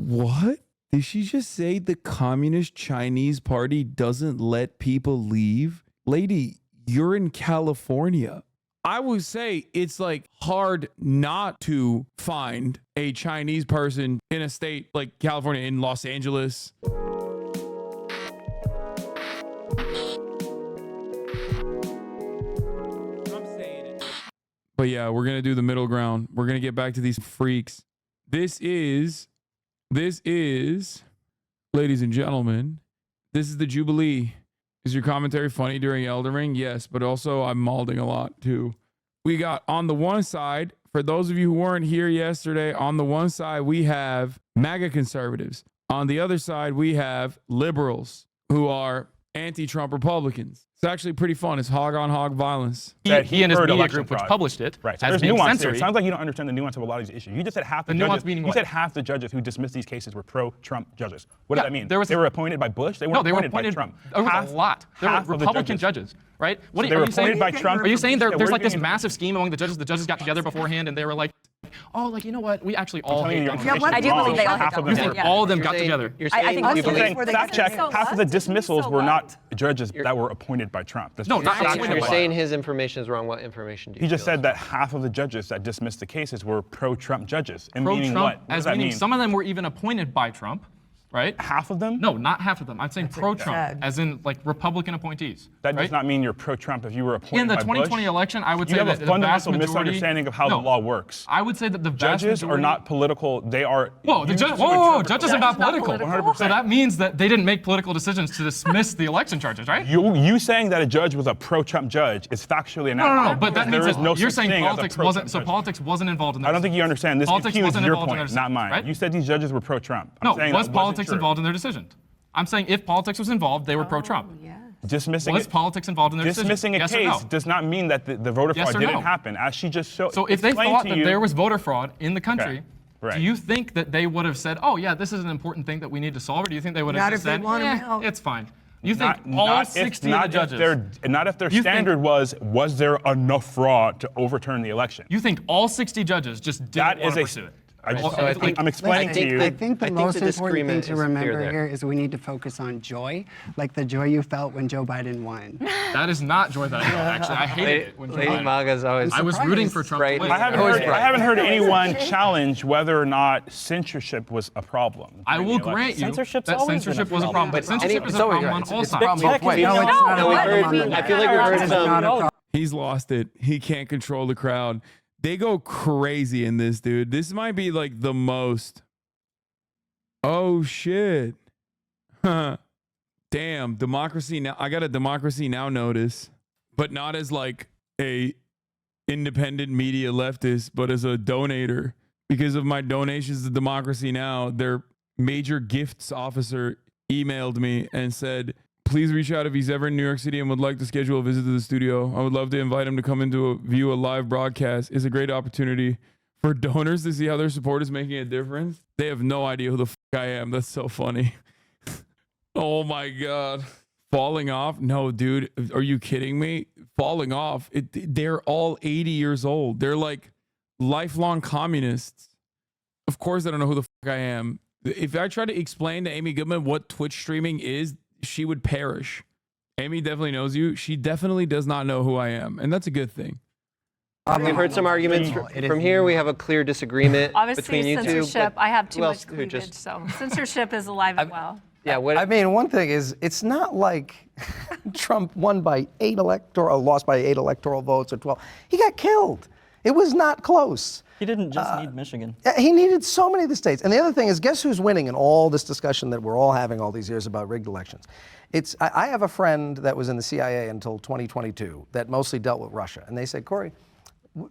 What? Did she just say the Communist Chinese Party doesn't let people leave? Lady, you're in California. I would say it's like hard not to find a Chinese person in a state like California, in Los Angeles. But yeah, we're going to do the middle ground. We're going to get back to these freaks. This is, ladies and gentlemen, this is the Jubilee. Is your commentary funny during Elden Ring? Yes, but also I'm malding a lot too. We got on the one side, for those of you who weren't here yesterday, on the one side, we have MAGA conservatives. On the other side, we have liberals who are anti-Trump Republicans. It's actually pretty fun. It's hog on hog violence. He and his media group, which published it, right. So there's nuance here. It sounds like you don't understand the nuance of a lot of these issues. You just said half the judges. You said half the judges who dismissed these cases were pro-Trump judges. What does that mean? They were appointed by Bush. They weren't appointed by Trump. There was a lot. There were Republican judges, right? What are you saying? By Trump. Are you saying there's like this massive scheme among the judges? The judges got together beforehand and they were like, oh, like, you know what? We actually all hate Donald Trump. I do believe they all hate Donald Trump. All of them got together. I think fact check. Half of the dismissals were not judges that were appointed by Trump. No, not you're saying his information is wrong. What information do you? He just said that half of the judges that dismissed the cases were pro-Trump judges. Pro-Trump, as meaning some of them were even appointed by Trump, right? Half of them? No, not half of them. I'm saying pro-Trump, as in like Republican appointees. That does not mean you're pro-Trump if you were appointed by Bush. In the 2020 election, I would say that the vast majority. You have a fundamental misunderstanding of how the law works. I would say that the judges are not political. They are. Whoa, judges are not political. 100%. So that means that they didn't make political decisions to dismiss the election charges, right? You saying that a judge was a pro-Trump judge is factually inaccurate. No, but that means that you're saying politics wasn't. So politics wasn't involved in this. I don't think you understand. This is your point, not mine. You said these judges were pro-Trump. No, was politics involved in their decision? I'm saying if politics was involved, they were pro-Trump. Was politics involved in their decision? Dismissing a case does not mean that the voter fraud didn't happen, as she just showed. So if they thought that there was voter fraud in the country, do you think that they would have said, oh yeah, this is an important thing that we need to solve, or do you think they would have just said, it's fine? You think all 60 of the judges... Not if their standard was there enough fraud to overturn the election? You think all 60 judges just didn't want to pursue it? I'm explaining to you. I think the most important thing to remember here is we need to focus on joy, like the joy you felt when Joe Biden won. That is not joy that I felt, actually. I hated it when Joe Biden. Maga's always I was rooting for Trump. Right. I haven't heard anyone challenge whether or not censorship was a problem. I will grant you that censorship was a problem, but censorship is a problem on all sides. I feel like we've heard some. He's lost it. He can't control the crowd. They go crazy in this, dude. This might be like the most. Oh shit. Damn, Democracy Now. I got a Democracy Now notice, but not as like a independent media leftist, but as a donator. Because of my donations to Democracy Now, their major gifts officer emailed me and said, please reach out if he's ever in New York City and would like to schedule a visit to the studio. I would love to invite him to come into view a live broadcast. It's a great opportunity for donors to see how their support is making a difference. They have no idea who the fuck I am. That's so funny. Oh my God. Falling off? No, dude. Are you kidding me? Falling off. They're all 80 years old. They're like lifelong communists. Of course I don't know who the fuck I am. If I try to explain to Amy Goodman what Twitch streaming is, she would perish. Amy definitely knows you. She definitely does not know who I am. And that's a good thing. We've heard some arguments from here. We have a clear disagreement between you two. Obviously, censorship. I have too much cleavage, so censorship is alive and well. Yeah. I mean, one thing is, it's not like Trump won by lost by 8 electoral votes or 12. He got killed. It was not close. He didn't just need Michigan. He needed so many of the states. And the other thing is, guess who's winning in all this discussion that we're all having all these years about rigged elections? I have a friend that was in the CIA until 2022 that mostly dealt with Russia. And they said, Corey,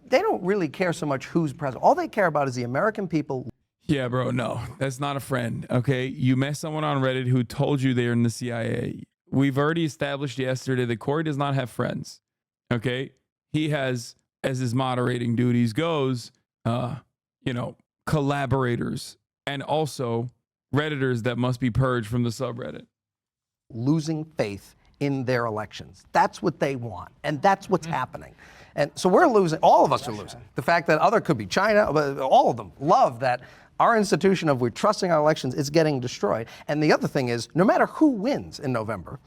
they don't really care so much who's president. All they care about is the American people. Yeah, bro, no, that's not a friend, okay? You met someone on Reddit who told you they're in the CIA. We've already established yesterday that Corey does not have friends, okay? He has, as his moderating duties goes, collaborators and also Redditors that must be purged from the subreddit. Losing faith in their elections. That's what they want, and that's what's happening. And so we're losing, all of us are losing. The fact that could be China, all of them love that our institution of we're trusting our elections is getting destroyed. And the other thing is, no matter who wins in November,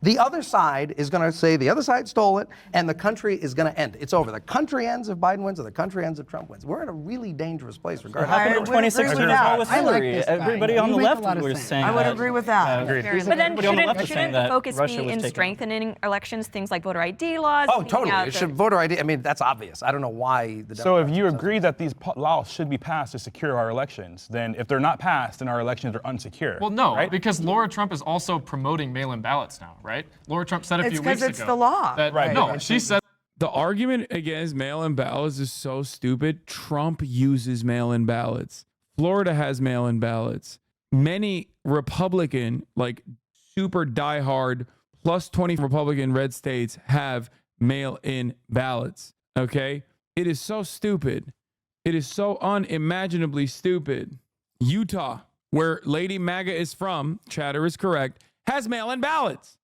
the other side is going to say the other side stole it, and the country is going to end. It's over. The country ends if Biden wins, or the country ends if Trump wins. We're in a really dangerous place regardless. What happened in 2016 with Hillary? Everybody on the left was saying that. I would agree with that. But then shouldn't the focus be in strengthening elections, things like voter ID laws? Oh, totally. It should voter ID. I mean, that's obvious. I don't know why the So if you agree that these laws should be passed to secure our elections, then if they're not passed, then our elections are unsecure. Well, no, right? because Laura Trump is also promoting mail-in ballots now, right? Laura Trump said a few weeks ago. It's the law. She said. The argument against mail-in ballots is so stupid. Trump uses mail-in ballots. Florida has mail-in ballots. Many Republican, like super diehard, plus 20 Republican red states have mail-in ballots. Okay? It is so stupid. It is so unimaginably stupid. Utah, where Lady MAGA is from, chatter is correct, has mail-in ballots.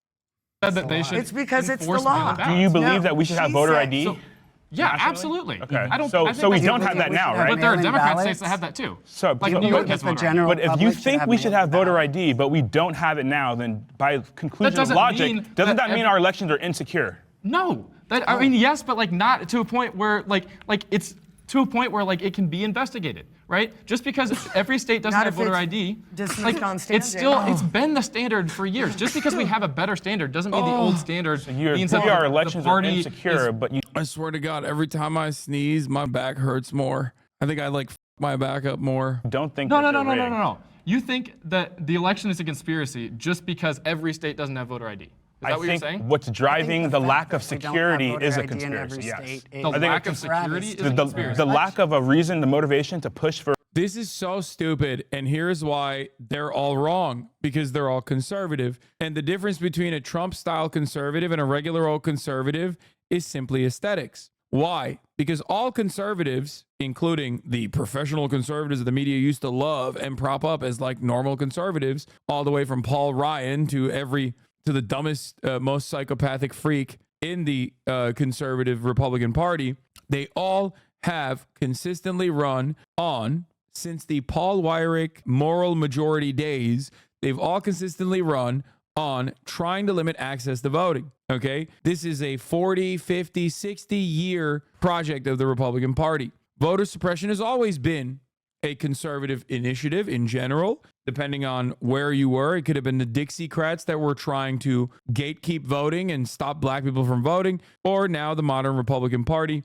Said that they should. It's because it's the law. Do you believe that we should have voter ID? Yeah, absolutely. Okay. I don't. So we don't have that now, right? But there are Democrat states that have that too. So, like New York has voter ID. But if you think we should have voter ID, but we don't have it now, then by conclusion of logic, doesn't that mean our elections are insecure? No. I mean, yes, but like not to a point where like it's to a point where like it can be investigated, right? Just because every state doesn't have voter ID, like it's been the standard for years. Just because we have a better standard doesn't mean the old standard means that our elections are insecure. But I swear to God, every time I sneeze, my back hurts more. I think I like my back up more. Don't think. No. You think that the election is a conspiracy just because every state doesn't have voter ID? Is that what you're saying? What's driving the lack of security is a conspiracy. Yes. The lack of security is a conspiracy. The lack of a reason, the motivation to push for. This is so stupid, and here's why they're all wrong, because they're all conservative. And the difference between a Trump-style conservative and a regular old conservative is simply aesthetics. Why? Because all conservatives, including the professional conservatives that the media used to love and prop up as like normal conservatives, all the way from Paul Ryan to the dumbest, most psychopathic freak in the conservative Republican Party, they all have consistently run on, since the Paul Weyrich moral majority days, they've all consistently run on trying to limit access to voting. Okay? This is a 40, 50, 60-year project of the Republican Party. Voter suppression has always been a conservative initiative in general, depending on where you were. It could have been the Dixiecrats that were trying to gatekeep voting and stop black people from voting, or now the modern Republican Party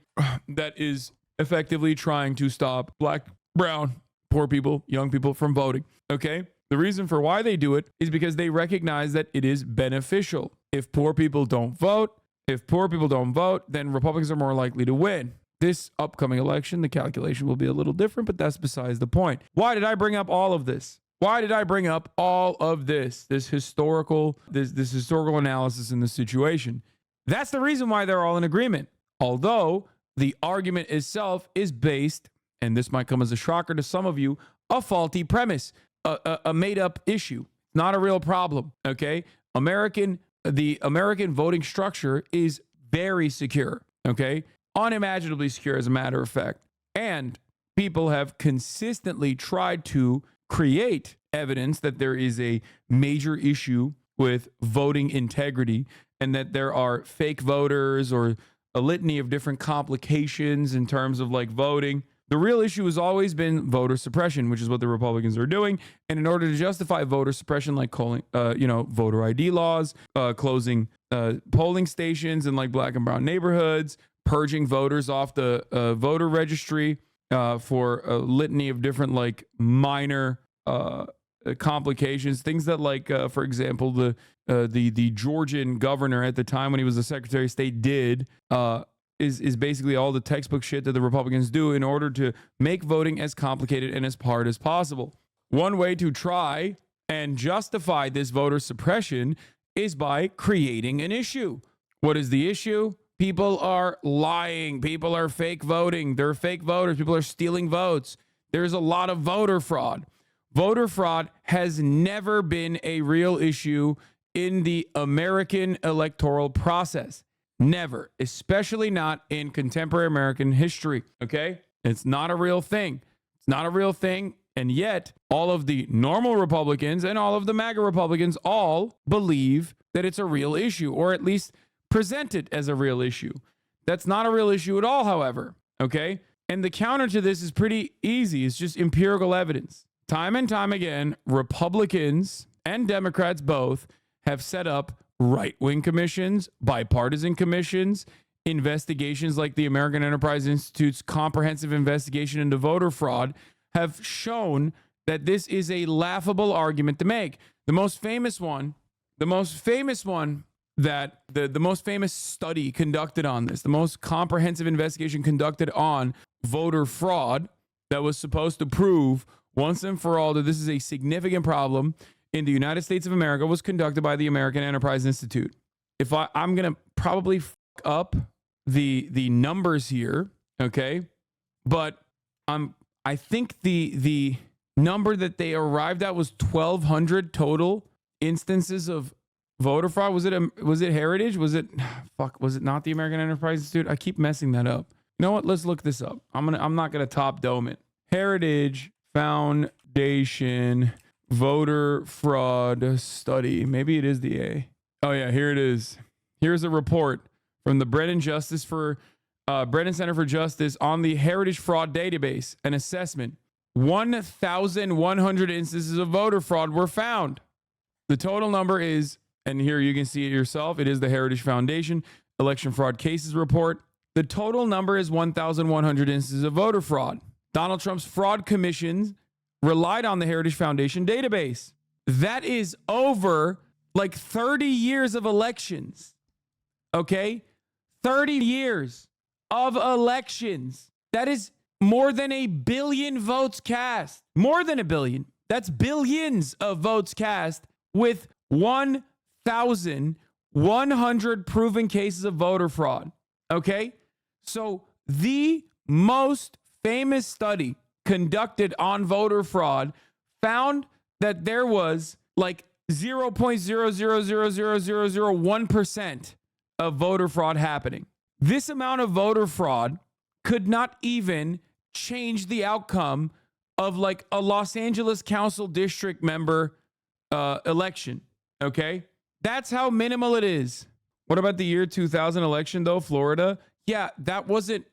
that is effectively trying to stop black, brown, poor people, young people from voting. Okay? The reason for why they do it is because they recognize that it is beneficial. If poor people don't vote, then Republicans are more likely to win. This upcoming election, the calculation will be a little different, but that's besides the point. Why did I bring up all of this? This historical analysis in the situation? That's the reason why they're all in agreement. Although the argument itself is based, and this might come as a shocker to some of you, a faulty premise, a made-up issue, not a real problem. Okay, the American voting structure is very secure. Okay. Unimaginably secure, as a matter of fact. And people have consistently tried to create evidence that there is a major issue with voting integrity and that there are fake voters or a litany of different complications in terms of like voting. The real issue has always been voter suppression, which is what the Republicans are doing. And in order to justify voter suppression, like voter ID laws, closing polling stations in like black and brown neighborhoods, purging voters off the voter registry for a litany of different like minor complications, things that like, for example, the Georgian governor at the time when he was the Secretary of State did is basically all the textbook shit that the Republicans do in order to make voting as complicated and as hard as possible. One way to try and justify this voter suppression is by creating an issue. What is the issue? People are lying. People are fake voting. They're fake voters. People are stealing votes. There's a lot of voter fraud. Voter fraud has never been a real issue in the American electoral process. Never, especially not in contemporary American history. Okay? It's not a real thing. It's not a real thing. And yet, all of the normal Republicans and all of the MAGA Republicans all believe that it's a real issue, or at least present it as a real issue. That's not a real issue at all, however, okay? And the counter to this is pretty easy. It's just empirical evidence. Time and time again, Republicans and Democrats both have set up right-wing commissions, bipartisan commissions, investigations like the American Enterprise Institute's comprehensive investigation into voter fraud have shown that this is a laughable argument to make. The most famous study conducted on this, the most comprehensive investigation conducted on voter fraud that was supposed to prove once and for all that this is a significant problem in the United States of America, was conducted by the American Enterprise Institute. If I'm going to probably up the numbers here, okay? But I think the number that they arrived at was 1,200 total instances of voter fraud. Was it Heritage? Was it not the American Enterprise Institute? I keep messing that up. You know what? Let's look this up. I'm not gonna top dome it. Heritage Foundation voter fraud study. Maybe it is the A. Oh yeah, here it is. Here's a report from the Brennan Center for Justice on the Heritage Fraud Database, an assessment. 1,100 instances of voter fraud were found. The total number is, and here you can see it yourself, it is the Heritage Foundation Election Fraud Cases Report. The total number is 1,100 instances of voter fraud. Donald Trump's fraud commissions relied on the Heritage Foundation database. That is over like 30 years of elections. Okay? 30 years of elections. That is more than 1 billion votes cast. More than 1 billion. That's billions of votes cast with 1,100 proven cases of voter fraud. Okay? So the most famous study conducted on voter fraud found that there was like 0.0000001% of voter fraud happening. This amount of voter fraud could not even change the outcome of like a Los Angeles Council district member election. Okay? That's how minimal it is. What about the year 2000 election though, Florida? Yeah, that wasn't,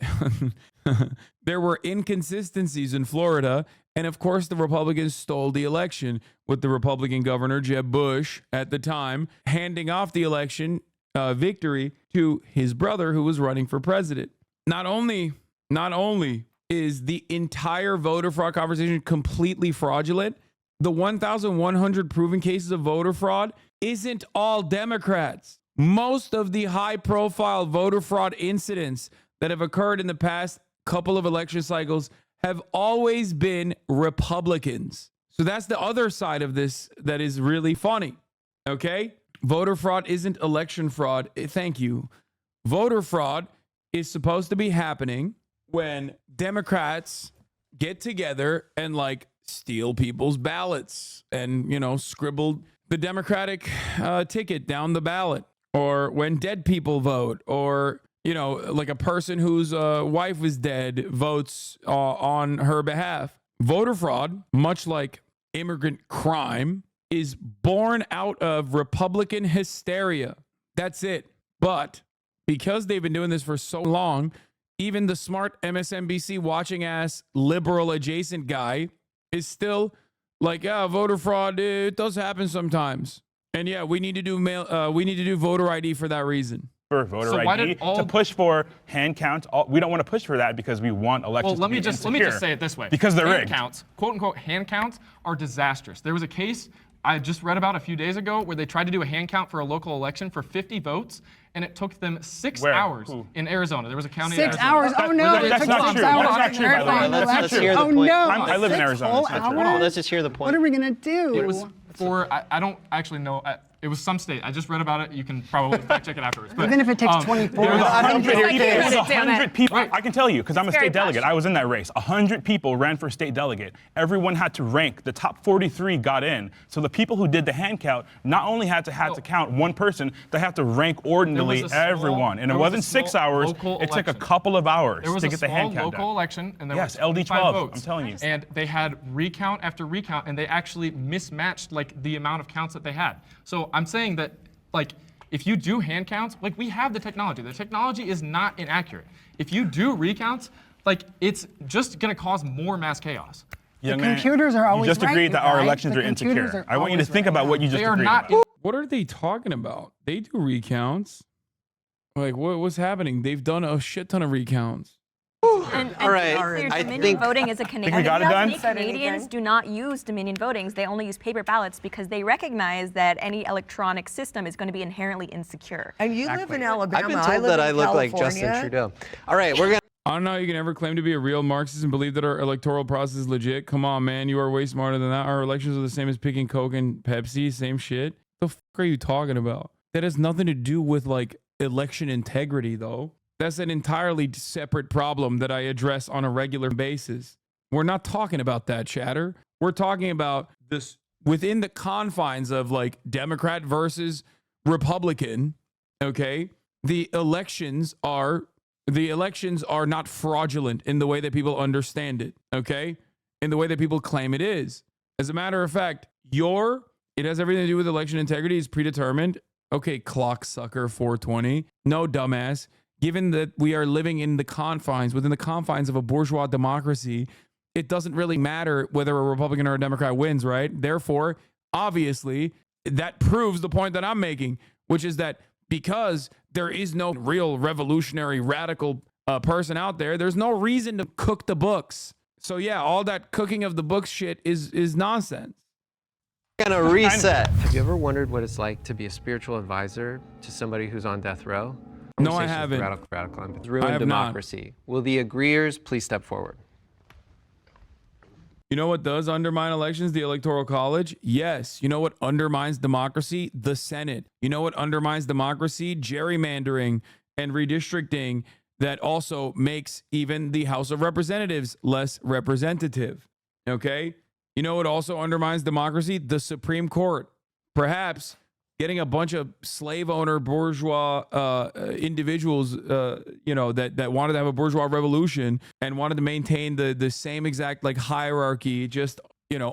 there were inconsistencies in Florida. And of course, the Republicans stole the election with the Republican governor, Jeb Bush, at the time, handing off the election victory to his brother who was running for president. Not only is the entire voter fraud conversation completely fraudulent, the 1,100 proven cases of voter fraud isn't all Democrats. Most of the high-profile voter fraud incidents that have occurred in the past couple of election cycles have always been Republicans. So that's the other side of this that is really funny, okay? Voter fraud isn't election fraud. Thank you. Voter fraud is supposed to be happening when Democrats get together and like steal people's ballots and, scribble the Democratic ticket down the ballot. Or when dead people vote, or, like a person whose wife was dead votes on her behalf. Voter fraud, much like immigrant crime, is born out of Republican hysteria. That's it. But because they've been doing this for so long, even the smart MSNBC watching ass liberal adjacent guy is still like, yeah, voter fraud, it does happen sometimes. And yeah, we need to do voter ID for that reason. For voter ID, to push for hand counts, we don't want to push for that because we want elections to be insecure. Let me just say it this way. Because they're rigged. Hand counts, quote unquote, hand counts are disastrous. There was a case I just read about a few days ago where they tried to do a hand count for a local election for 50 votes, and it took them 6 hours in Arizona. There was a county in Arizona. 6 hours? Oh no! That's not true. That's not true, by the way. Let's hear the point. Oh no! I live in Arizona. Let's just hear the point. What are we gonna do? It was for, I don't actually know. It was some state. I just read about it. You can probably fact check it afterwards. But, even if it takes 24 There was 100 people. Right. I can tell you, because I'm a state delegate. I was in that race. 100 people ran for state delegate. Everyone had to rank. The top 43 got in. So the people who did the hand count not only had to count one person, they had to rank ordinally everyone. And it wasn't 6 hours. It took a couple of hours to get the hand count done. There was a small local election, and there yes, were 25 LD12. votes. I'm telling you. And they had recount after recount, and they actually mismatched like the amount of counts that they had. So I'm saying that, like, if you do hand counts, like, we have the technology. The technology is not inaccurate. If you do recounts, like, it's just going to cause more mass chaos. The computers are always right. You just agreed that our elections are insecure. I want you to think about what you just agreed about. What are they talking about? They do recounts. Like, what's happening? They've done a shit ton of recounts. And all right, I Dominion voting is a Canadian. We got it done? Many Canadians do not use Dominion votings. They only use paper ballots because they recognize that any electronic system is going to be inherently insecure. And you live in Alabama. I've been told that I look like Justin Trudeau. All right, we're gonna. I don't know how you can ever claim to be a real Marxist and believe that our electoral process is legit. Come on, man. You are way smarter than that. Our elections are the same as picking Coke and Pepsi. Same shit. The fuck are you talking about? That has nothing to do with, like, election integrity, though. That's an entirely separate problem that I address on a regular basis. We're not talking about that, chatter. We're talking about this within the confines of, like, Democrat versus Republican, okay? The elections are not fraudulent in the way that people understand it, okay? In the way that people claim it is. As a matter of fact, it has everything to do with election integrity. It's predetermined. Okay, clock sucker 420. No, dumbass. Given that we are living within the confines of a bourgeois democracy, it doesn't really matter whether a Republican or a Democrat wins, right? Therefore, obviously, that proves the point that I'm making, which is that because there is no real revolutionary, radical person out there, there's no reason to cook the books. So yeah, all that cooking of the books shit is nonsense. Gonna reset. Have you ever wondered what it's like to be a spiritual advisor to somebody who's on death row? No, I haven't. Radical. Ruin democracy. Not. Will the agreeers please step forward? You know what does undermine elections? The Electoral College? Yes. You know what undermines democracy? The Senate. You know what undermines democracy? Gerrymandering and redistricting that also makes even the House of Representatives less representative. Okay? You know what also undermines democracy? The Supreme Court. Perhaps getting a bunch of slave owner bourgeois individuals, that wanted to have a bourgeois revolution and wanted to maintain the same exact, like, hierarchy, just,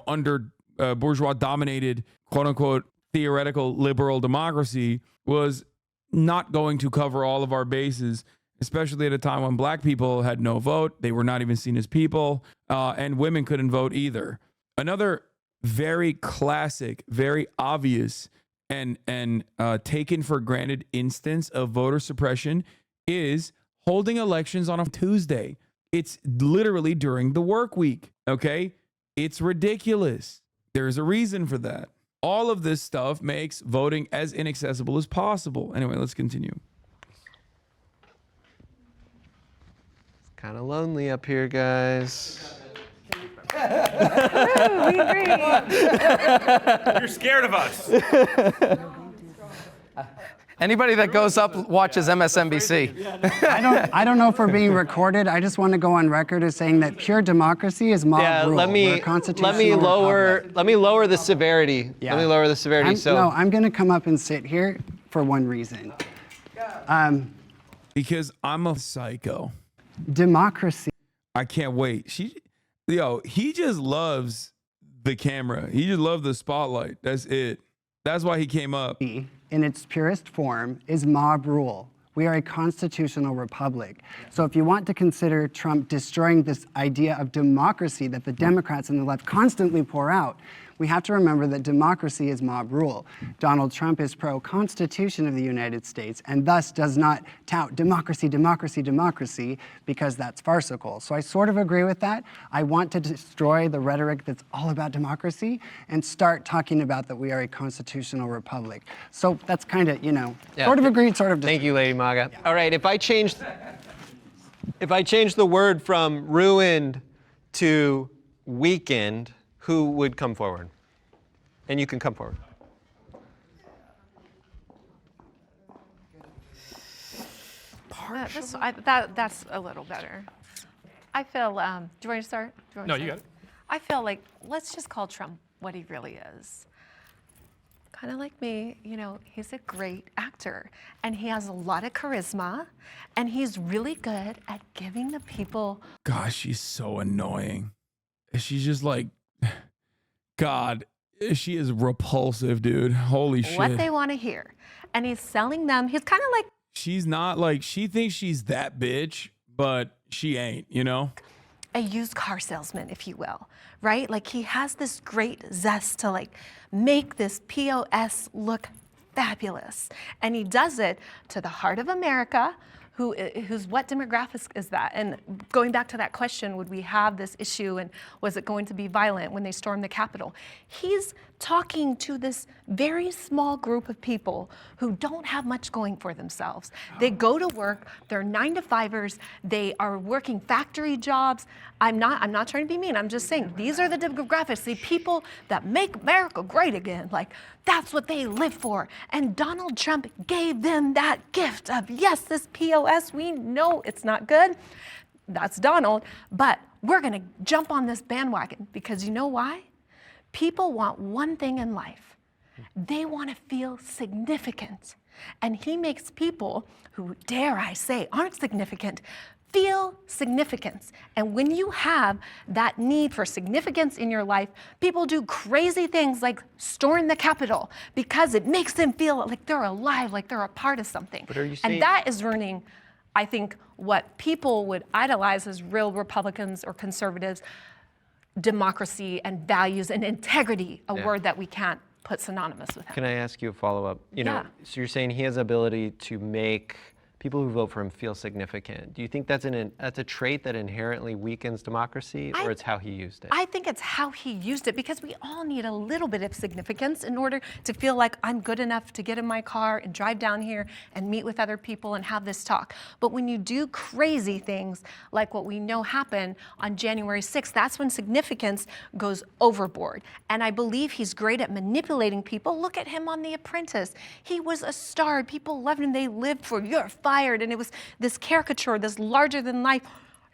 under bourgeois dominated, quote unquote, theoretical liberal democracy, was not going to cover all of our bases, especially at a time when black people had no vote. They were not even seen as people, and women couldn't vote either. Another very classic, very obvious and taken for granted instance of voter suppression is holding elections on a Tuesday. It's literally during the work week, okay? It's ridiculous. There's a reason for that. All of this stuff makes voting as inaccessible as possible. Anyway, let's continue. It's kind of lonely up here, guys. We agree. You're scared of us. Anybody that goes up watches MSNBC. I don't know if we're being recorded. I just want to go on record as saying that pure democracy is mob rule. Let me lower the severity. Yeah. Let me lower the severity. I'm going to come up and sit here for one reason. Because I'm a psycho. Democracy. I can't wait. He just loves the camera. He just loves the spotlight. That's it. That's why he came up. In its purest form is mob rule. We are a constitutional republic. So if you want to consider Trump destroying this idea of democracy that the Democrats and the left constantly pour out, we have to remember that democracy is mob rule. Donald Trump is pro-Constitution of the United States and thus does not tout democracy, democracy, democracy, because that's farcical. So I sort of agree with that. I want to destroy the rhetoric that's all about democracy and start talking about that we are a constitutional republic. So that's kind of, sort of agreed, sort of Thank you, Lady Maga. Yeah. All right, if I change the word from ruined to weakened, who would come forward? And you can come forward. That's a little better. I feel, do you want me to start? No, you got it. I feel like, let's just call Trump what he really is. Kind of like me, you know, he's a great actor and he has a lot of charisma and he's really good at giving the people. Gosh, she's so annoying. She's just like, God, she is repulsive, dude. Holy shit. What they want to hear. And he's selling them. He's kind of like. She's not like, she thinks she's that bitch, but she ain't, you know? A used car salesman, if you will, right? Like he has this great zest to like make this POS look fabulous. And he does it to the heart of America, who's what demographic is that? And going back to that question, would we have this issue and was it going to be violent when they stormed the Capitol? He's talking to this very small group of people who don't have much going for themselves. They go to work, they're 9-to-5ers, they are working factory jobs. I'm not trying to be mean, I'm just saying these are the demographics, the people that make America great again. Like that's what they live for. And Donald Trump gave them that gift of, yes, this POS, we know it's not good. That's Donald, but we're gonna jump on this bandwagon because you know why? People want one thing in life. They want to feel significant. And he makes people who, dare I say, aren't significant, feel significance. And when you have that need for significance in your life, people do crazy things like storm the Capitol because it makes them feel like they're alive, like they're a part of something. But are you saying- And that is ruining, I think, what people would idolize as real Republicans or conservatives, democracy and values and integrity, a word that we can't put synonymous with him. Can I ask you a follow-up? You know, so you're saying he has the ability to make people who vote for him feel significant. Do you think that's a trait that inherently weakens democracy, or it's how he used it? I think it's how he used it because we all need a little bit of significance in order to feel like I'm good enough to get in my car and drive down here and meet with other people and have this talk. But when you do crazy things like what we know happened on January 6th, that's when significance goes overboard. And I believe he's great at manipulating people. Look at him on The Apprentice. He was a star. People loved him. They lived for you're fired. And it was this caricature, this larger than life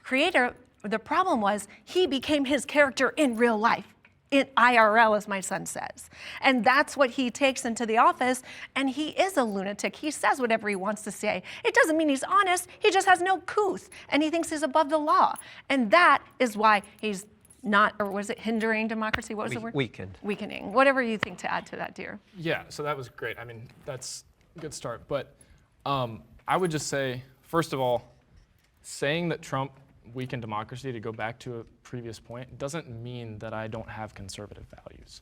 creator. The problem was he became his character in real life, in IRL, as my son says. And that's what he takes into the office. And he is a lunatic. He says whatever he wants to say. It doesn't mean he's honest. He just has no couth. And he thinks he's above the law. And that is why he's not, or was it hindering democracy? What was the word? Weakened. Weakening. Whatever you think to add to that, dear. Yeah, so that was great. I mean, that's a good start. But I would just say, first of all, saying that Trump weakened democracy, to go back to a previous point, doesn't mean that I don't have conservative values.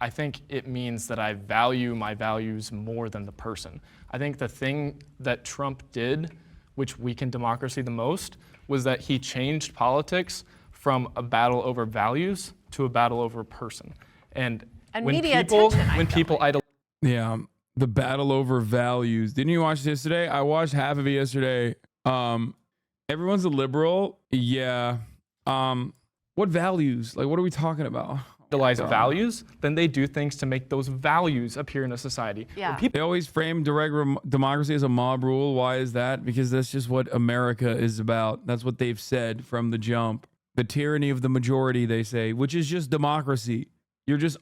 I think it means that I value my values more than the person. I think the thing that Trump did, which weakened democracy the most, was that he changed politics from a battle over values to a battle over person. And when media people idolize. Yeah, the battle over values. Didn't you watch this yesterday? I watched half of it yesterday. Everyone's a liberal. Yeah. What values? Like, what are we talking about? Idolize values, then they do things to make those values appear in a society. Yeah. They always frame direct democracy as a mob rule. Why is that? Because that's just what America is about. That's what they've said from the jump. The tyranny of the majority, they say, which is just democracy. You just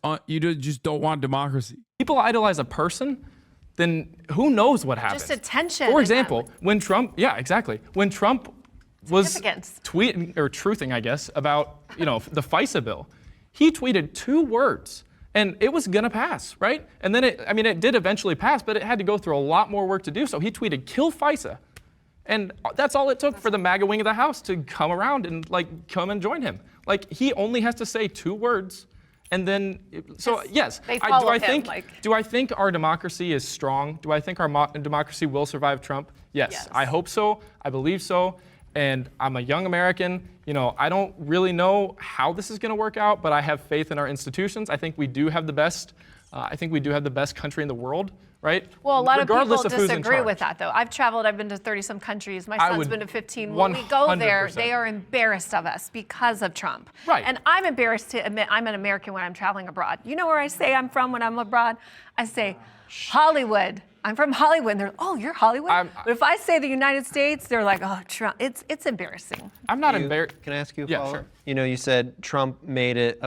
don't want democracy. People idolize a person, then who knows what happens? Just attention. For example, when Trump, when Trump was Significance. tweeting or truthing, I guess, about the FISA bill, he tweeted 2 words, and it was gonna pass, right? And then it did eventually pass, but it had to go through a lot more work to do so. He tweeted, "Kill FISA," and that's all it took for the MAGA wing of the House to come around and come and join him. Like, he only has to say 2 words. And then, so yes, do I think our democracy is strong? Do I think our democracy will survive Trump? Yes, I hope so. I believe so. And I'm a young American. I don't really know how this is going to work out, but I have faith in our institutions. I think we do have the best. I think we do have the best country in the world right? Well, a lot Regardless of people who's in disagree charge. with that, though. I've traveled, I've been to 30-some countries. My I son's would been to 15. When we go there, 100%. they are embarrassed of us because of Trump. Right. And I'm embarrassed to admit I'm an American when I'm traveling abroad. You know where I say I'm from when I'm abroad? I say Hollywood. I'm from Hollywood. And they're, oh, you're Hollywood? But if I say the United States, they're like, oh, Trump. It's embarrassing. I'm not embarrassed. Can I ask you a Yeah, follow-up? sure. You know, you said Trump made it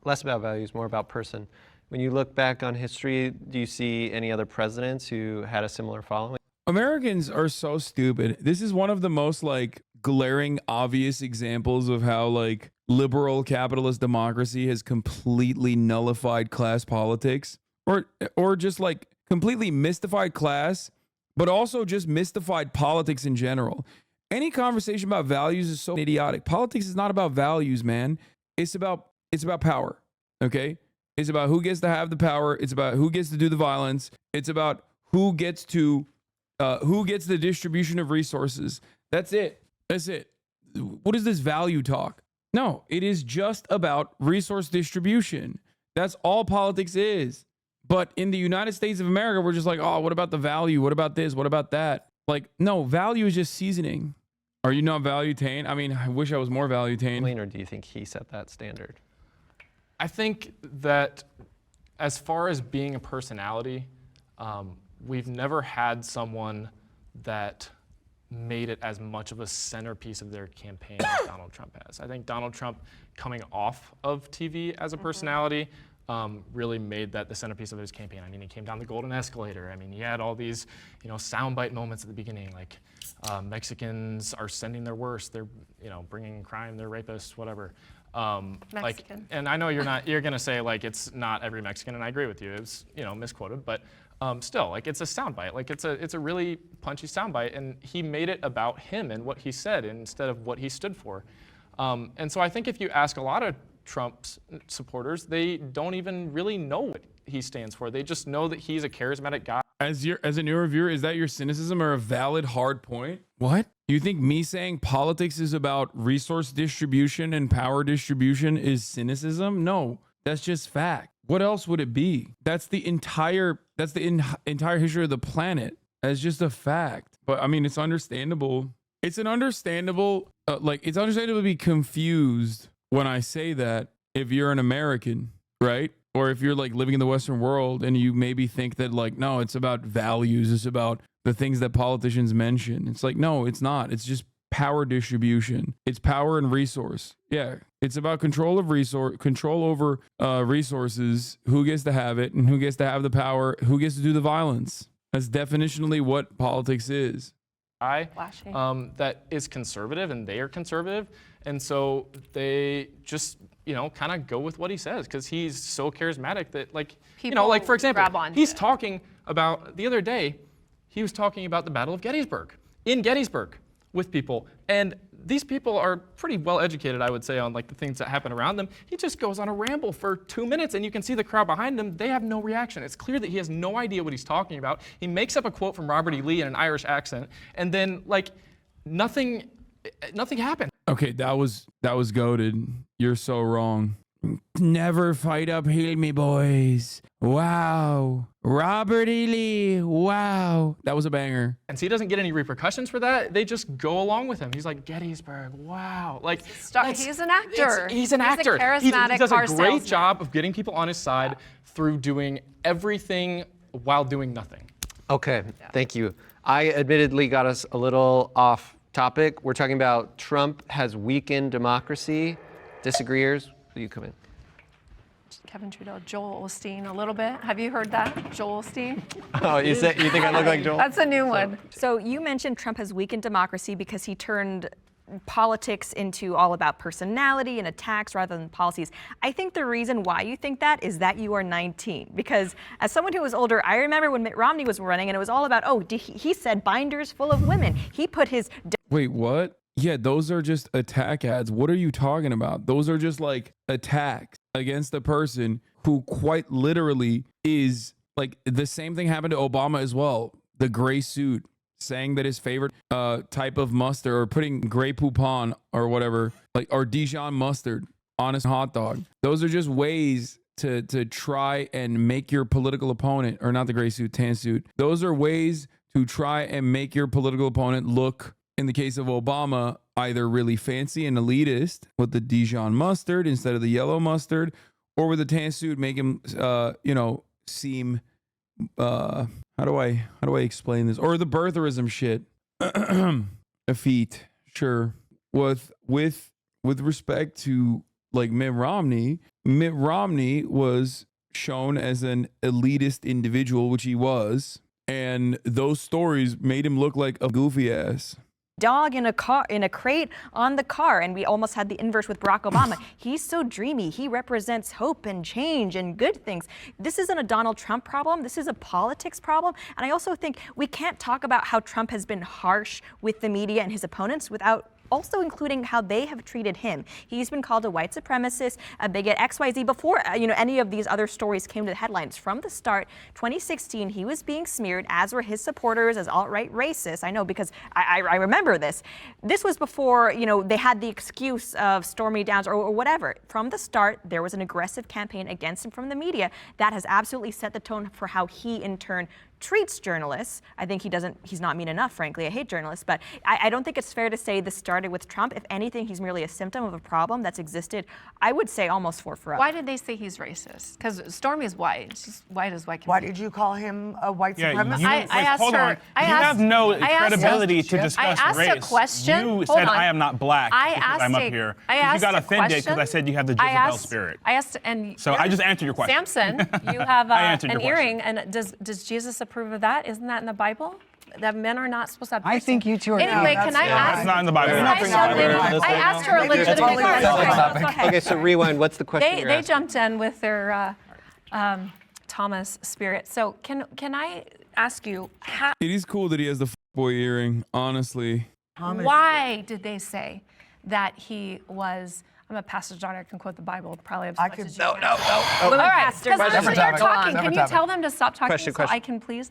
less about values, more about person. When you look back on history, do you see any other presidents who had a similar following? Americans are so stupid. This is one of the most like glaring, obvious examples of how like liberal capitalist democracy has completely nullified class politics, or just like completely mystified class, but also just mystified politics in general. Any conversation about values is so idiotic. Politics is not about values, man. It's about power. Okay? It's about who gets to have the power. It's about who gets to do the violence. It's about who gets the distribution of resources. That's it. That's it. What is this value talk? No, it is just about resource distribution. That's all politics is. But in the United States of America, we're just like, oh, what about the value? What about this? What about that? Like, no, value is just seasoning. Are you not value-tained? I mean, I wish I was more value-tained. Or do you think he set that standard? I think that as far as being a personality, we've never had someone that made it as much of a centerpiece of their campaign as Donald Trump has. I think Donald Trump coming off of TV as a personality really made that the centerpiece of his campaign. I mean, he came down the golden escalator. I mean, he had all these, soundbite moments at the beginning, like Mexicans are sending their worst. They're, bringing crime. They're rapists, whatever. Mexican. And I know you're gonna say like it's not every Mexican, and I agree with you. It was misquoted, but still, like it's a soundbite. Like it's a really punchy soundbite, and he made it about him and what he said instead of what he stood for. And so I think if you ask a lot of Trump's supporters, they don't even really know what he stands for. They just know that he's a charismatic guy. As a new reviewer, is that your cynicism or a valid hard point? What? You think me saying politics is about resource distribution and power distribution is cynicism? No, that's just fact. What else would it be? That's the entire history of the planet. That's just a fact. But I mean, it's understandable. It's understandable to be confused when I say that if you're an American, right? Or if you're like living in the Western world and you maybe think that like, no, it's about values. It's about the things that politicians mention. It's like, no, it's not. It's just power distribution. It's power and resource. Yeah. It's about control over resources, who gets to have it and who gets to have the power, who gets to do the violence. That's definitionally what politics is. That is conservative, and they are conservative, and so they just kind of go with what he says because he's so charismatic that like People like for example, grab onto he's it. talking about the other day, he was talking about the Battle of Gettysburg in Gettysburg with people, and these people are pretty well educated, I would say, on like the things that happen around them. He just goes on a ramble for 2 minutes, and you can see the crowd behind him. They have no reaction. It's clear that he has no idea what he's talking about. He makes up a quote from Robert E. Lee in an Irish accent, and then like nothing happened. Okay, that was goated. You're so wrong. Never fight uphill, me boys. Wow. Robert E. Lee. Wow. That was a banger. And so he doesn't get any repercussions for that. They just go along with him. He's like, Gettysburg, wow. Like He's an actor. He's an actor. A charismatic he does a car great salesman. job of getting people on his side through doing everything while doing nothing. Okay, thank you. I admittedly got us a little off topic. We're talking about Trump has weakened democracy. Disagreeers, will you come in? Kevin Trudeau, Joel Osteen, a little bit. Have you heard that? Joel Osteen? Oh, you think I look like Joel? That's a new one. So you mentioned Trump has weakened democracy because he turned politics into all about personality and attacks rather than policies. I think the reason why you think that is that you are 19. Because as someone who was older, I remember when Mitt Romney was running and it was all about, he said binders full of women. He put his... Wait, what? Yeah, those are just attack ads. What are you talking about? Those are just like attacks against a person who quite literally is like the same thing happened to Obama as well. The gray suit, saying that his favorite type of mustard, or putting Grey Poupon or whatever, like, or Dijon mustard on his hot dog. Those are just ways to try and make your political opponent, or not the gray suit, tan suit. Those are ways to try and make your political opponent look, in the case of Obama, either really fancy and elitist with the Dijon mustard instead of the yellow mustard, or with the tan suit, make him, seem, how do I explain this? Or the birtherism shit. Effete, sure. With respect to like Mitt Romney was shown as an elitist individual, which he was, and those stories made him look like a goofy ass. Dog in a crate on the car, and we almost had the inverse with Barack Obama. He's so dreamy. He represents hope and change and good things. This isn't a Donald Trump problem. This is a politics problem. And I also think we can't talk about how Trump has been harsh with the media and his opponents without also including how they have treated him. He's been called a white supremacist, a bigot, XYZ before any of these other stories came to the headlines. From the start, 2016, he was being smeared, as were his supporters, as alt-right racists. I know because I remember this. This was before they had the excuse of Stormy Downs or whatever. From the start, there was an aggressive campaign against him from the media that has absolutely set the tone for how he in turn treats journalists. I think he's not mean enough, frankly. I hate journalists, but I don't think it's fair to say this started with Trump. If anything, he's merely a symptom of a problem that's existed, I would say, almost forever. Why did they say he's racist? Because Stormy is white. She's white as white can be. Why did you call him a white supremacist? I asked her. You have no credibility to discuss I asked race. a question. You said I am not black because I'm up here. You got offended because I said you have the Jezebel spirit. I asked, and so I just answered your question. Samson, you have an earring, and does Jesus approve of that? Isn't that in the Bible? That men are not supposed to have. I think you two are. Anyway, can I ask? It's not in the Bible. I asked her a legitimate question. Okay, so rewind. What's the question? They jumped in with their Thomas spirit. So can I ask you? It is cool that he has the boy earring. Honestly. Why did they say that he was? I'm a pastor's daughter. I can quote the Bible probably as much as you can. No. All right, because they're talking. Can you tell them to stop talking Question. I can please?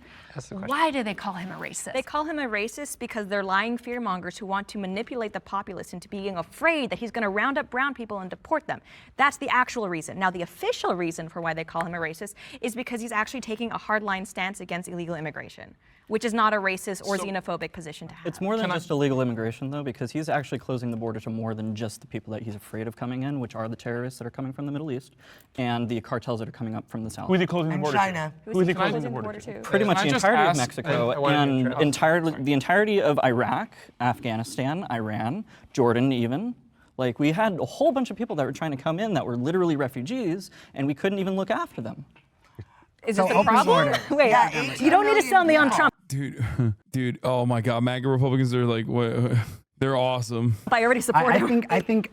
Why do they call him a racist? They call him a racist because they're lying fearmongers who want to manipulate the populace into being afraid that he's going to round up brown people and deport them. That's the actual reason. Now, the official reason for why they call him a racist is because he's actually taking a hardline stance against illegal immigration, which is not a racist or xenophobic position to have. It's more than just illegal immigration, though, because he's actually closing the border to more than just the people that he's afraid of coming in, which are the terrorists that are coming from the Middle East and the cartels that are coming up from the south. Who is he closing the border China. to? Who is he closing the border to? Pretty much the entirety of Mexico and the entirety of Iraq, Afghanistan, Iran, Jordan even. Like, we had a whole bunch of people that were trying to come in that were literally refugees, and we couldn't even look after them. Is this a problem? Wait, you don't need to sell me on Trump. Dude, oh my God, MAGA Republicans are like, they're awesome. I already support him. I think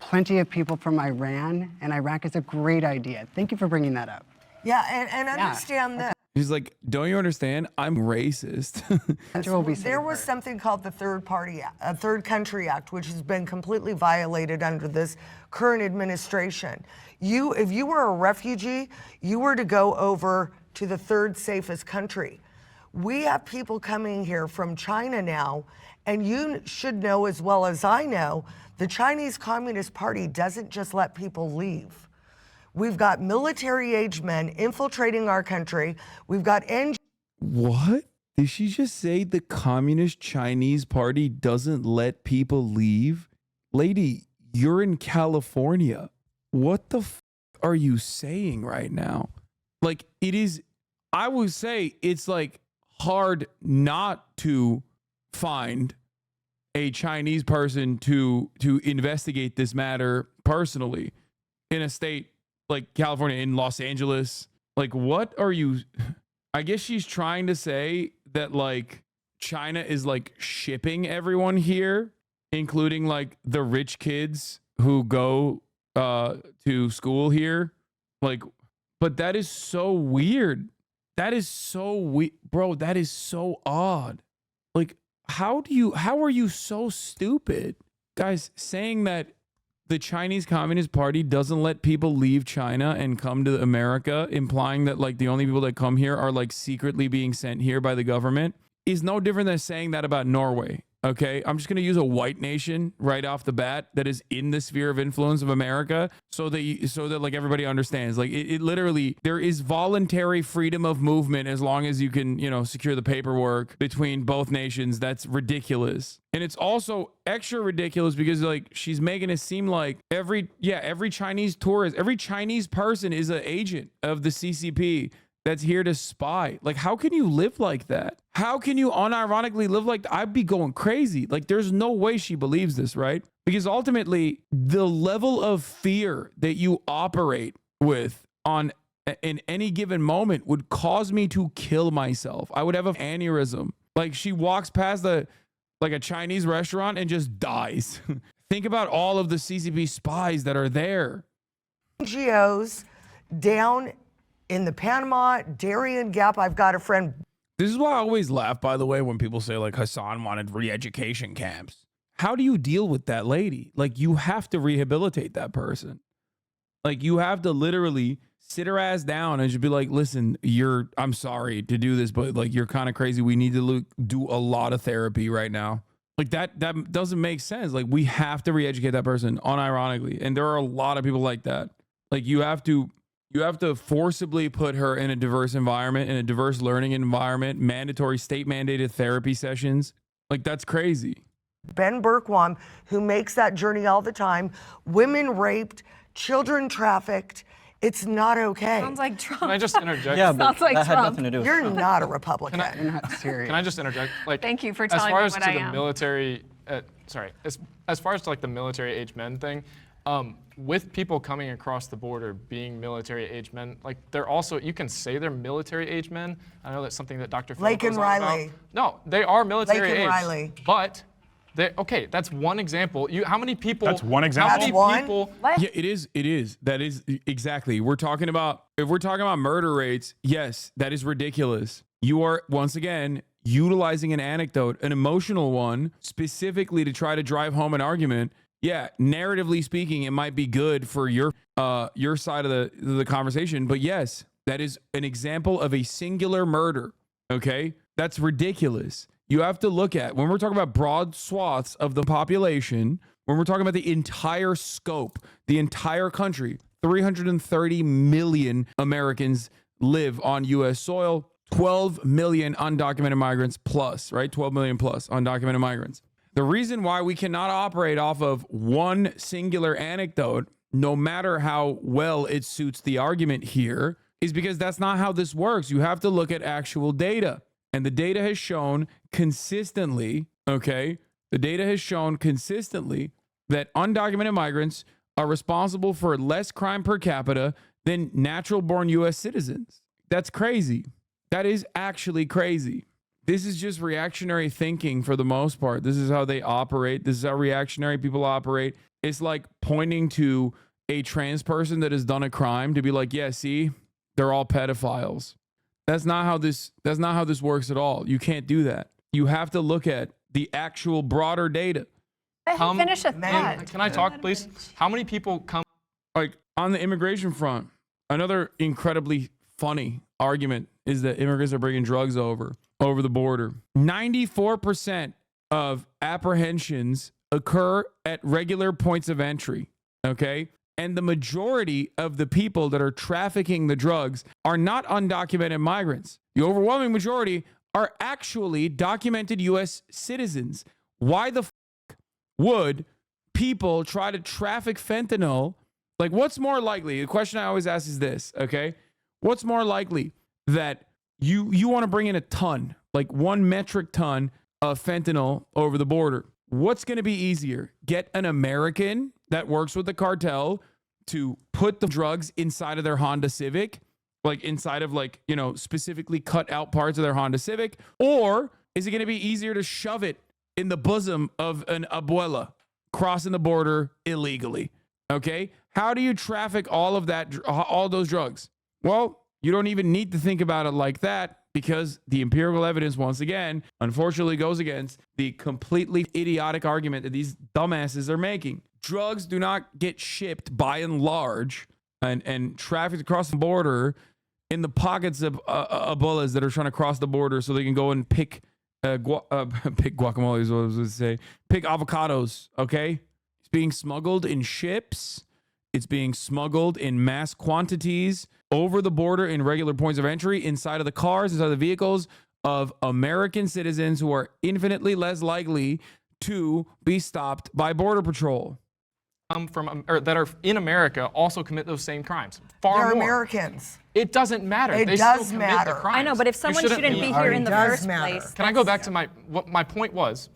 plenty of people from Iran and Iraq is a great idea. Thank you for bringing that up. Yeah, and understand this. He's like, don't you understand? I'm racist. There was something called the Third Country Act, which has been completely violated under this current administration. If you were a refugee, you were to go over to the third safest country. We have people coming here from China now, and you should know as well as I know, the Chinese Communist Party doesn't just let people leave. We've got military-age men infiltrating our country. We've got What? Did she just say the Communist Chinese Party doesn't let people leave? Lady, you're in California. What the are you saying right now? Like, it is, I would say it's like hard not to find a Chinese person to investigate this matter personally in a state like California, in Los Angeles. Like, what are you? I guess she's trying to say that like China is like shipping everyone here, including like the rich kids who go to school here. Like, but that is so weird. That is so weird, bro. That is so odd. Like, how are you so stupid? Guys, saying that the Chinese Communist Party doesn't let people leave China and come to America, implying that like the only people that come here are like secretly being sent here by the government, is no different than saying that about Norway. Okay, I'm just gonna use a white nation right off the bat that is in the sphere of influence of America, so that like everybody understands. Like it literally, there is voluntary freedom of movement as long as you can, you know, secure the paperwork between both nations. That's ridiculous, and it's also extra ridiculous because like she's making it seem like every Chinese tourist, every Chinese person is an agent of the CCP that's here to spy. Like, how can you live like that? How can you unironically live like that? I'd be going crazy. Like, there's no way she believes this, right? Because ultimately, the level of fear that you operate with in any given moment would cause me to kill myself. I would have an aneurysm. Like, she walks past a Chinese restaurant and just dies. Think about all of the CCP spies that are there. NGOs down in the Panama, Darien Gap. I've got a friend. This is why I always laugh, by the way, when people say like Hasan wanted re-education camps. How do you deal with that lady? Like, you have to rehabilitate that person. Like, you have to literally sit her ass down and just be like, listen, I'm sorry to do this, but like, you're kind of crazy. We need to do a lot of therapy right now. Like that doesn't make sense. Like, we have to re-educate that person unironically. And there are a lot of people like that. Like, you have to forcibly put her in a diverse environment, in a diverse learning environment, mandatory state mandated therapy sessions. Like, that's crazy. Ben Berkwam, who makes that journey all the time, women raped, children trafficked. It's not okay. Sounds like Trump. Can I just interject? Yeah, but Sounds like that had Trump. nothing to do with You're Trump. not a Republican. Can I just interject? Like, Thank you for telling me as what far I as to am. the military, as far as to like the military age men thing, with people coming across the border being military age men, like they're also, you can say they're military age men. I know that's something that Dr. Phil Lake and goes on about. Riley. No, they are military Lake and age. Riley. But okay, that's one example. How many people? That's one example? How many That's one? people? Yeah, it is. That is exactly. If we're talking about murder rates, yes, that is ridiculous. You are, once again, utilizing an anecdote, an emotional one, specifically to try to drive home an argument. Yeah, narratively speaking, it might be good for your side of the conversation, but yes, that is an example of a singular murder. Okay, that's ridiculous. You have to look at, when we're talking about broad swaths of the population, when we're talking about the entire scope, the entire country, 330 million Americans live on U.S. soil, 12 million undocumented migrants plus, right? 12 million plus undocumented migrants. The reason why we cannot operate off of one singular anecdote, no matter how well it suits the argument here, is because that's not how this works. You have to look at actual data. And the data has shown consistently, okay, that undocumented migrants are responsible for less crime per capita than natural-born U.S. citizens. That's crazy. That is actually crazy. This is just reactionary thinking for the most part. This is how they operate. This is how reactionary people operate. It's like pointing to a trans person that has done a crime to be like, yeah, see, they're all pedophiles. That's not how this works at all. You can't do that. You have to look at the actual broader data. Finish a thought. Can I talk, please? How many people come? Like, on the immigration front, another incredibly funny argument is that immigrants are bringing drugs over the border. 94% of apprehensions occur at regular points of entry, okay? And the majority of the people that are trafficking the drugs are not undocumented migrants. The overwhelming majority are actually documented U.S. citizens. Why the would people try to traffic fentanyl? Like, what's more likely? The question I always ask is this, okay? What's more likely, that you want to bring in a ton, like 1 metric ton of fentanyl over the border? What's going to be easier? Get an American that works with the cartel to put the drugs inside of their Honda Civic, like inside of, like, you know, specifically cut out parts of their Honda Civic? Or is it going to be easier to shove it in the bosom of an abuela crossing the border illegally? Okay. How do you traffic all those drugs? Well, you don't even need to think about it like that, because the empirical evidence, once again, unfortunately goes against the completely idiotic argument that these dumbasses are making. Drugs do not get shipped by and large and trafficked across the border in the pockets of abuelas that are trying to cross the border so they can go and pick Pick guacamole is what I was going to say. Pick avocados, okay? It's being smuggled in ships. It's being smuggled in mass quantities over the border in regular points of entry, inside of the cars, inside of the vehicles of American citizens who are infinitely less likely to be stopped by Border Patrol. Or that are in America also commit those same crimes. Far They're more. Americans. It doesn't matter. It they does still commit matter. the crimes. I know, but if someone shouldn't be here in the first place. Can I go back to what my point was?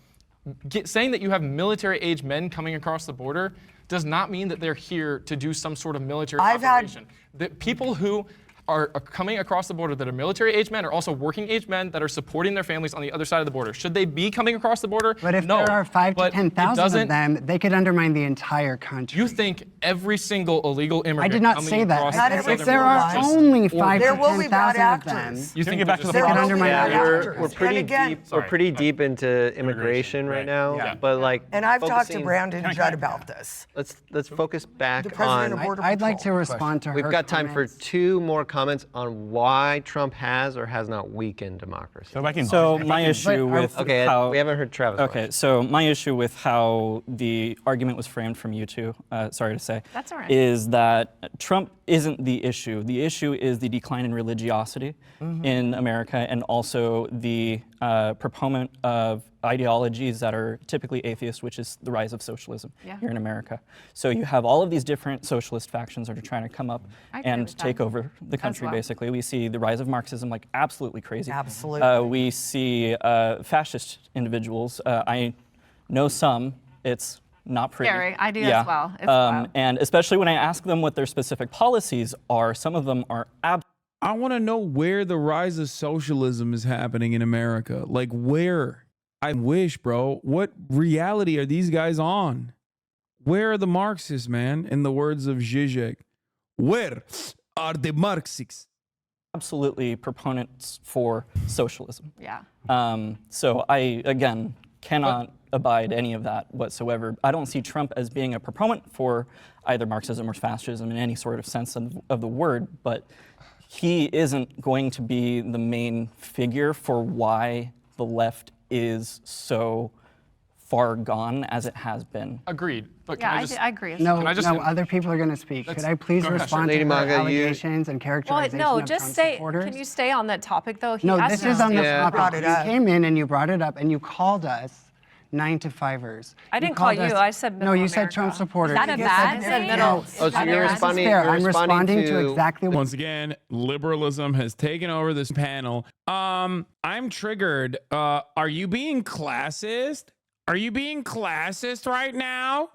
Saying that you have military-age men coming across the border does not mean that they're here to do some sort of military operation. The people who are coming across the border that are military-age men are also working-age men that are supporting their families on the other side of the border. Should they be coming across the border? But if no. there are 5,000 to 10,000 of them, they could undermine the entire country. You think every single illegal immigrant I did not coming say that. across I the said border if there are only 5,000 to 10,000 of them, you think back to the they could problem? undermine Yeah, the we're country. pretty deep. We're pretty deep into immigration right now. Yeah. But like, And I've talked to focusing- Brandon Judd about this. Let's focus back The president on. of Border I'd like to Patrol. respond to her We've got time for comments. 2 more comments on why Trump has or has not weakened democracy. So my issue with Okay, how we haven't heard Travis. Okay, so my issue with how the argument was framed from you two, sorry to say, That's all right. is that Trump isn't the issue. The issue is the decline in religiosity in America, and also the proponent of ideologies that are typically atheist, which is the rise of socialism here in America. So you have all of these different socialist factions that are trying to come up and take over the country, basically. We see the rise of Marxism, like absolutely crazy. Absolutely. We see fascist individuals. I know some. It's not pretty. Scary. I do as well. It's wild. And especially when I ask them what their specific policies are, some of them are I want to know where the rise of socialism is happening in America. Like where? I wish, bro. What reality are these guys on? Where are the Marxists, man? In the words of Zizek, where are the Marxists? absolutely proponents for socialism. Yeah. So I, again, cannot abide any of that whatsoever. I don't see Trump as being a proponent for either Marxism or fascism in any sort of sense of the word, but he isn't going to be the main figure for why the left is so far gone as it has been. Agreed. But Yeah, can I just, I agree. No, Can I just- no, other people are going to speak. Could I please go ahead, respond Lady to her Maga, allegations and Well, characterization no, of just Trump say, supporters? can you stay on that topic though? He No, asked this is us- on the Yeah. topic. Brought it You up. came in and you brought it up and you called us 9-to-5ers. I didn't call called you, us- I said No, middle you said America. Trump supporters. Is that a You bad said- thing? No. Middle- Oh, so is that you're a bad responding- thing? Fair. you're I'm responding to to- exactly what Once again, liberalism has taken over this panel. I'm triggered. Are you being classist? Are you being classist right now?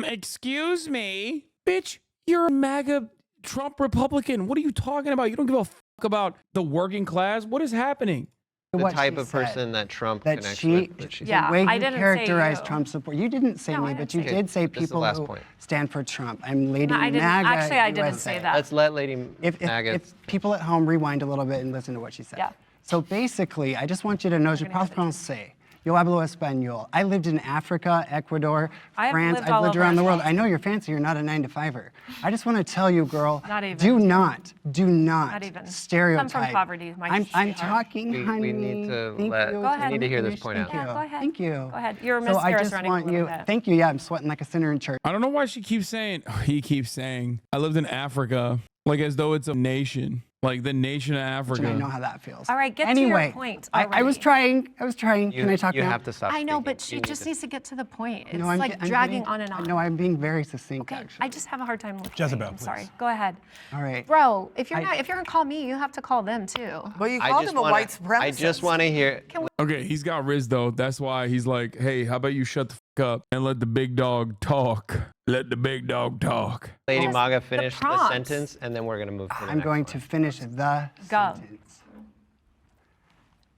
Excuse me. Bitch, you're a MAGA Trump Republican. What are you talking about? You don't give a fuck about the working class? What is happening? The what type she of said. person that Trump that connects she, with. That she Yeah, the way I you didn't say characterize you. Trump support. You didn't say No, me, I but didn't you say did say This is the people last who point. stand for Trump. I'm Lady No, I didn't. MAGA. Actually, I didn't USA. say that. Let's let Lady If Maga. people at home rewind a little bit and listen to what she said. Yeah. So basically, I just want you to know, je parle français. Yo hablo español. I lived in Africa, Ecuador, I have France. lived I've all lived over around the as world. well. I know you're fancy. You're not a 9-to-5er. I just want to tell you, girl. Not even. Do not Not even. stereotype. Come from poverty, my I'm sweetheart. talking, honey. we need to Thank let- you. Go ahead. we need to hear this Finish. point Thank out. you. Yeah, go ahead. Thank you. Go ahead. Your So I mascara's just running a want little you. bit. Thank you. Yeah, I'm sweating like a sinner in church. I don't know why she keeps saying, he keeps saying, I lived in Africa, like as though it's a nation, like the nation of Africa. I know how that feels. All right, get to your anyway, point I was already. trying. Can I talk You now? have to stop. I know, speaking. but she You need just to- needs to get to the point. It's No, like I'm dragging getting- on and on. No, I'm being very succinct, Okay, actually. I just have a hard time listening. Jezebel, I'm please. sorry. Go ahead. All right. Bro, if you're gonna call me, you have to call them too. Well, you I called just him a wanna- white supremacist. I just want to hear. Okay, he's got Riz though. That's why he's like, hey, how about you shut the fuck up and let the big dog talk? Let the big dog talk. Lady Yes, Maga the finish the prompts. sentence, and then we're gonna move to the I'm next going one. to finish the Go. sentence.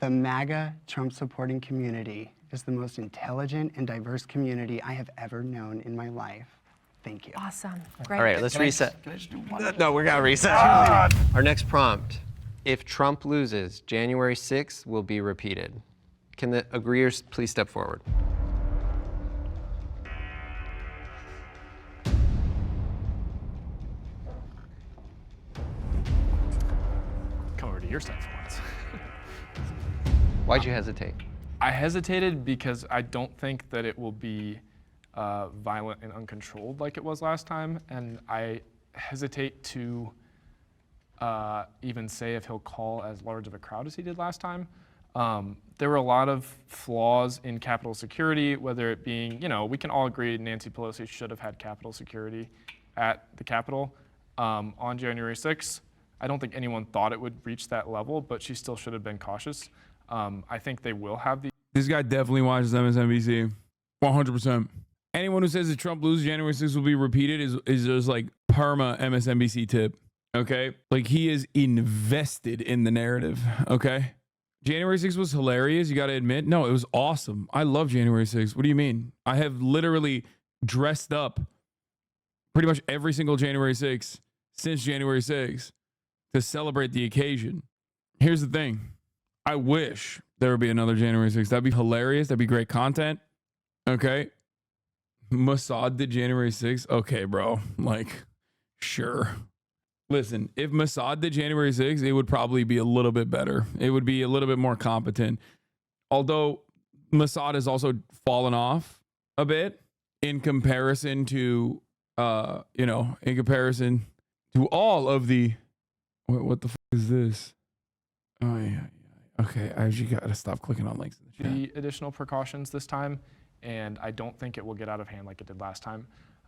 The MAGA Trump supporting community is the most intelligent and diverse community I have ever known in my life. Thank you. Awesome. Great. All right, let's reset. No, we're gonna reset. Our next prompt: if Trump loses, January 6th will be repeated. Can the agreeers please step forward? come over to your side for once. Why'd you hesitate? I hesitated because I don't think that it will be violent and uncontrolled like it was last time, and I hesitate to even say if he'll call as large of a crowd as he did last time. There were a lot of flaws in Capitol security, whether it being, we can all agree Nancy Pelosi should have had Capitol security at the Capitol on January 6th. I don't think anyone thought it would reach that level, but she still should have been cautious. I think they will have the. This guy definitely watches MSNBC, 100%. Anyone who says that Trump loses January 6th will be repeated is just like perma MSNBC tip, okay? Like he is invested in the narrative, okay? January 6th was hilarious, you got to admit. No, it was awesome. I love January 6th. What do you mean? I have literally dressed up pretty much every single January 6th since January 6th to celebrate the occasion. Here's the thing. I wish there would be another January 6th. That'd be hilarious. That'd be great content. Okay. Mossad did January 6th. Okay, bro. Like, sure. Listen, if Mossad did January 6th, it would probably be a little bit better. It would be a little bit more competent. Although Mossad has also fallen off a bit in comparison to, in comparison to all of the, what the fuck is this? Oh, yeah. Okay, I actually got to stop clicking on links in the chat. The additional precautions this time, and I don't think it will get out of hand like it did last time.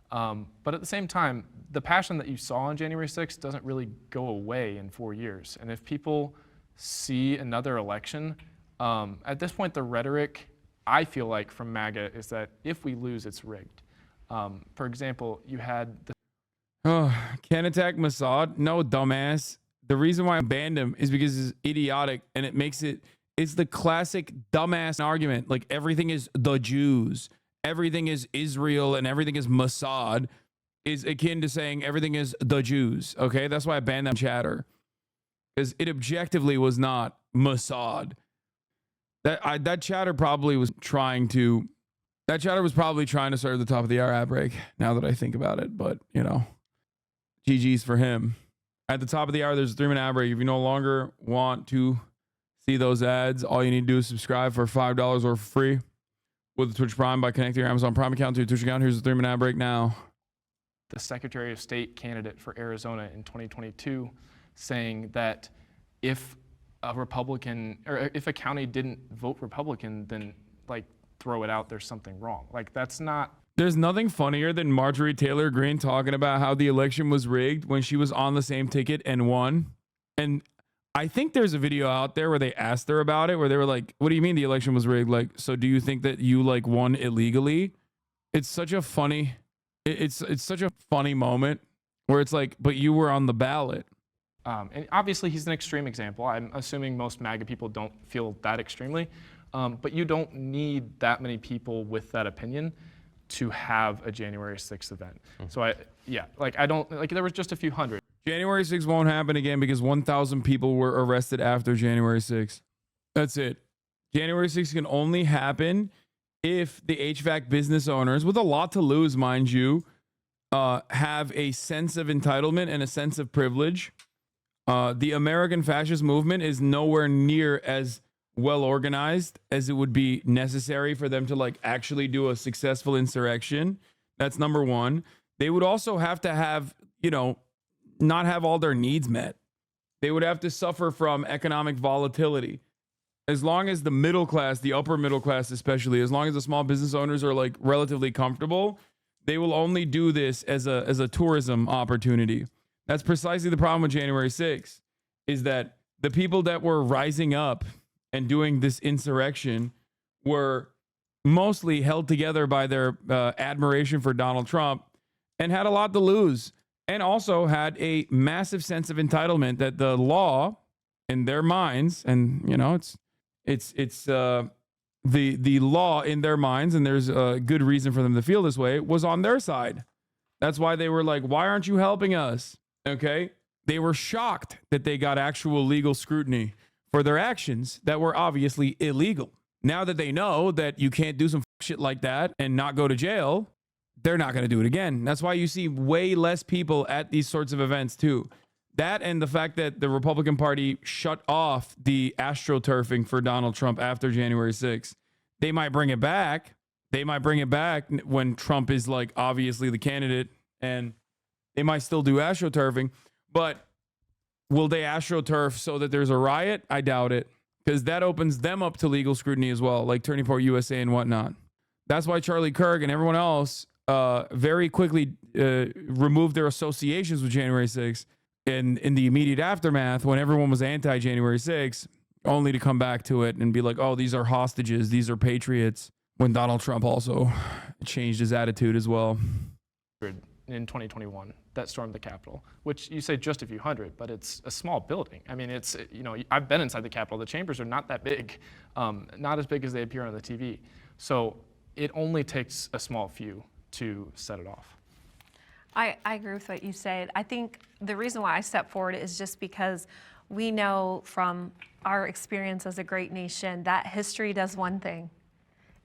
But at the same time, the passion that you saw on January 6th doesn't really go away in 4 years. And if people see another election, at this point, the rhetoric, I feel like, from MAGA is that if we lose, it's rigged. For example, you had the. Oh, can't attack Mossad? No, dumbass. The reason why I banned him is because it's idiotic and it's the classic dumbass argument. Like everything is the Jews, everything is Israel, and everything is Mossad is akin to saying everything is the Jews. Okay, that's why I banned that chatter, because it objectively was not Mossad. That chatter probably was trying to serve the top of the hour ad break. Now that I think about it, but GG's for him. At the top of the hour, there's a 3-minute ad break. If you no longer want to see those ads, all you need to do is subscribe for $5 or for free with the Twitch Prime by connecting your Amazon Prime account to your Twitch account. Here's the 3-minute ad break now. The Secretary of State candidate for Arizona in 2022 saying that if a Republican or if a county didn't vote Republican, then like throw it out, there's something wrong. Like that's not. There's nothing funnier than Marjorie Taylor Greene talking about how the election was rigged when she was on the same ticket and won. And I think there's a video out there where they asked her about it, where they were like, what do you mean the election was rigged? Like, so do you think that you like won illegally? It's such a funny, it's such a funny moment where it's like, but you were on the ballot. And obviously he's an extreme example. I'm assuming most MAGA people don't feel that extremely, but you don't need that many people with that opinion to have a January 6th event. So there was just a few hundred. January 6th won't happen again because 1,000 people were arrested after January 6th. That's it. January 6th can only happen if the HVAC business owners, with a lot to lose, mind you, have a sense of entitlement and a sense of privilege. The American fascist movement is nowhere near as well organized as it would be necessary for them to like actually do a successful insurrection. That's number one. They would also have to have, not have all their needs met. They would have to suffer from economic volatility. As long as the middle class, the upper middle class especially, as long as the small business owners are like relatively comfortable, they will only do this as a tourism opportunity. That's precisely the problem with January 6th, is that the people that were rising up and doing this insurrection were mostly held together by their admiration for Donald Trump and had a lot to lose, and also had a massive sense of entitlement that the law in their minds, and it's the law in their minds, and there's a good reason for them to feel this way, was on their side. That's why they were like, why aren't you helping us? Okay? They were shocked that they got actual legal scrutiny for their actions that were obviously illegal. Now that they know that you can't do some shit like that and not go to jail, they're not going to do it again. That's why you see way less people at these sorts of events too. That and the fact that the Republican Party shut off the astroturfing for Donald Trump after January 6th They might bring it back. They might bring it back when Trump is like obviously the candidate, and they might still do astroturfing. But will they astroturf so that there's a riot? I doubt it, because that opens them up to legal scrutiny as well, like Turning Point USA and whatnot. That's why Charlie Kirk and everyone else very quickly removed their associations with January 6th in the immediate aftermath when everyone was anti-January 6th, only to come back to it and be like, oh, these are hostages, these are patriots, when Donald Trump also changed his attitude as well. In 2021 that stormed the Capitol, which you say just a few hundred, but it's a small building. I mean, it's, you know, I've been inside the Capitol. The chambers are not that big, not as big as they appear on the TV. So it only takes a small few to set it off. I agree with what you said. I think the reason why I step forward is just because we know from our experience as a great nation that history does one thing.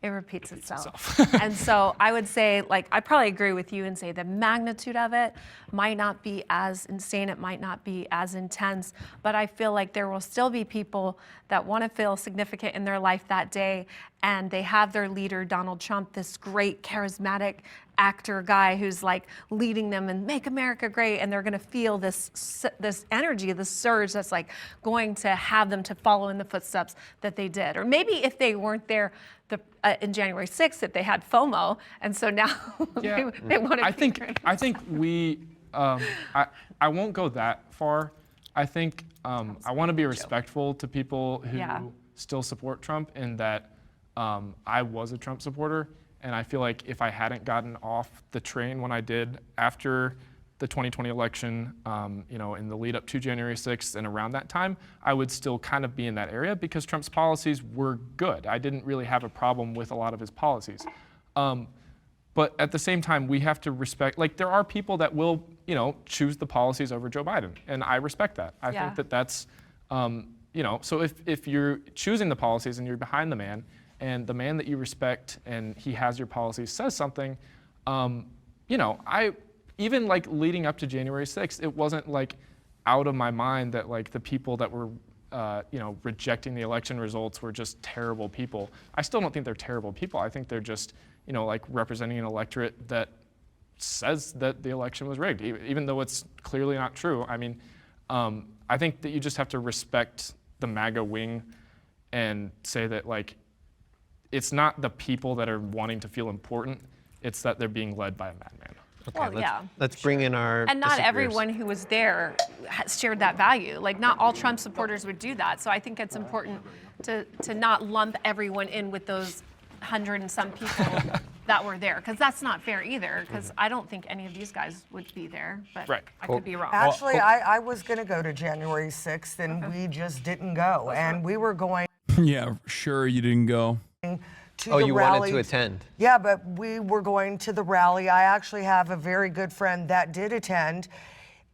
It repeats itself. And so I would say, like, I probably agree with you and say the magnitude of it might not be as insane, it might not be as intense, but I feel like there will still be people that want to feel significant in their life that day, and they have their leader, Donald Trump, this great charismatic actor guy who's like leading them and make America great, and they're going to feel this energy, this surge that's like going to have them to follow in the footsteps that they did. Or maybe if they weren't there in January 6th, if they had FOMO, and so now Yeah. they want to. I think we. I won't go that far. I think I want to be respectful to people who still support Trump, in that I was a Trump supporter, and I feel like if I hadn't gotten off the train when I did after the 2020 election, you know, in the lead up to January 6th and around that time, I would still kind of be in that area because Trump's policies were good. I didn't really have a problem with a lot of his policies. But at the same time, we have to respect, like, there are people that will, you know, choose the policies over Joe Biden, and I respect that. I think that that's, you know, so if you're choosing the policies and you're behind the man, and the man that you respect and he has your policies says something, you know, even like leading up to January 6th, it wasn't like out of my mind that like the people that were, you know, rejecting the election results were just terrible people. I still don't think they're terrible people. I think they're just, you know, like representing an electorate that says that the election was rigged, even though it's clearly not true. I mean, I think that you just have to respect the MAGA wing and say that, like, it's not the people that are wanting to feel important, it's that they're being led by a madman. Okay, Well, let's bring in our And not disagreeers. everyone who was there shared that value. Like, not all Trump supporters would do that. So I think it's important to not lump everyone in with those 100 and some people that were there, because that's not fair either, because I don't think any of these guys would be there, but I could be wrong. Actually, I was going to go to January 6th, and we just didn't go. And we were going Yeah, sure you didn't go. to Oh, the you rally. wanted to attend? Yeah, but we were going to the rally. I actually have a very good friend that did attend.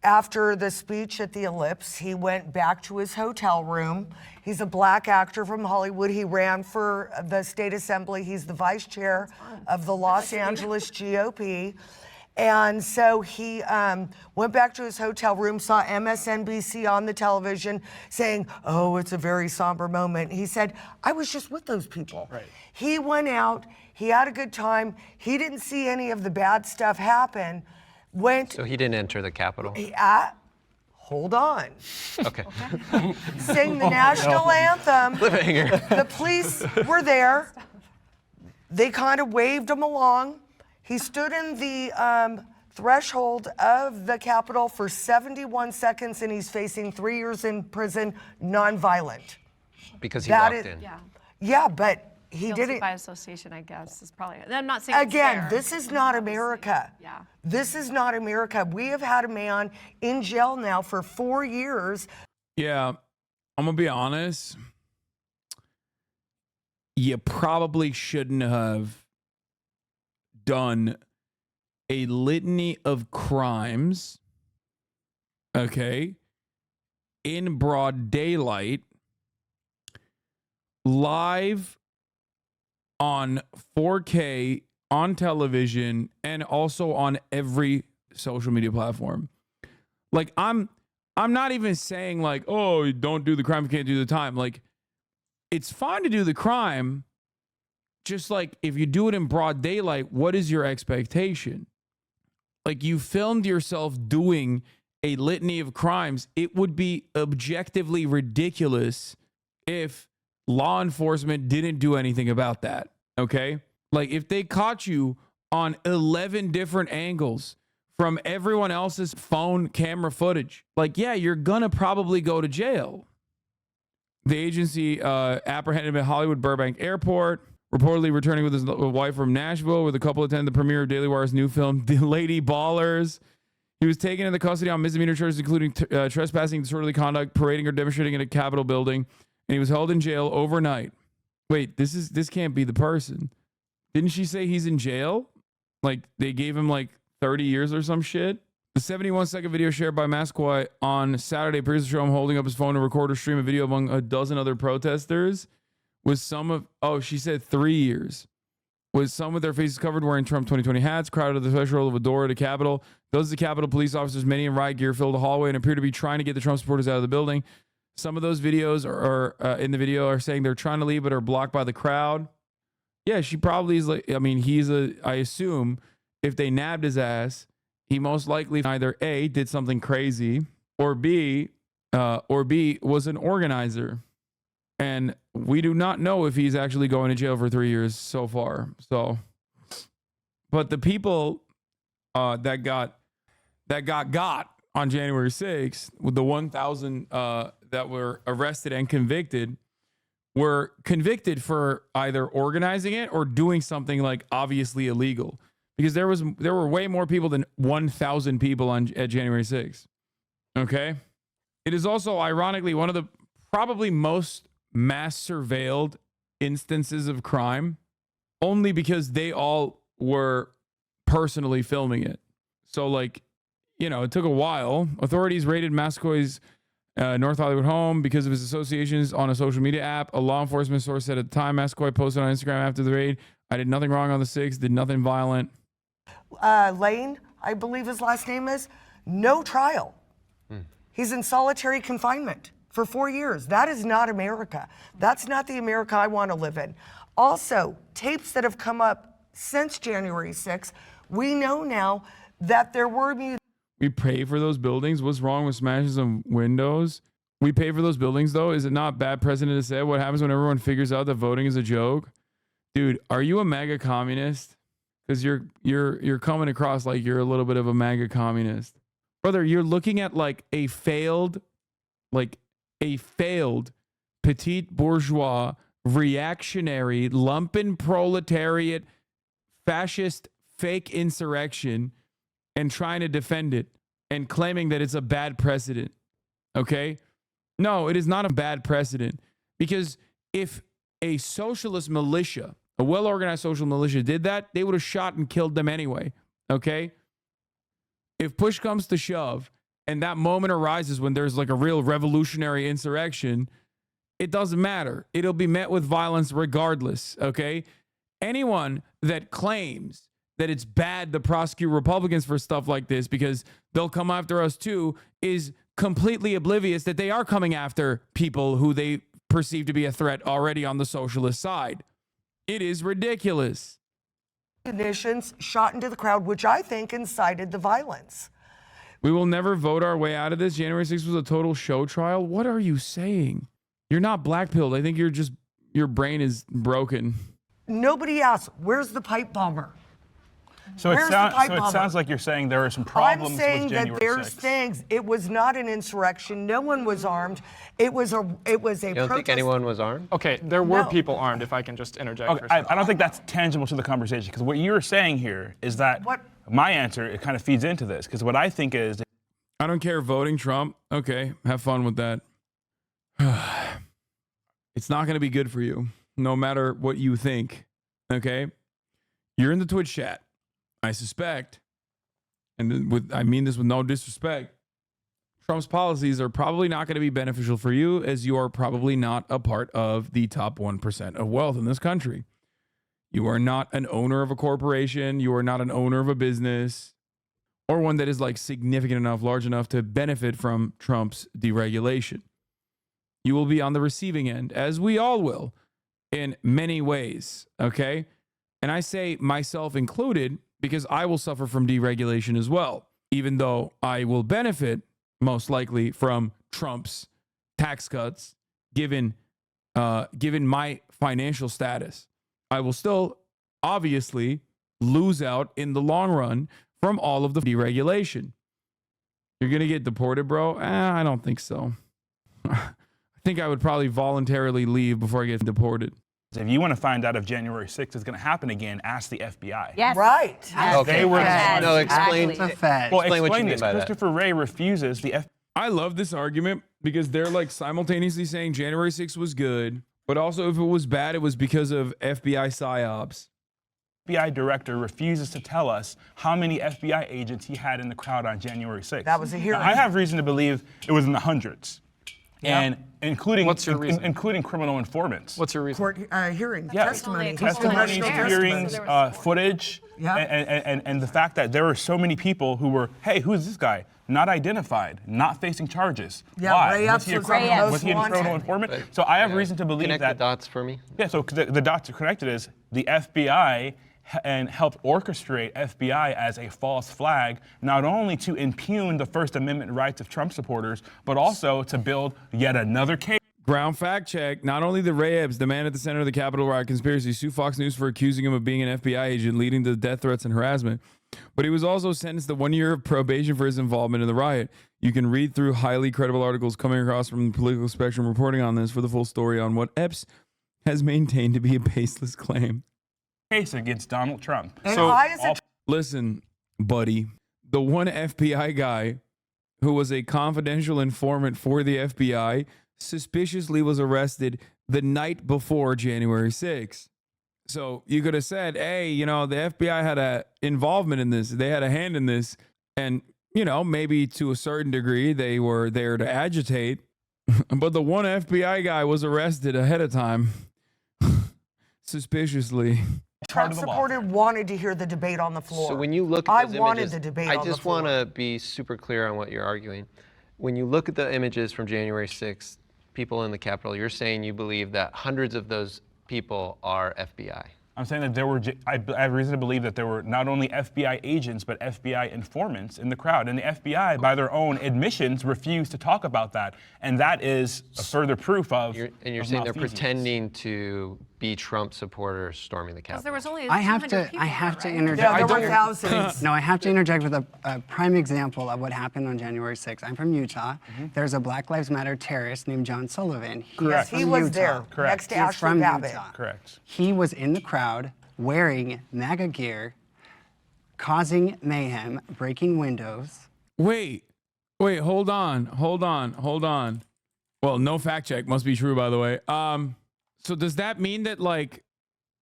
After the speech at the Ellipse, he went back to his hotel room. He's a black actor from Hollywood. He ran for the state assembly. He's the vice chair of the Los Angeles GOP. And so he went back to his hotel room, saw MSNBC on the television saying, oh, it's a very somber moment. He said, I was just with those people. Right. He went out, he had a good time. He didn't see any of the bad stuff happen. So he didn't enter the Capitol? Hold on. Okay. Sang the national anthem. Cliffhanger. The police were there. They kind of waved him along. He stood in the threshold of the Capitol for 71 seconds, and he's facing 3 years in prison, nonviolent. Because he walked in. Yeah, but he Guilty didn't. by association, I guess, is probably. I'm not saying it's Again, fair. this is not America. Yeah. This is not America. We have had a man in jail now for 4 years. Yeah, I'm gonna be honest. You probably shouldn't have done a litany of crimes, okay, in broad daylight, live on 4K on television, and also on every social media platform. Like, I'm not even saying like, oh, don't do the crime, you can't do the time. Like, it's fine to do the crime, just like if you do it in broad daylight, what is your expectation? Like you filmed yourself doing a litany of crimes. It would be objectively ridiculous if law enforcement didn't do anything about that. Okay? Like if they caught you on 11 different angles from everyone else's phone camera footage, like, yeah, you're gonna probably go to jail. The agency apprehended him at Hollywood Burbank Airport, reportedly returning with his wife from Nashville, where the couple attended the premiere of Daily Wire's new film, The Lady Ballers. He was taken into custody on misdemeanor charges, including trespassing, disorderly conduct, parading or demonstrating in a Capitol building, and he was held in jail overnight. Wait, this can't be the person. Didn't she say he's in jail? Like they gave him like 30 years or some shit? The 71-second video shared by Masquoi on Saturday appears to show him holding up his phone to record or stream a video among a dozen other protesters. With some of, oh, she said 3 years. With some with their faces covered wearing Trump 2020 hats, crowded at the threshold of a door at a Capitol. Those are the Capitol police officers, many in riot gear, filled the hallway and appear to be trying to get the Trump supporters out of the building. Some of those videos are in the video are saying they're trying to leave but are blocked by the crowd. Yeah, she probably is like, I mean, I assume if they nabbed his ass, he most likely either A, did something crazy, or B, was an organizer. And we do not know if he's actually going to jail for 3 years so far. So, but the people that got on January 6th, with the 1,000 that were arrested and convicted, were convicted for either organizing it or doing something like obviously illegal. Because there were way more people than 1,000 people at January 6th. Okay? It is also ironically one of the probably most mass surveilled instances of crime, only because they all were personally filming it. So like, you know, it took a while. Authorities raided Mascoy's North Hollywood home because of his associations on a social media app. A law enforcement source said at the time Mascoy posted on Instagram after the raid, "I did nothing wrong on the 6th, did nothing violent." Lane, I believe his last name is, no trial. He's in solitary confinement for 4 years. That is not America. That's not the America I want to live in. Also, tapes that have come up since January 6th, we know now that there were... We pay for those buildings. What's wrong with smashing some windows? We pay for those buildings, though. Is it not bad precedent to say? What happens when everyone figures out that voting is a joke? Dude, are you a MAGA communist? Because you're coming across like you're a little bit of a MAGA communist. Brother, you're looking at like a failed petite bourgeois, reactionary, lumpen proletariat, fascist fake insurrection and trying to defend it and claiming that it's a bad precedent. Okay? No, it is not a bad precedent, because if a socialist militia, a well-organized social militia did that, they would have shot and killed them anyway. Okay? If push comes to shove and that moment arises when there's like a real revolutionary insurrection, it doesn't matter. It'll be met with violence regardless. Okay? Anyone that claims that it's bad to prosecute Republicans for stuff like this because they'll come after us too is completely oblivious that they are coming after people who they perceive to be a threat already on the socialist side. It is ridiculous. Conditions shot into the crowd, which I think incited the violence. We will never vote our way out of this. January 6th was a total show trial. What are you saying? You're not black-pilled. I think your brain is broken. Nobody asked, where's the pipe bomber? So it sounds like you're saying there are some problems with January 6th. I'm saying that there's things. It was not an insurrection. No one was armed. It was a protest. You don't think anyone was armed? Okay, there were people armed, if I can just interject. Okay, I don't think that's tangible to the conversation, because what you're saying here is that my answer, it kind of feeds into this, because what I think is... I don't care voting Trump. Okay, have fun with that. It's not going to be good for you, no matter what you think. Okay? You're in the Twitch chat. I suspect, and I mean this with no disrespect, Trump's policies are probably not going to be beneficial for you, as you are probably not a part of the top 1% of wealth in this country. You are not an owner of a corporation. You are not an owner of a business, or one that is like significant enough, large enough to benefit from Trump's deregulation. You will be on the receiving end, as we all will, in many ways, okay? And I say myself included because I will suffer from deregulation as well, even though I will benefit most likely from Trump's tax cuts, given my financial status. I will still obviously lose out in the long run from all of the deregulation. You're going to get deported, bro? I don't think so. I think I would probably voluntarily leave before I get deported. If you want to find out if January 6th is going to happen again, ask the FBI. Yes. Right. They were No, explain. The Fed. Well, Explain what you mean this. by that. Christopher Wray refuses the FBI. I love this argument because they're like simultaneously saying January 6th was good, but also if it was bad, it was because of FBI psyops. FBI director refuses to tell us how many FBI agents he had in the crowd on January 6th. That was a hearing. Now, I have reason to believe it was in the hundreds. And including What's your reason? including criminal informants. What's your reason? Court hearing, Yeah. testimony. Testimonies, Congressional hearings, testimony. footage, Yeah. and the fact that there were so many people who were, hey, who is this guy? Not identified, not facing charges. Yeah, Why? Ray Was he a Epps was criminal, most was he a criminal wanted. informant? So I have reason to believe Connect that. the dots for me. Yeah, so the dots are connected is the FBI and helped orchestrate FBI as a false flag, not only to impugn the First Amendment rights of Trump supporters, but also to build yet another case. Ground fact check. Not only the Ray Epps, the man at the center of the Capitol riot conspiracy, sue Fox News for accusing him of being an FBI agent, leading to death threats and harassment, but he was also sentenced to 1 year of probation for his involvement in the riot. You can read through highly credible articles coming across from the political spectrum reporting on this for the full story on what Epps has maintained to be a baseless claim. Case against Donald Trump. And So why is it Listen, buddy, the one FBI guy who was a confidential informant for the FBI suspiciously was arrested the night before January 6th. So you could have said, hey, you know, the FBI had a involvement in this. They had a hand in this. And, you know, maybe to a certain degree, they were there to agitate. But the one FBI guy was arrested ahead of time, suspiciously. Trump supporter wanted to hear the debate on the floor. So when you look at I those wanted images, the debate I on the just floor. want to be super clear on what you're arguing. When you look at the images from January 6th, people in the Capitol, you're saying you believe that hundreds of those people are FBI. I'm saying that there were, I have reason to believe that there were not only FBI agents, but FBI informants in the crowd. And the FBI, by their own admissions, refused to talk about that. And that is a further proof of You're saying they're malfeasance. pretending to be Trump supporters storming the Capitol. There was only I have 200 to. people I have there, to right? interject. Yeah, there were thousands. No, I have to interject with a prime example of what happened on January 6th. I'm from Utah. There's a Black Lives Matter terrorist named John Sullivan. Yes, he from was Utah. there Correct. next to He's Ashley from Babbitt. Utah. Correct. He was in the crowd wearing MAGA gear, causing mayhem, breaking windows. Wait, hold on. Well, no fact check must be true, by the way. So does that mean that like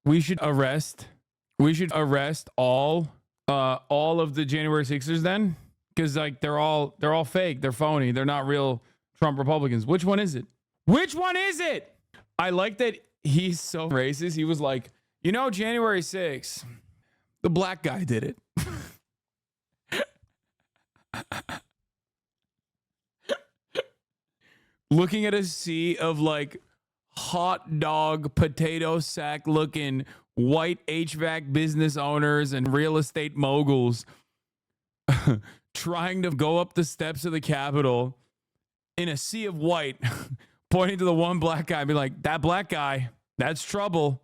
we should arrest all of the January 6ers then? Because like they're all fake, they're phony, they're not real Trump Republicans. Which one is it? I like that he's so racist. He was like, you know, January 6th, the black guy did it. Looking at a sea of like hot dog, potato sack looking white HVAC business owners and real estate moguls trying to go up the steps of the Capitol in a sea of white, pointing to the one black guy and be like, that black guy, that's trouble.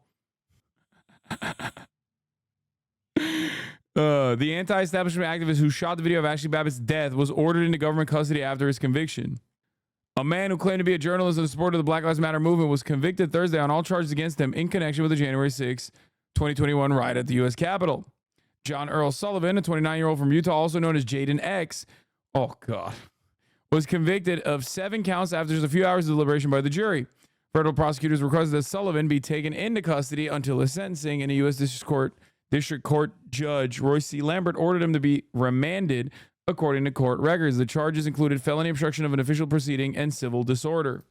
The anti-establishment activist who shot the video of Ashley Babbitt's death was ordered into government custody after his conviction. A man who claimed to be a journalist and a supporter of the Black Lives Matter movement was convicted Thursday on all charges against him in connection with the January 6, 2021 riot at the U.S. Capitol. John Earl Sullivan, a 29-year-old from Utah, also known as Jaden X, was convicted of 7 counts after just a few hours of deliberation by the jury. Federal prosecutors requested that Sullivan be taken into custody until his sentencing, and a U.S. District Court Judge Royce C. Lambert ordered him to be remanded. According to court records, the charges included felony obstruction of an official proceeding and civil disorder.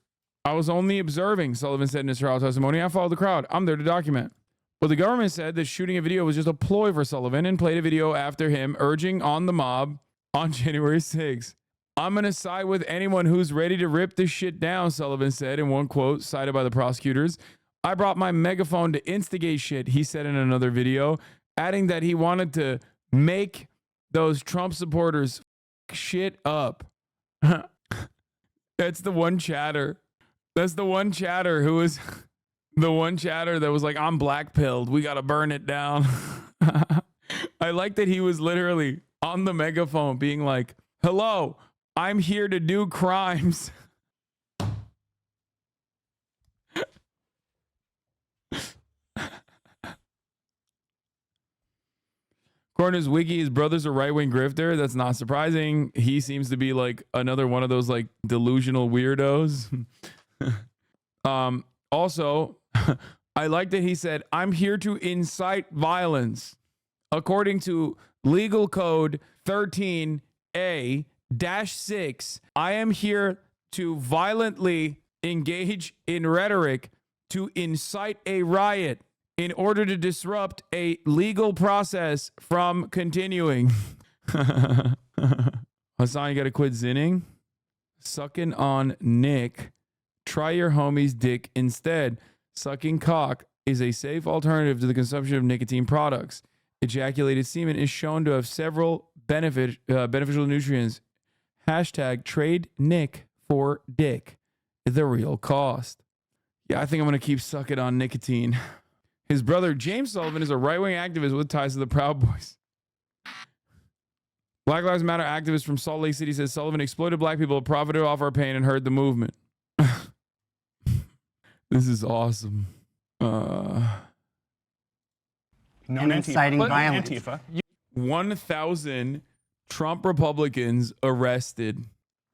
I was only observing, Sullivan said in his trial testimony. I followed the crowd. I'm there to document. But the government said that shooting a video was just a ploy for Sullivan and played a video after him urging on the mob on January 6th. I'm going to side with anyone who's ready to rip this shit down, Sullivan said in one quote cited by the prosecutors. I brought my megaphone to instigate shit, he said in another video, adding that he wanted to make those Trump supporters shit up. That's the one chatter. That's the one chatter who was the one chatter that was like, I'm black-pilled. We got to burn it down. I like that he was literally on the megaphone being like, hello, I'm here to do crimes. According to his wiki, his brother's a right-wing grifter. That's not surprising. He seems to be like another one of those like delusional weirdos. Also, I like that he said, I'm here to incite violence. According to legal code 13A-6, I am here to violently engage in rhetoric to incite a riot in order to disrupt a legal process from continuing. Hasan, you gotta quit zinning. Sucking on Nick. Try your homie's dick instead. Sucking cock is a safe alternative to the consumption of nicotine products. Ejaculated semen is shown to have several beneficial nutrients. Hashtag trade Nick for dick. The real cost. Yeah, I think I'm gonna keep sucking on nicotine. His brother, James Sullivan, is a right-wing activist with ties to the Proud Boys. Black Lives Matter activist from Salt Lake City says Sullivan exploited black people, profited off our pain, and hurt the movement. This is awesome. No And inciting violence. Antifa. 1,000 Trump Republicans arrested.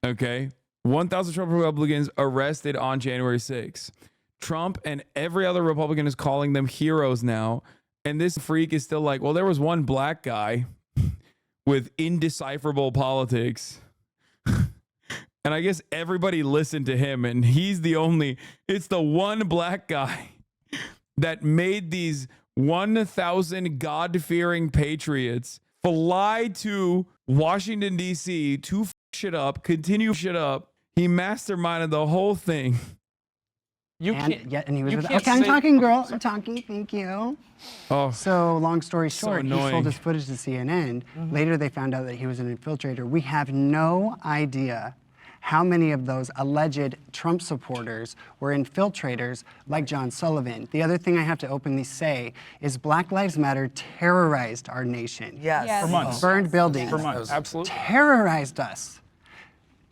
Okay? 1,000 Trump Republicans arrested on January 6th. Trump and every other Republican is calling them heroes now. And this freak is still like, well, there was one black guy with indecipherable politics. And I guess everybody listened to him. And he's it's the one black guy that made these 1,000 God-fearing patriots fly to Washington, D.C. to shit up, continue shit up. He masterminded the whole thing. And he was okay, I'm talking, girl. I'm talking. Thank you. Oh, so long story short, he annoying. sold his footage to CNN. Later, they found out that he was an infiltrator. We have no idea how many of those alleged Trump supporters were infiltrators like John Sullivan. The other thing I have to openly say is Black Lives Matter terrorized our nation. Yes. For months. Burned buildings. For months. Absolutely. Terrorized us.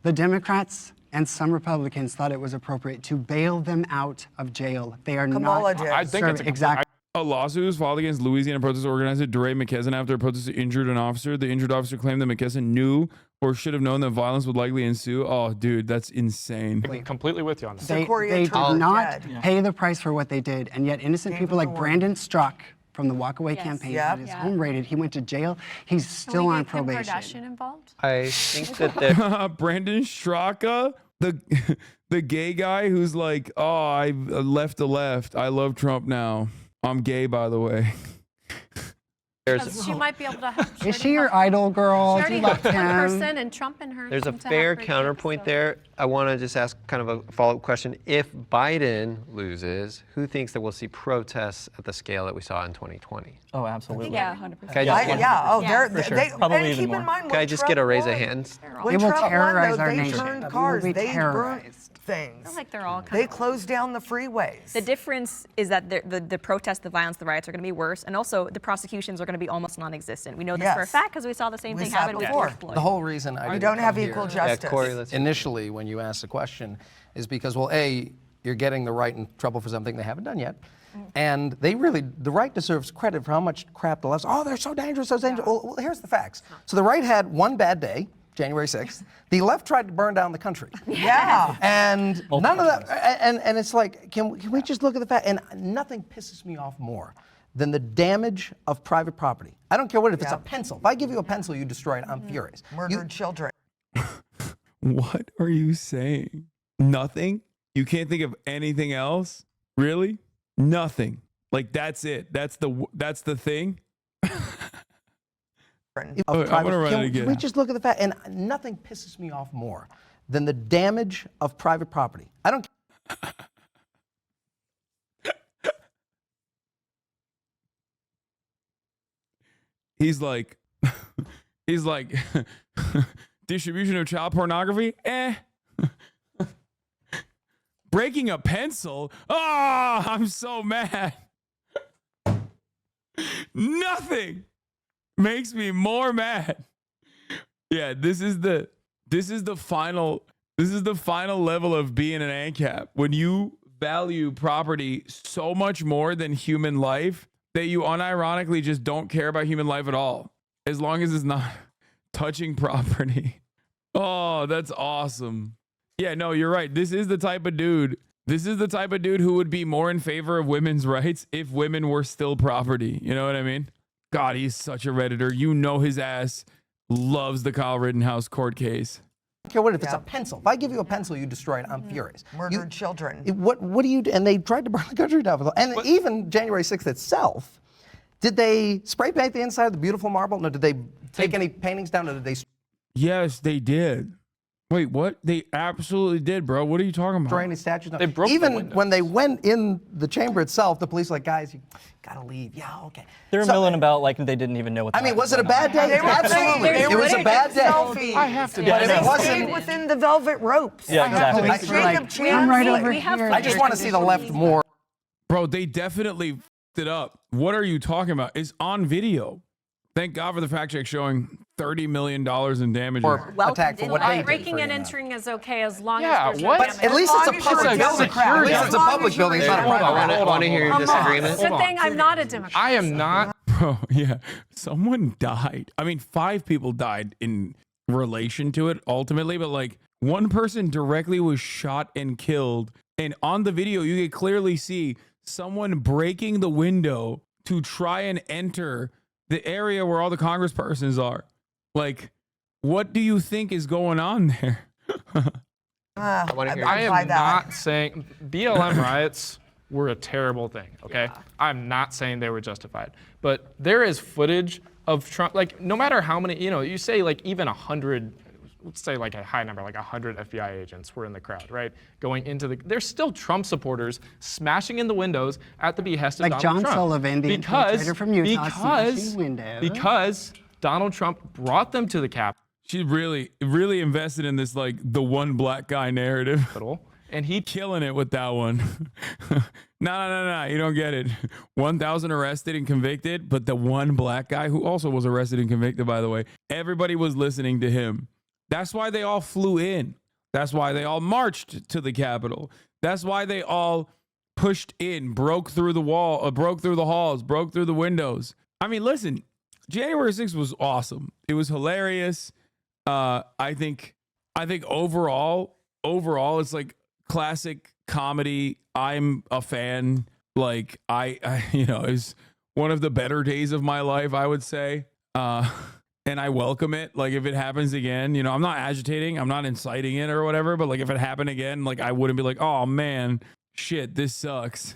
The Democrats and some Republicans thought it was appropriate to bail them out of jail. They are Kamala not. did. I think it's exactly. a lawsuit was filed against Louisiana protest organizer DeRay McKesson after a protester injured an officer. The injured officer claimed that McKesson knew or should have known that violence would likely ensue. Oh, dude, that's insane. Completely with you on that. They did not pay the price for what they did, and yet innocent people like Brandon Strzok from the Walkaway campaign had his home raided. He went to jail. He's still on probation. Kim Kardashian involved? I think that Brandon Straka, the gay guy who's like, oh, I left the left. I love Trump now. I'm gay, by the way. She might be able to have. Is she your idol, girl? She already has one person and Trump and her. there's a fair counterpoint there. I want to just ask kind of a follow-up question. If Biden loses, who thinks that we'll see protests at the scale that we saw in 2020? Oh, absolutely. Yeah, 100%. Can I just For they Probably and even keep more. in mind Can I when just Trump get a raise of won. hands? When They will Trump won, terrorize though, our they nation. turned We will cars. be They terrorized. burnt things. I feel like they're all kind They of. closed down the freeways. The difference is that the protests, the violence, the riots are going to be worse, and also the prosecutions are going to be almost non-existent. We know this for a Yes. fact because we saw the same We thing saw it happen with before. George Floyd. The whole reason I We didn't don't have come here equal justice. Corey, let's initially when you asked the question is because, well, A, you're getting the right in trouble for something they haven't done yet. And the right deserves credit for how much crap the left. Oh, they're so dangerous, so dangerous. Well, here's the facts. So the right had one bad day, January 6th. The left tried to burn down the country. Yeah. And none of that, and it's like, can we just look at the fact? And nothing pisses me off more than the damage of private property. I don't care what, if it's a pencil. If I give you a pencil, you destroy it, I'm furious. Murdered children. What are you saying? Nothing? You can't think of anything else? Really? Nothing. Like that's it. That's the thing. Of I'm gonna run it can again. we just look at the fact? And nothing pisses me off more than the damage of private property. I don't. He's like, he's like, distribution of child pornography? Breaking a pencil? Oh, I'm so mad. Nothing makes me more mad. Yeah, this is the final level of being an ANCAP. When you value property so much more than human life that you unironically just don't care about human life at all, as long as it's not touching property. Oh, that's awesome. Yeah, no, you're right. This is the type of dude who would be more in favor of women's rights if women were still property. You know what I mean? God, he's such a Redditor. You know his ass loves the Kyle Rittenhouse court case. I don't care what if it's a pencil. If I give you a pencil, you destroy it. I'm furious. Murdered children. What do you do? And they tried to burn the country down. And even January 6th itself, did they spray paint the inside of the beautiful marble? No, did they take any paintings down, or did they? Yes, they did. Wait, what? They absolutely did, bro. What are you talking about? Destroy any statues? No. They broke the Even windows. when they went in the chamber itself, the police were like, guys, you gotta leave. Yeah, okay. They're milling about like they didn't even know what. I mean, was it a bad day? They were Absolutely. taking- It was a bad day. Selfie. I have to Yeah, be But it They wasn't. stayed within the velvet ropes. Yeah, exactly. Like, I'm right over here. I just want to see the left more. Bro, they definitely f***ed it up. What are you talking about? It's on video. Thank God for the fact check showing $30 million in damages. Or attack for what they did. Breaking for, and you know. entering is okay as long Yeah, as there's what? no But damage. at least it's a As long as public you're building. Democrat. At least it's a public building. It's not a Hold on, private hold on, building. I want to hear your disagreement. Good thing I'm not a Democrat. I am not. Bro, yeah. Someone died. I mean, 5 people died in relation to it ultimately, but like one person directly was shot and killed. And on the video, you can clearly see someone breaking the window to try and enter the area where all the congresspersons are. Like, what do you think is going on there? I want to hear. I Buy am that. not saying BLM riots were a terrible thing, okay? I'm not saying they were justified. But there is footage of Trump, like, no matter how many, you say like even 100, let's say like a high number, like 100 FBI agents were in the crowd, right? Going into there's still Trump supporters smashing in the windows at the behest of Like Donald John Trump. Sullivan, the infiltrator from Utah, smashing windows. Because Donald Trump brought them to the She really invested in this, like, the one black guy narrative. Capitol, and he Killing it with that one. No, you don't get it. 1,000 arrested and convicted, but the one black guy who also was arrested and convicted, by the way, everybody was listening to him. That's why they all flew in. That's why they all marched to the Capitol. That's why they all pushed in, broke through the wall, broke through the halls, broke through the windows. I mean, listen, January 6th was awesome. It was hilarious. I think overall, it's like classic comedy. I'm a fan. Like I it was one of the better days of my life, I would say. And I welcome it. Like, if it happens again, I'm not agitating, I'm not inciting it or whatever, but like if it happened again, like I wouldn't be like, oh man, shit, this sucks.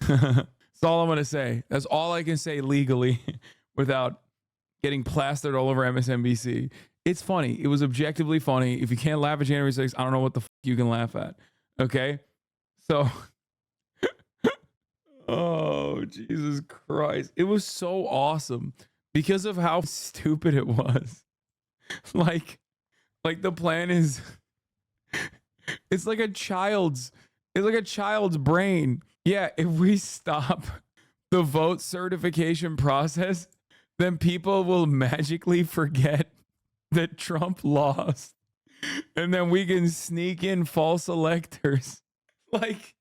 That's all I'm gonna say. That's all I can say legally without getting plastered all over MSNBC. It's funny. It was objectively funny. If you can't laugh at January 6th, I don't know what the you can laugh at. Okay? So, oh, Jesus Christ. It was so awesome because of how stupid it was. Like the plan is, it's like a child's brain. Yeah, if we stop the vote certification process, then people will magically forget that Trump lost. And then we can sneak in false electors. Like,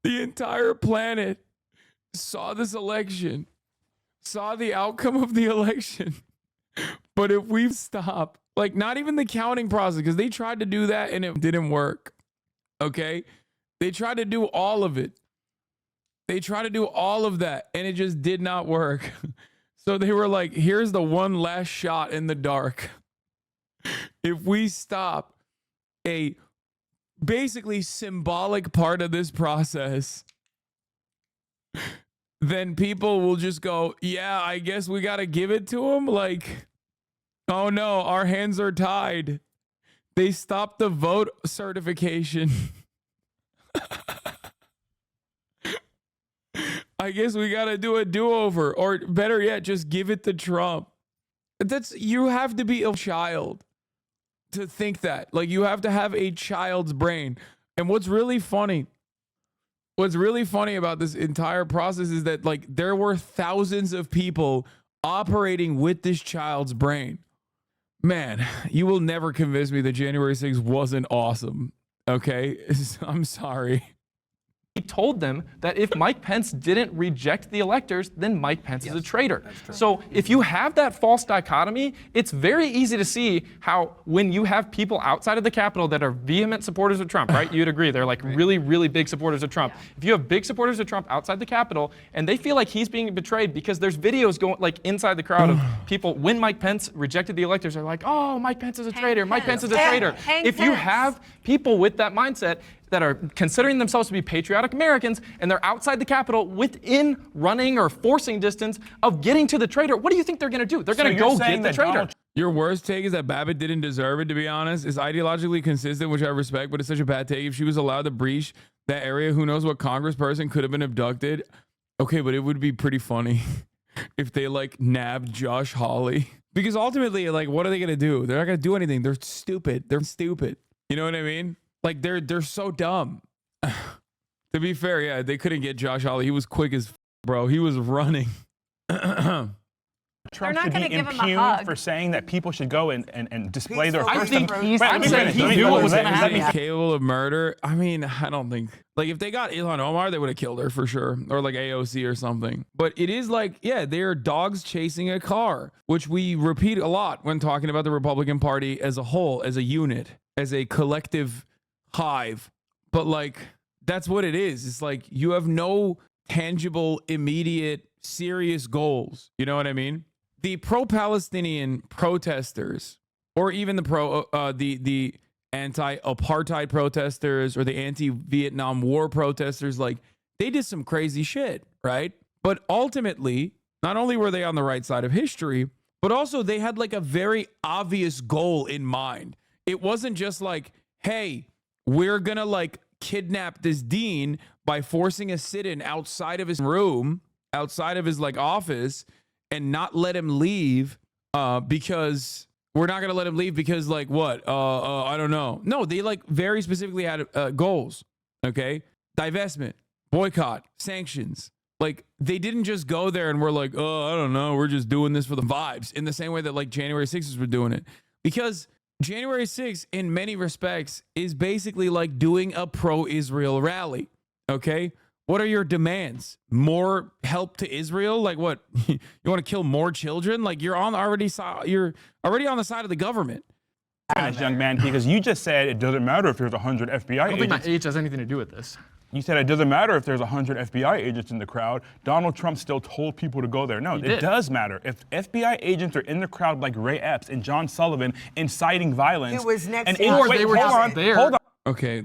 the entire planet saw this election, saw the outcome of the election. But if we stop, like, not even the counting process, because they tried to do that and it didn't work. Okay? They tried to do all of it. They tried to do all of that and it just did not work. So they were like, here's the one last shot in the dark. If we stop a basically symbolic part of this process, then people will just go, yeah, I guess we got to give it to them. Like, oh no, our hands are tied. They stopped the vote certification. I guess we got to do a do-over, or better yet, just give it to Trump. You have to be a child to think that. Like, you have to have a child's brain. And what's really funny about this entire process is that, like, there were thousands of people operating with this child's brain. Man, you will never convince me that January 6th wasn't awesome. Okay? I'm sorry. He told them that if Mike Pence didn't reject the electors, then Mike Pence is a traitor. So if you have that false dichotomy, it's very easy to see how when you have people outside of the Capitol that are vehement supporters of Trump, right? You'd agree they're like really, really big supporters of Trump. If you have big supporters of Trump outside the Capitol and they feel like he's being betrayed because there's videos going like inside the crowd of people when Mike Pence rejected the electors are like, oh, Mike Pence is a traitor. Mike Pence is a traitor. If you have people with that mindset that are considering themselves to be patriotic Americans and they're outside the Capitol within running or forcing distance of getting to the traitor, what do you think they're going to do? They're going to go get the traitor. Your worst take is that Babbitt didn't deserve it, to be honest. It's ideologically consistent, which I respect, but it's such a bad take. If she was allowed to breach that area, who knows what congressperson could have been abducted. Okay, but it would be pretty funny if they like nabbed Josh Hawley. Because ultimately, like, what are they going to do? They're not going to do anything. They're stupid. They're stupid. You know what I mean? Like, they're so dumb. To be fair, yeah, they couldn't get Josh Hawley. He was quick as bro. He was running. Trump should be impugned for saying that people should go and display their First Amendment. Capable of murder. I mean, I don't think. Like, if they got Ilhan Omar, they would have killed her for sure. Or like AOC or something. But it is like, yeah, they're dogs chasing a car, which we repeat a lot when talking about the Republican Party as a whole, as a unit, as a collective hive. But like, that's what it is. It's like you have no tangible, immediate, serious goals. You know what I mean? The pro-Palestinian protesters, or even the anti-apartheid protesters or the anti-Vietnam War protesters, like, they did some crazy shit, right? But ultimately, not only were they on the right side of history, but also they had like a very obvious goal in mind. It wasn't just like, hey, we're gonna like kidnap this dean by forcing a sit-in outside of his room, outside of his like office, and not let him leave because we're not going to let him leave because like what? I don't know. No, they like very specifically had goals, okay? Divestment, boycott, sanctions. Like, they didn't just go there and we're like, oh, I don't know, we're just doing this for the vibes, in the same way that like January 6th were doing it. Because January 6th, in many respects, is basically like doing a pro-Israel rally, okay? What are your demands? More help to Israel? Like what? You want to kill more children? Like you're already on the side of the government. Young man, because you just said it doesn't matter if there's 100 FBI agents. I don't think my age has anything to do with this. You said it doesn't matter if there's 100 FBI agents in the crowd. Donald Trump still told people to go there. No, it does matter. If FBI agents are in the crowd like Ray Epps and John Sullivan inciting violence. It was next or they were just there. Hold on. Okay,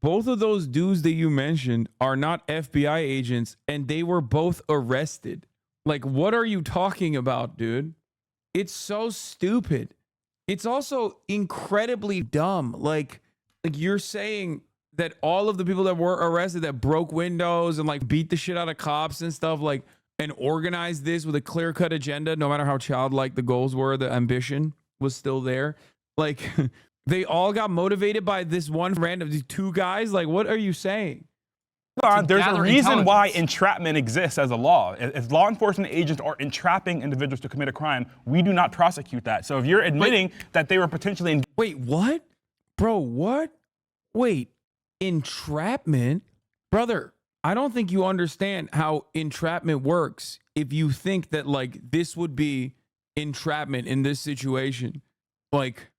both of those dudes that you mentioned are not FBI agents, and they were both arrested. Like, what are you talking about, dude? It's so stupid. It's also incredibly dumb. Like you're saying that all of the people that were arrested that broke windows and like beat the shit out of cops and stuff, like, and organized this with a clear-cut agenda, no matter how childlike the goals were, the ambition was still there. Like, they all got motivated by this one random, these two guys. Like, what are you saying? There's a reason why entrapment exists as a law. If law enforcement agents are entrapping individuals to commit a crime, we do not prosecute that. So if you're admitting that they were potentially... Wait, what? Bro, what? Wait, entrapment? Brother, I don't think you understand how entrapment works if you think that, like, this would be entrapment in this situation. Like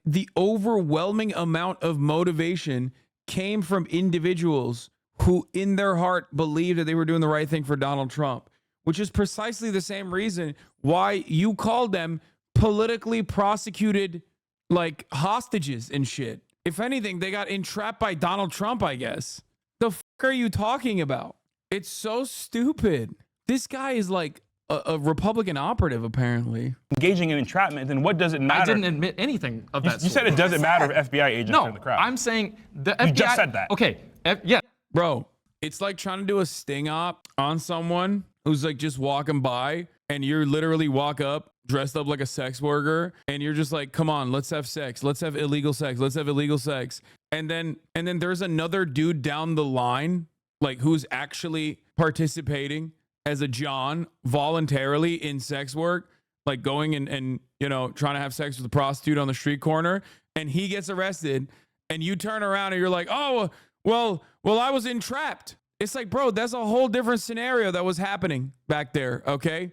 the overwhelming amount of motivation came from individuals who in their heart believed that they were doing the right thing for Donald Trump, which is precisely the same reason why you called them politically prosecuted, like, hostages and shit. If anything, they got entrapped by Donald Trump, I guess. The fuck are you talking about? It's so stupid. This guy is like a Republican operative, apparently. Engaging in entrapment, then what does it matter? I didn't admit anything of that. You said it doesn't matter if FBI agents are in the crowd. No, I'm saying the FBI... You just said that. Okay, yeah. Bro, It's like trying to do a sting op on someone who's like just walking by, and you're literally walk up dressed up like a sex worker, and you're just like, come on, let's have sex. Let's have illegal sex. Let's have illegal sex. And then there's another dude down the line, like who's actually participating as a John voluntarily in sex work, like going and you know, trying to have sex with a prostitute on the street corner, and he gets arrested, and you turn around and you're like, oh, well, I was entrapped. It's like, bro, that's a whole different scenario that was happening back there, okay?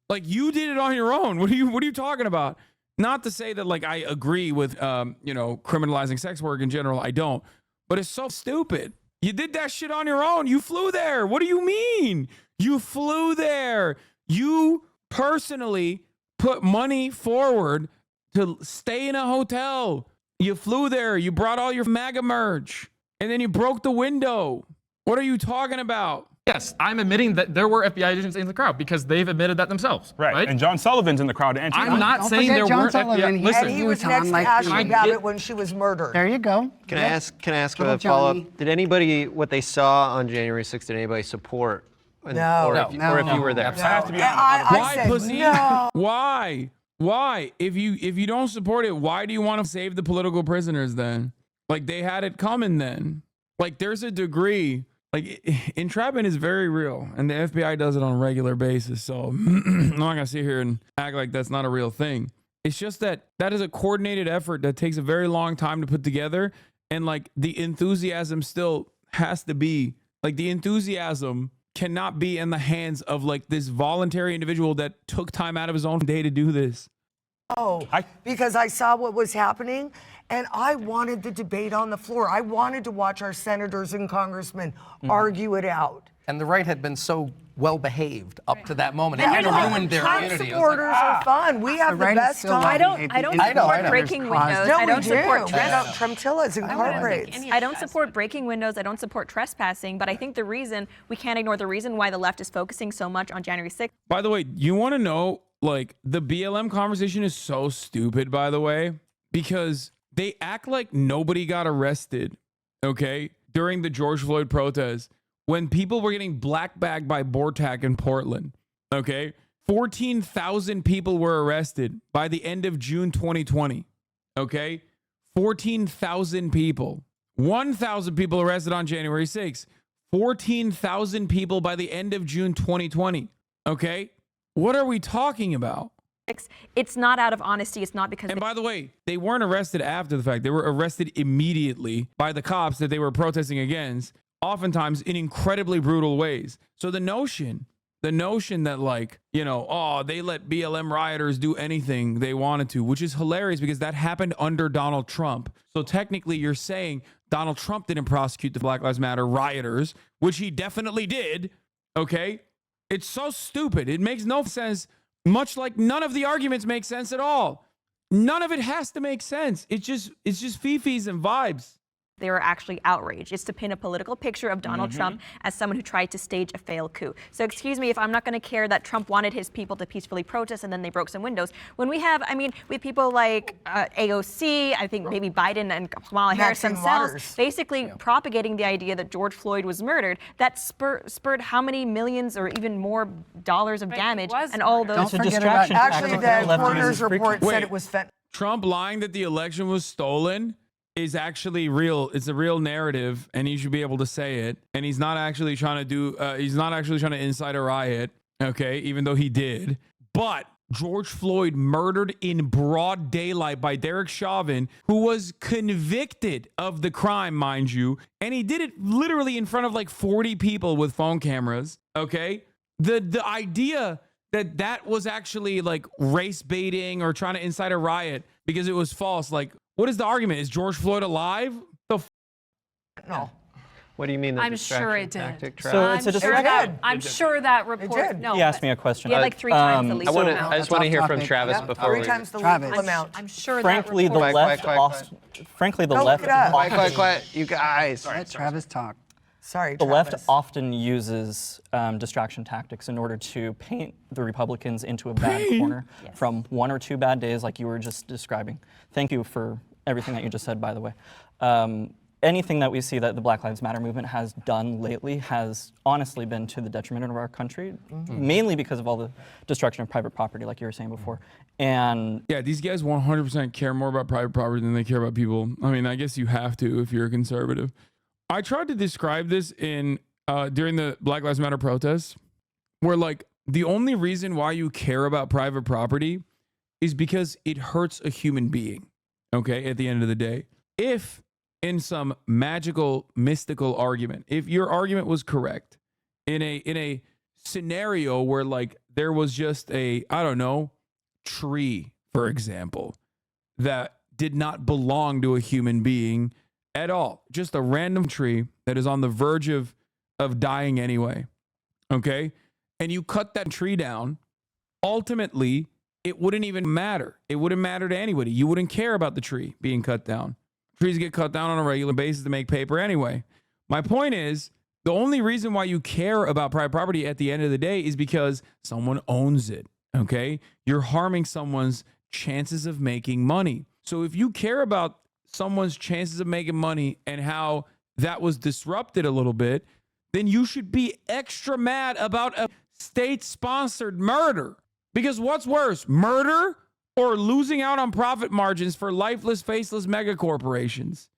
Like, you did it on your own. What are you talking about? Not to say that, like, I agree with, you know, criminalizing sex work in general. I don't. But it's so stupid. You did that shit on your own. You flew there. What do you mean? You flew there. You personally put money forward to stay in a hotel. You flew there. You brought all your MAGA merch. And then you broke the window. What are you talking about? Yes, I'm admitting that there were FBI agents in the crowd because they've admitted that themselves. Right. And John Sullivan's in the crowd. I'm not saying there weren't FBI. Listen, and he was next to Ashley Babbitt when she was murdered. There you go. Can I ask a follow-up? Did anybody, what they saw on January 6th, did anybody support? No. Or if you were there? I have to be honest. Why, said pussy? no. Why? If you don't support it, why do you want to save the political prisoners then? Like, they had it coming then. Like, there's a degree. Like, entrapment is very real, and the FBI does it on a regular basis. So I'm not gonna sit here and act like that's not a real thing. It's just that is a coordinated effort that takes a very long time to put together, and like the enthusiasm still has to be like the enthusiasm cannot be in the hands of like this voluntary individual that took time out of his own day to do this. Oh, because I saw what was happening, and I wanted the debate on the floor. I wanted to watch our senators and congressmen argue it out. And the right had been so well behaved up to that moment. It kind of ruined their Trump immunity. supporters are fun. We have the best time. I don't support breaking windows. No, I don't we support do. Trumptillas incorporates. I don't support breaking windows. I don't support trespassing. But I think the reason we can't ignore the reason why the left is focusing so much on January 6th. By the way, you want to know, like, the BLM conversation is so stupid, by the way, because they act like nobody got arrested, okay, during the George Floyd protest when people were getting black bagged by BORTAC in Portland, okay? 14,000 people were arrested by the end of June 2020, okay? 14,000 people. 1,000 people arrested on January 6th. 14,000 people by the end of June 2020, okay? What are we talking about? It's not out of honesty. It's not because. And by the way, they weren't arrested after the fact. They were arrested immediately by the cops that they were protesting against, oftentimes in incredibly brutal ways. So the notion that, like, you know, oh, they let BLM rioters do anything they wanted to, which is hilarious because that happened under Donald Trump. So technically you're saying Donald Trump didn't prosecute the Black Lives Matter rioters, which he definitely did. Okay. It's so stupid. It makes no sense. Much like none of the arguments make sense at all. None of it has to make sense. It's just fifis and vibes. They were actually outraged. It's to paint a political picture of Donald Trump as someone who tried to stage a failed coup. So excuse me if I'm not going to care that Trump wanted his people to peacefully protest and then they broke some windows. When we have, I mean, we have people like AOC, I think maybe Biden and Kamala Harris themselves, basically propagating the idea that George Floyd was murdered, that spurred how many millions or even more dollars of damage and all those. It's a distraction. Actually, the coroner's report said it was fentanyl. Trump lying that the election was stolen is actually real. It's a real narrative, and he should be able to say it. And he's not actually trying to do. He's not actually trying to incite a riot. Okay, even though he did. But George Floyd murdered in broad daylight by Derek Chauvin, who was convicted of the crime, mind you, and he did it literally in front of like 40 people with phone cameras. Okay, the idea that was actually like race baiting or trying to incite a riot because it was false. Like, what is the argument? Is George Floyd alive? No. What do you mean? I'm sure it did. Tactic, So it's a distraction. I'm sure that report. did. No, He asked me a question. Yeah, like 3 times the legal amount. I just want to hear from Travis before 3 times the Travis. legal amount. I'm sure Frankly, that the report. left. quiet. Frankly, the Don't left. look it up. Quiet, you guys. Let Travis talk. Sorry, The Travis. left often uses distraction tactics in order to paint the Republicans into a bad corner from 1 or 2 bad days like you were just describing. Thank you for everything that you just said, by the way. anything that we see that the Black Lives Matter movement has done lately has honestly been to the detriment of our country, mainly because of all the destruction of private property, like you were saying before. And yeah, these guys 100% care more about private property than they care about people. I mean, I guess you have to if you're a conservative. I tried to describe this in during the Black Lives Matter protests, where like the only reason why you care about private property is because it hurts a human being. Okay, at the end of the day, if in some magical, mystical argument, if your argument was correct, in a scenario where like there was just a, I don't know, tree, for example, that did not belong to a human being at all, just a random tree that is on the verge of dying anyway, okay? And you cut that tree down, ultimately, it wouldn't even matter. It wouldn't matter to anybody. You wouldn't care about the tree being cut down. Trees get cut down on a regular basis to make paper anyway. My point is, the only reason why you care about private property at the end of the day is because someone owns it, okay? You're harming someone's chances of making money. So if you care about someone's chances of making money and how that was disrupted a little bit, then you should be extra mad about a state-sponsored murder. Because what's worse, murder or losing out on profit margins for lifeless, faceless mega corporations?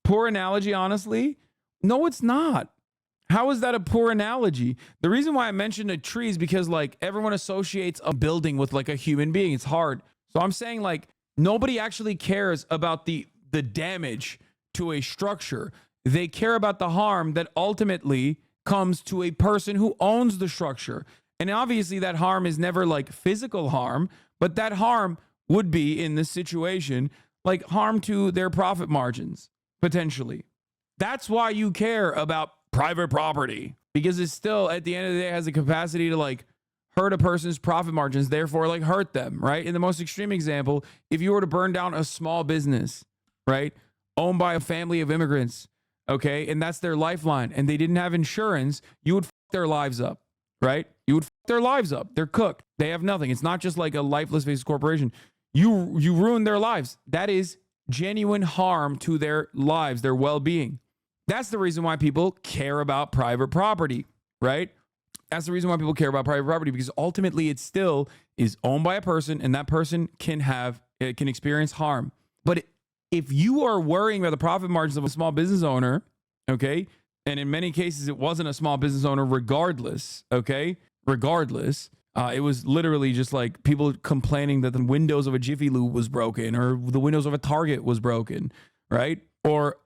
Poor analogy, honestly. No, it's not. How is that a poor analogy? The reason why I mentioned a tree is because like everyone associates a building with like a human being. It's hard. So I'm saying like nobody actually cares about the damage to a structure. They care about the harm that ultimately comes to a person who owns the structure. And obviously that harm is never like physical harm, but that harm would be in this situation like harm to their profit margins, potentially. That's why you care about private property, because it still at the end of the day has the capacity to like hurt a person's profit margins, therefore like hurt them, right? In the most extreme example, if you were to burn down a small business, right, owned by a family of immigrants, okay, and that's their lifeline, and they didn't have insurance, you would fuck their lives up, right? You would fuck their lives up. They're cooked. They have nothing. It's not just like a lifeless faceless corporation. You ruin their lives. That is genuine harm to their lives, their well-being. That's the reason why people care about private property, right? That's the reason why people care about private property, because ultimately it still is owned by a person, and that person can experience harm. But if you are worrying about the profit margins of a small business owner, okay, and in many cases it wasn't a small business owner regardless, okay, it was literally just like people complaining that the windows of a Jiffy Lube was broken or the windows of a Target was broken, right? Or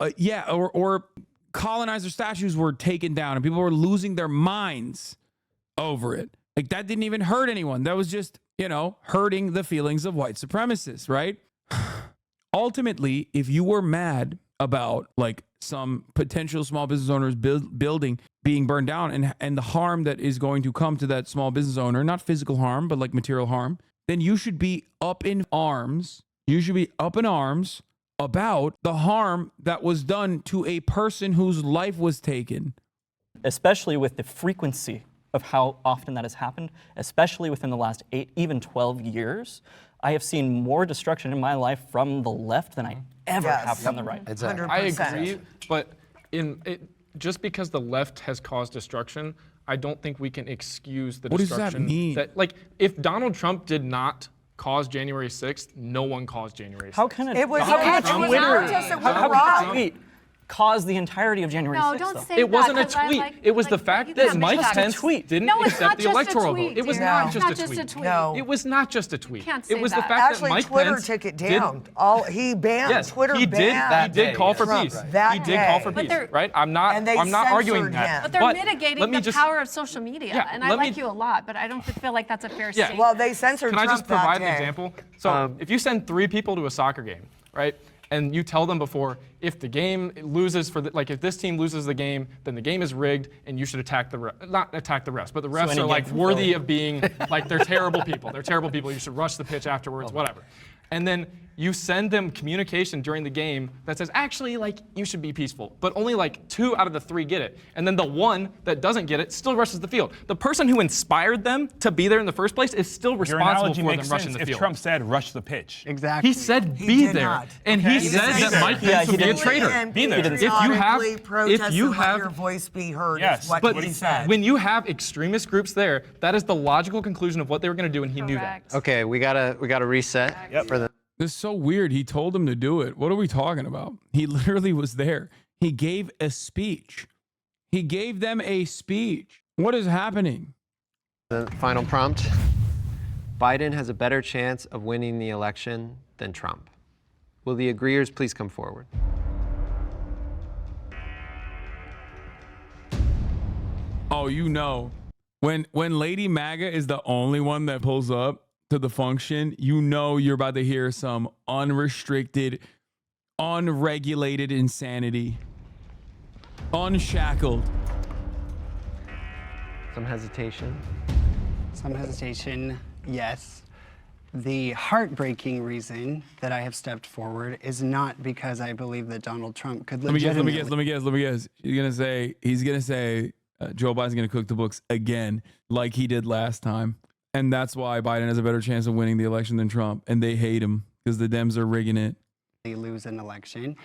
colonizer statues were taken down and people were losing their minds over it. Like that didn't even hurt anyone. That was just, hurting the feelings of white supremacists, right? Ultimately, if you were mad about like some potential small business owner's building being burned down and the harm that is going to come to that small business owner, not physical harm, but like material harm, then you should be up in arms. You should be up in arms about the harm that was done to a person whose life was taken. Especially with the frequency of how often that has happened, especially within the last 8, even 12 years, I have seen more destruction in my life from the left than I ever have from the right. Exactly. I agree, but just because the left has caused destruction, I don't think we can excuse the destruction. What does that mean? Like, if Donald Trump did not cause January 6th, no one caused January 6th. How can It was a tweet cause the entirety of January 6th? No, don't say it that. wasn't a tweet. It was the fact that Mike Pence didn't accept the electoral vote. It was not just a tweet. No. It was not just a tweet. Can't say it was the that. fact Actually, that Mike Twitter Pence took it down. He banned Twitter. He did call for peace. He did call for peace. Right? I'm not arguing that. But they're mitigating the power of social media, and I like you a lot, but I don't feel like that's a fair statement. Well, they censored Can I Trump just provide that an day. example? So if you send 3 people to a soccer game, right? And you tell them before, if the game loses if this team loses the game, then the game is rigged, and you should not attack the refs, but the refs are like worthy of being like they're terrible people. They're terrible people. You should rush the pitch afterwards, whatever. And then you send them communication during the game that says, actually, like, you should be peaceful. But only like 2 out of the 3 get it. And then the 1 that doesn't get it still rushes the field. The person who inspired them to be there in the first place is still responsible for them rushing the field. If Trump said rush the pitch. Exactly. He said be there. And he said that Mike Pence would be a traitor. Be there. If you have your voice be heard. Yes, what he said. When you have extremist groups there, that is the logical conclusion of what they were going to do, and he knew that. Okay, we gotta reset for the. This is so weird. He told him to do it. What are we talking about? He literally was there. He gave a speech. He gave them a speech. What is happening? The final prompt. Biden has a better chance of winning the election than Trump. Will the agreeers please come forward? Oh, you know, when Lady MAGA is the only one that pulls up to the function, you know you're about to hear some unrestricted, unregulated insanity. Unshackled. Some hesitation. Some hesitation, yes. The heartbreaking reason that I have stepped forward is not because I believe that Donald Trump could legitimately... Let me guess. He's gonna say Joe Biden's gonna cook the books again, like he did last time. And that's why Biden has a better chance of winning the election than Trump. And they hate him because the Dems are rigging it. They lose an election.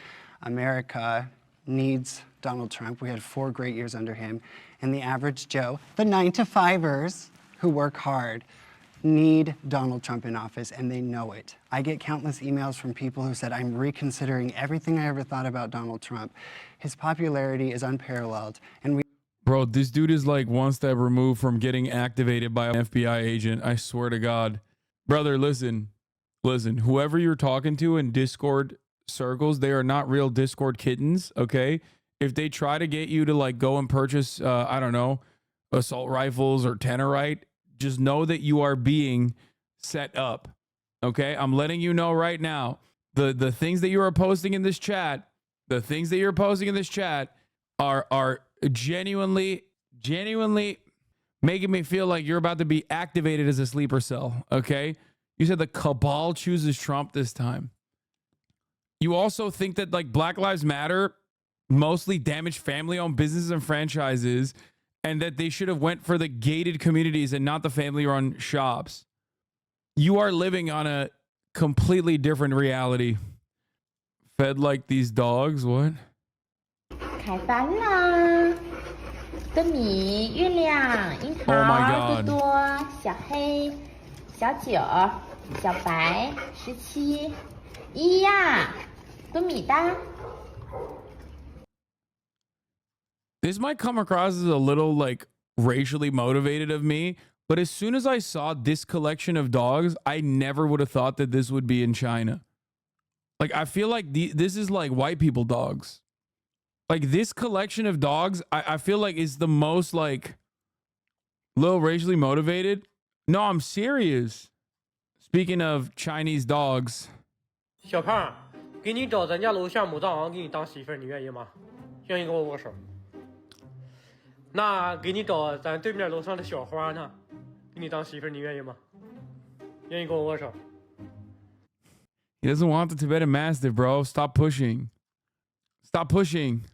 America needs Donald Trump. We had 4 great years under him. And the average Joe, the 9-to-5ers who work hard, need Donald Trump in office, and they know it. I get countless emails from people who said, I'm reconsidering everything I ever thought about Donald Trump. His popularity is unparalleled, and we... Bro, this dude is like one step removed from getting activated by an FBI agent. I swear to God. Brother, listen. Whoever you're talking to in Discord circles, they are not real Discord kittens, okay? If they try to get you to like go and purchase, I don't know, assault rifles or Tenorite, just know that you are being set up, okay? I'm letting you know right now, the things that you are posting in this chat, are genuinely making me feel like you're about to be activated as a sleeper cell, okay? You said the cabal chooses Trump this time. You also think that like Black Lives Matter mostly damaged family-owned businesses and franchises, and that they should have went for the gated communities and not the family-run shops. You are living on a completely different reality. Fed like these dogs, what? 开饭啦！灯谜、月亮、樱桃、多多、小黑、小九、小白、17、一呀，多米哒。 This might come across as a little like racially motivated of me, but as soon as I saw this collection of dogs, I never would have thought that this would be in China. Like, I feel like this is like white people dogs. Like, this collection of dogs, I feel like is the most like little racially motivated. No, I'm serious. Speaking of Chinese dogs. 小胖，给你找咱家楼下牡大王给你当媳妇儿，你愿意吗？愿意跟我握手。那给你找咱对面楼上的小花呢，给你当媳妇儿，你愿意吗？愿意跟我握手。 He doesn't want the Tibetan Mastiff, bro. Stop pushing. Stop pushing.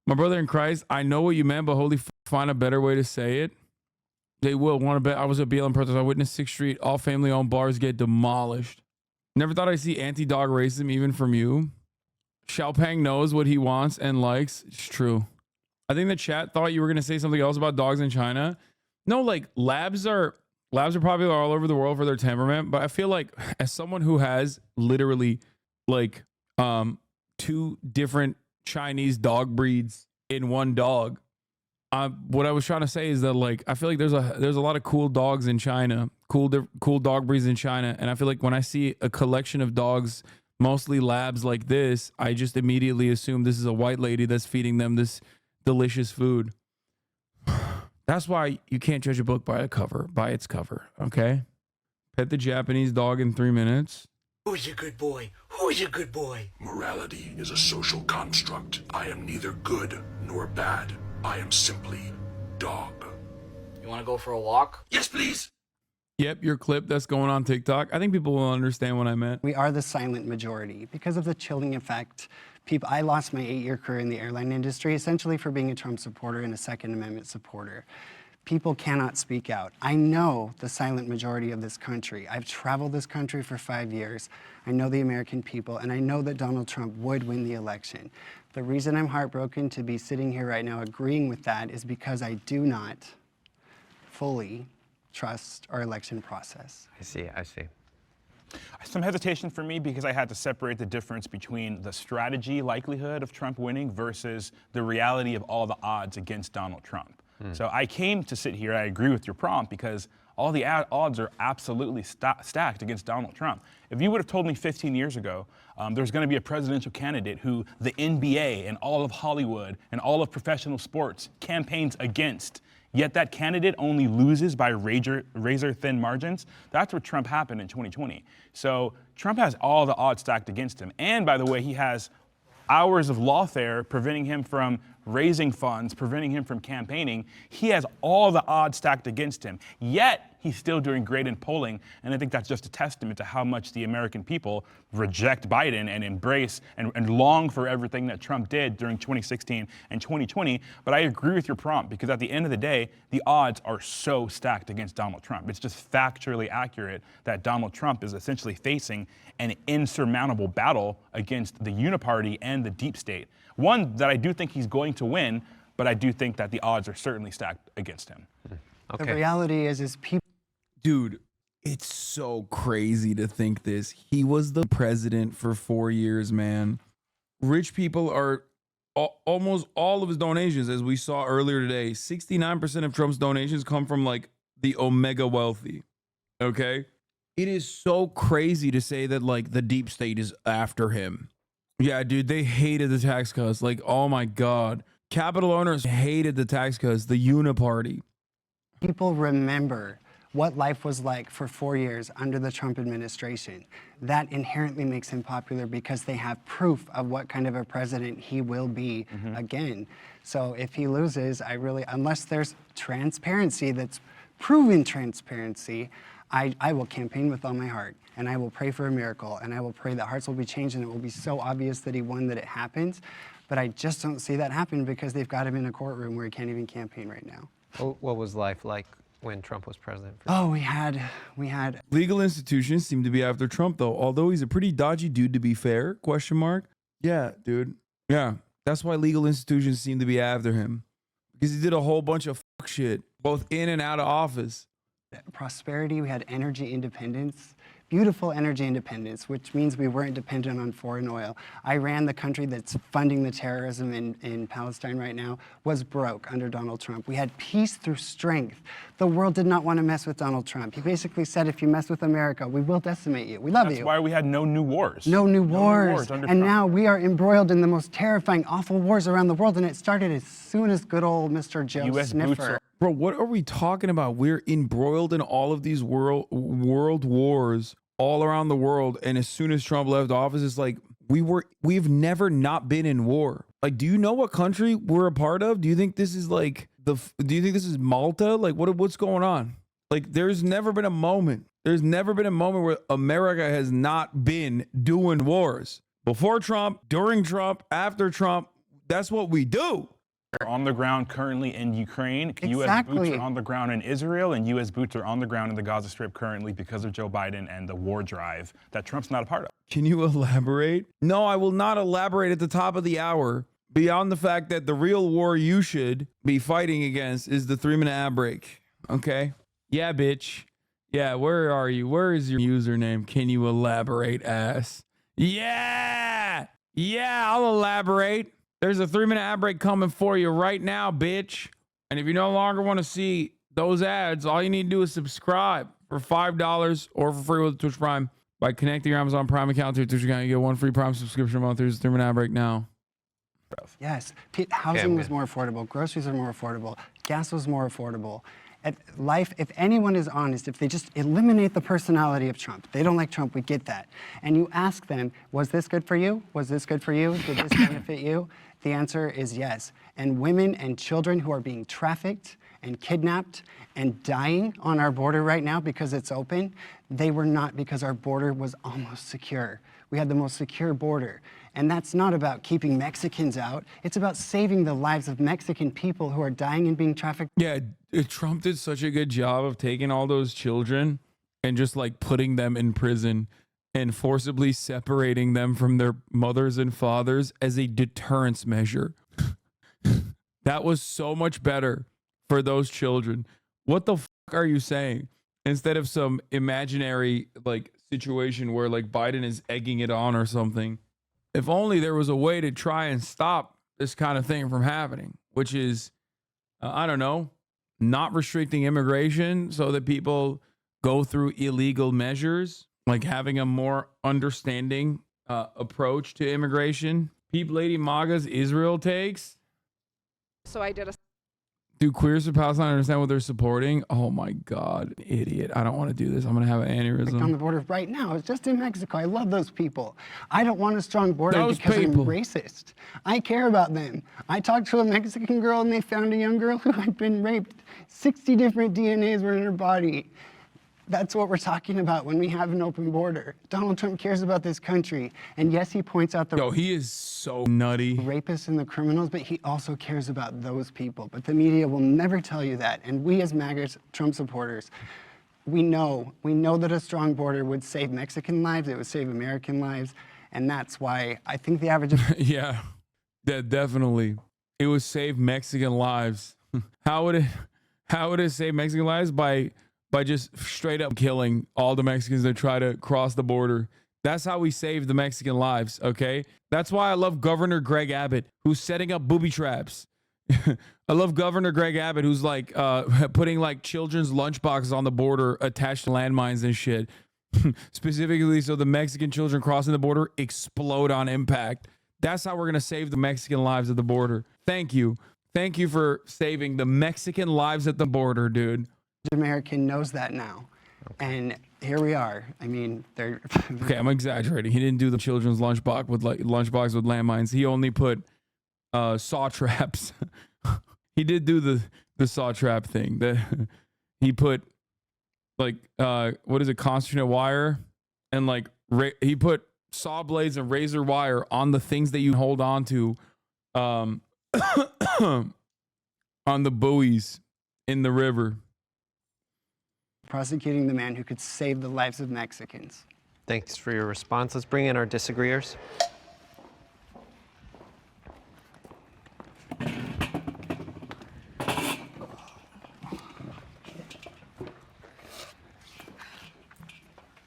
My brother in Christ, I know what you meant, but holy find a better way to say it. They will want to bet. I was at BLM protest. I witnessed 6th Street. All family-owned bars get demolished. Never thought I'd see anti-dog racism even from you. Xiaopeng knows what he wants and likes. It's true. I think the chat thought you were going to say something else about dogs in China. No, like labs are popular all over the world for their temperament, but I feel like as someone who has literally like 2 different Chinese dog breeds in one dog, what I was trying to say is that like I feel like there's a lot of cool dogs in China, cool dog breeds in China, and I feel like when I see a collection of dogs, mostly labs like this, I just immediately assume this is a white lady that's feeding them this delicious food. That's why you can't judge a book by its cover, okay? Pet the Japanese dog in 3 minutes. Who's a good boy? Who's a good boy? Morality is a social construct. I am neither good nor bad. I am simply dog. You want to go for a walk? Yes, please. Yep, your clip that's going on TikTok. I think people will understand what I meant. We are the silent majority because of the chilling effect. I lost my 8-year career in the airline industry essentially for being a Trump supporter and a Second Amendment supporter. People cannot speak out. I know the silent majority of this country. I've traveled this country for 5 years. I know the American people, and I know that Donald Trump would win the election. The reason I'm heartbroken to be sitting here right now agreeing with that is because I do not fully trust our election process. I see. Some hesitation for me because I had to separate the difference between the strategy likelihood of Trump winning versus the reality of all the odds against Donald Trump. So I came to sit here, I agree with your prompt, because all the odds are absolutely stacked against Donald Trump. If you would have told me 15 years ago there's going to be a presidential candidate who the NBA and all of Hollywood and all of professional sports campaigns against, yet that candidate only loses by razor-thin margins, that's what Trump happened in 2020. So Trump has all the odds stacked against him. And by the way, he has hours of lawfare preventing him from raising funds, preventing him from campaigning. He has all the odds stacked against him, yet he's still doing great in polling. And I think that's just a testament to how much the American people reject Biden and embrace and long for everything that Trump did during 2016 and 2020. But I agree with your prompt, because at the end of the day, the odds are so stacked against Donald Trump. It's just factually accurate that Donald Trump is essentially facing an insurmountable battle against the uniparty and the deep state. One that I do think he's going to win, but I do think that the odds are certainly stacked against him. Okay. The reality is people. Dude, it's so crazy to think this. He was the president for 4 years, man. Rich people are almost all of his donations, as we saw earlier today. 69% of Trump's donations come from like the omega wealthy. Okay? It is so crazy to say that like the deep state is after him. Yeah, dude, they hated the tax cuts. Like, oh my God. Capital owners hated the tax cuts, the uniparty. People remember what life was like for 4 years under the Trump administration. That inherently makes him popular because they have proof of what kind of a president he will be again. So if he loses, unless there's transparency that's proven transparency, I will campaign with all my heart, and I will pray for a miracle, and I will pray that hearts will be changed, and it will be so obvious that he won that it happens. But I just don't see that happen because they've got him in a courtroom where he can't even campaign right now. What was life like when Trump was president? Oh, we had. Legal institutions seem to be after Trump, though. Although he's a pretty dodgy dude, to be fair, ? Yeah, dude. Yeah, that's why legal institutions seem to be after him. Because he did a whole bunch of fuck shit, both in and out of office. Prosperity, we had energy independence, beautiful energy independence, which means we weren't dependent on foreign oil. Iran, the country that's funding the terrorism in Palestine right now, was broke under Donald Trump. We had peace through strength. The world did not want to mess with Donald Trump. He basically said, if you mess with America, we will decimate you. We love you. That's why we had no new wars. No new wars. Under and Trump. now we are embroiled in the most terrifying, awful wars around the world, and it started as soon as good old Mr. Joe US Sniffer. Bro, what are we talking about? We're embroiled in all of these world wars all around the world, and as soon as Trump left office, it's like we've never not been in war. Like, do you know what country we're a part of? Do you think this is like do you think this is Malta? Like, what's going on? Like, there's never been a moment where America has not been doing wars. Before Trump, during Trump, after Trump, that's what we do. On the ground currently in Ukraine. Exactly. U.S. boots are on the ground in Israel, and U.S. boots are on the ground in the Gaza Strip currently because of Joe Biden and the war drive that Trump's not a part of. Can you elaborate? No, I will not elaborate at the top of the hour beyond the fact that the real war you should be fighting against is the 3-minute ad break. Okay? Yeah, bitch. Yeah, where are you? Where is your username? Can you elaborate, ass? Yeah! Yeah, I'll elaborate. There's a 3-minute ad break coming for you right now, bitch. And if you no longer want to see those ads, all you need to do is subscribe for $5 or for free with Twitch Prime by connecting your Amazon Prime account to your Twitch account. You get 1 free Prime subscription a month. There's a 3-minute ad break now. Yes, housing was more affordable, groceries are more affordable, gas was more affordable. At life, if anyone is honest, if they just eliminate the personality of Trump, they don't like Trump, we get that. And you ask them, was this good for you? Was this good for you? Did this benefit you? The answer is yes. And women and children who are being trafficked and kidnapped and dying on our border right now because it's open, they were not because our border was almost secure. We had the most secure border. And that's not about keeping Mexicans out. It's about saving the lives of Mexican people who are dying and being trafficked. Yeah, Trump did such a good job of taking all those children and just like putting them in prison and forcibly separating them from their mothers and fathers as a deterrence measure. That was so much better for those children. What the fuck are you saying? Instead of some imaginary like situation where like Biden is egging it on or something. If only there was a way to try and stop this kind of thing from happening, which is, I don't know, not restricting immigration so that people go through illegal measures, like having a more understanding approach to immigration. Peep Lady MAGA's Israel takes. So I did a... Do queers of Palestine understand what they're supporting? Oh my God, idiot. I don't want to do this. I'm going to have an aneurysm. On the border right now, it's just in Mexico. I love those people. I don't want a strong border because I'm racist. I care about them. I talked to a Mexican girl and they found a young girl who had been raped. 60 different DNAs were in her body. That's what we're talking about when we have an open border. Donald Trump cares about this country. And yes, he points out the he is so nutty. Rapists and the criminals, but he also cares about those people. But the media will never tell you that. And we as MAGA Trump supporters, we know that a strong border would save Mexican lives, it would save American lives. And that's why I think the average yeah, definitely. It would save Mexican lives. How would it save Mexican lives? By just straight up killing all the Mexicans that try to cross the border. That's how we save the Mexican lives, okay? That's why I love Governor Greg Abbott, who's setting up booby traps. I love Governor Greg Abbott, who's like putting like children's lunchboxes on the border attached to landmines and shit. Specifically so the Mexican children crossing the border explode on impact. That's how we're going to save the Mexican lives at the border. Thank you. Thank you for saving the Mexican lives at the border, dude. American knows that now. And here we are. I mean, they're okay, I'm exaggerating. He didn't do the children's lunchbox with landmines. He only put saw traps. He did do the saw trap thing. He put like what is it, concentrate wire, and like he put saw blades and razor wire on the things that you hold on to on the buoys in the river. Prosecuting the man who could save the lives of Mexicans. Thanks for your response. Let's bring in our disagreeers. Do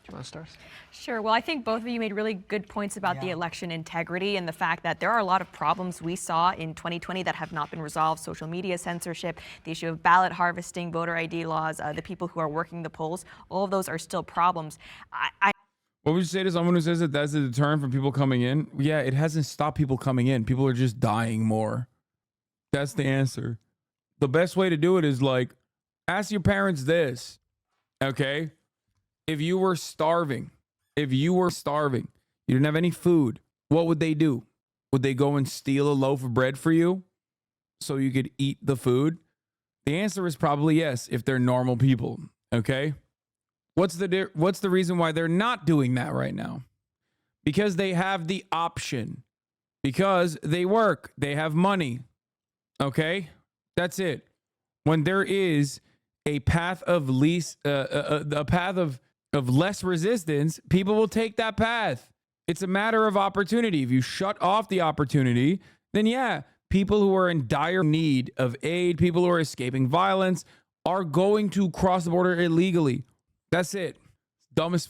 you want to start? Sure. Well, I think both of you made really good points about the election integrity and the fact that there are a lot of problems we saw in 2020 that have not been resolved. Social media censorship, the issue of ballot harvesting, voter ID laws, the people who are working the polls, all of those are still problems. What would you say to someone who says that that's a deterrent from people coming in? Yeah, it hasn't stopped people coming in. People are just dying more. That's the answer. The best way to do it is like, ask your parents this, okay? If you were starving, you didn't have any food, what would they do? Would they go and steal a loaf of bread for you so you could eat the food? The answer is probably yes, if they're normal people, okay? What's the reason why they're not doing that right now? Because they have the option. Because they work, they have money, okay? That's it. When there is a path of of less resistance, people will take that path. It's a matter of opportunity. If you shut off the opportunity, then yeah, people who are in dire need of aid, people who are escaping violence, are going to cross the border illegally. That's it. Dumb as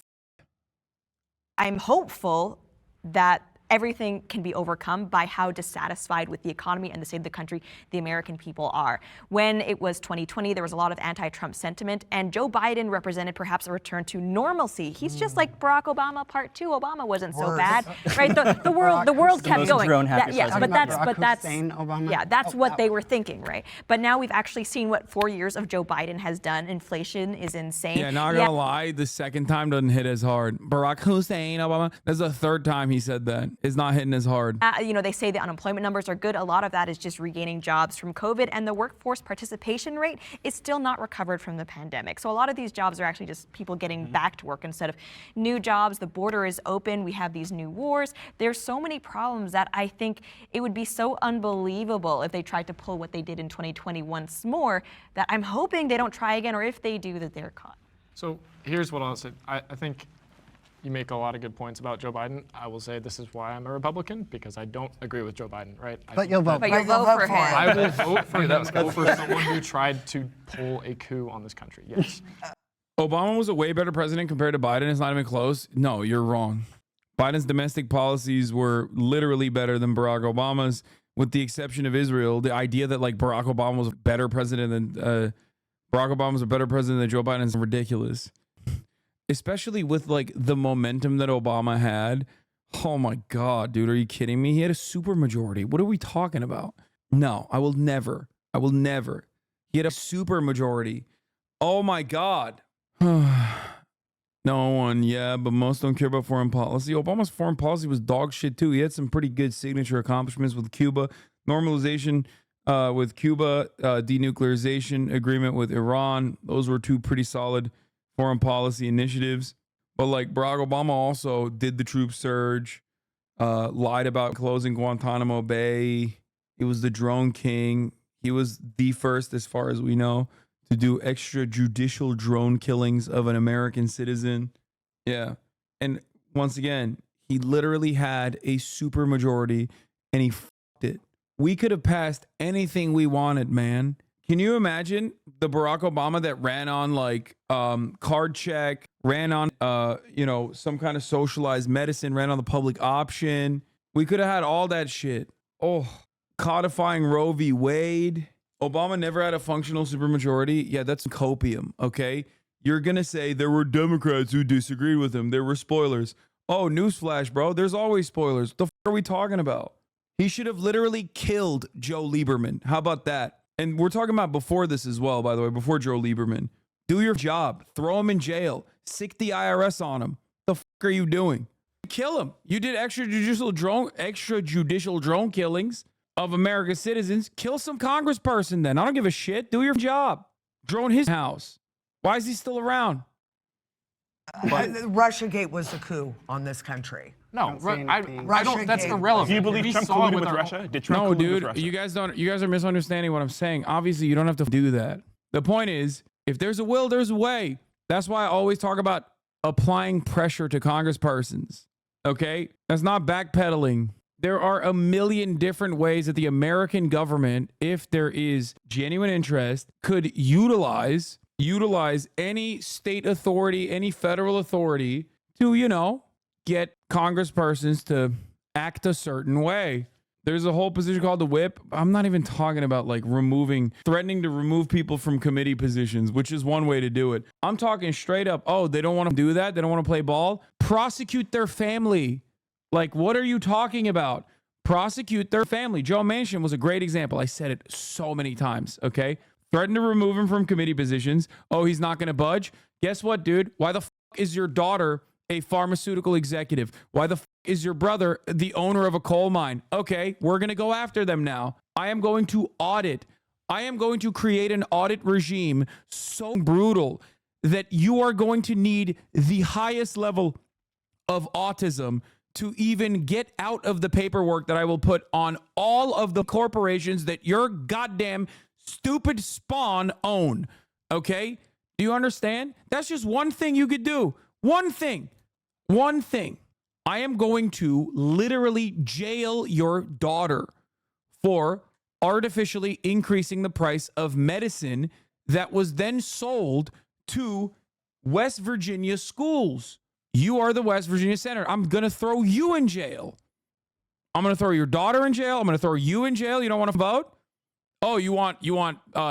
I'm hopeful that everything can be overcome by how dissatisfied with the economy and the state of the country the American people are. When it was 2020, there was a lot of anti-Trump sentiment, and Joe Biden represented perhaps a return to normalcy. He's just like Barack Obama Part 2. Obama wasn't so bad, right? The world kept going. That's what they were thinking, right? But now we've actually seen what 4 years of Joe Biden has done. Inflation is insane. Yeah, not gonna lie, the second time doesn't hit as hard. Barack Hussein Obama, that's the third time he said that. is not hitting as hard. You know, they say the unemployment numbers are good. A lot of that is just regaining jobs from COVID, and the workforce participation rate is still not recovered from the pandemic. So a lot of these jobs are actually just people getting back to work instead of new jobs. The border is open. We have these new wars. There's so many problems that I think it would be so unbelievable if they tried to pull what they did in 2020 once more, that I'm hoping they don't try again, or if they do, that they're caught. So here's what I'll say. I think you make a lot of good points about Joe Biden. I will say this is why I'm a Republican, because I don't agree with Joe Biden, right? But you'll vote. But you'll vote for him. I will vote for him over someone who tried to pull a coup on this country. Yes. Obama was a way better president compared to Biden. It's not even close. No, you're wrong. Biden's domestic policies were literally better than Barack Obama's, with the exception of Israel. The idea that like Barack Obama was a better president than Joe Biden is ridiculous. Especially with like the momentum that Obama had. Oh my God, dude, are you kidding me? He had a super majority. What are we talking about? No, I will never. He had a super majority. Oh my God. No one, yeah, but most don't care about foreign policy. Obama's foreign policy was dog shit too. He had some pretty good signature accomplishments with Cuba, normalization with Cuba, denuclearization agreement with Iran. Those were two pretty solid foreign policy initiatives. But like Barack Obama also did the troop surge, lied about closing Guantanamo Bay. He was the drone king. He was the first, as far as we know, to do extrajudicial drone killings of an American citizen. Yeah. And once again, he literally had a super majority and he f***ed it. We could have passed anything we wanted, man. Can you imagine the Barack Obama that ran on like card check, ran on some kind of socialized medicine, ran on the public option? We could have had all that shit. Oh, codifying Roe v. Wade. Obama never had a functional supermajority. Yeah, that's copium, okay? You're going to say there were Democrats who disagreed with him. There were spoilers. Oh, newsflash, bro. There's always spoilers. The f*** are we talking about? He should have literally killed Joe Lieberman. How about that? And we're talking about before this as well, by the way, before Joe Lieberman. Do your job. Throw him in jail. Sick the IRS on him. The f*** are you doing? Kill him. You did extrajudicial drone killings of America's citizens. Kill some congressperson then. I don't give a shit. Do your job. Drone his house. Why is he still around? Russiagate was a coup on this country. No, I don't. That's irrelevant. Do you believe Trump colluded with Russia? Did Trump collude with Russia? You guys are misunderstanding what I'm saying. Obviously, you don't have to do that. The point is, if there's a will, there's a way. That's why I always talk about applying pressure to congresspersons. Okay? That's not backpedaling. There are a million different ways that the American government, if there is genuine interest, could utilize any state authority, any federal authority to, get congresspersons to act a certain way. There's a whole position called the whip. I'm not even talking about like threatening to remove people from committee positions, which is one way to do it. I'm talking straight up, oh, they don't want to do that. They don't want to play ball. Prosecute their family. Like, what are you talking about? Prosecute their family. Joe Manchin was a great example. I said it so many times, okay? Threaten to remove him from committee positions. Oh, he's not going to budge. Guess what, dude? Why the f*** is your daughter a pharmaceutical executive? Why the f*** is your brother the owner of a coal mine? Okay, we're going to go after them now. I am going to create an audit regime so brutal that you are going to need the highest level of autism to even get out of the paperwork that I will put on all of the corporations that your goddamn stupid spawn own. Okay? Do you understand? That's just one thing you could do. One thing. I am going to literally jail your daughter for artificially increasing the price of medicine that was then sold to West Virginia schools. You are the West Virginia senator. I'm going to throw you in jail. I'm going to throw your daughter in jail. I'm going to throw you in jail. You don't want to vote? Oh, you want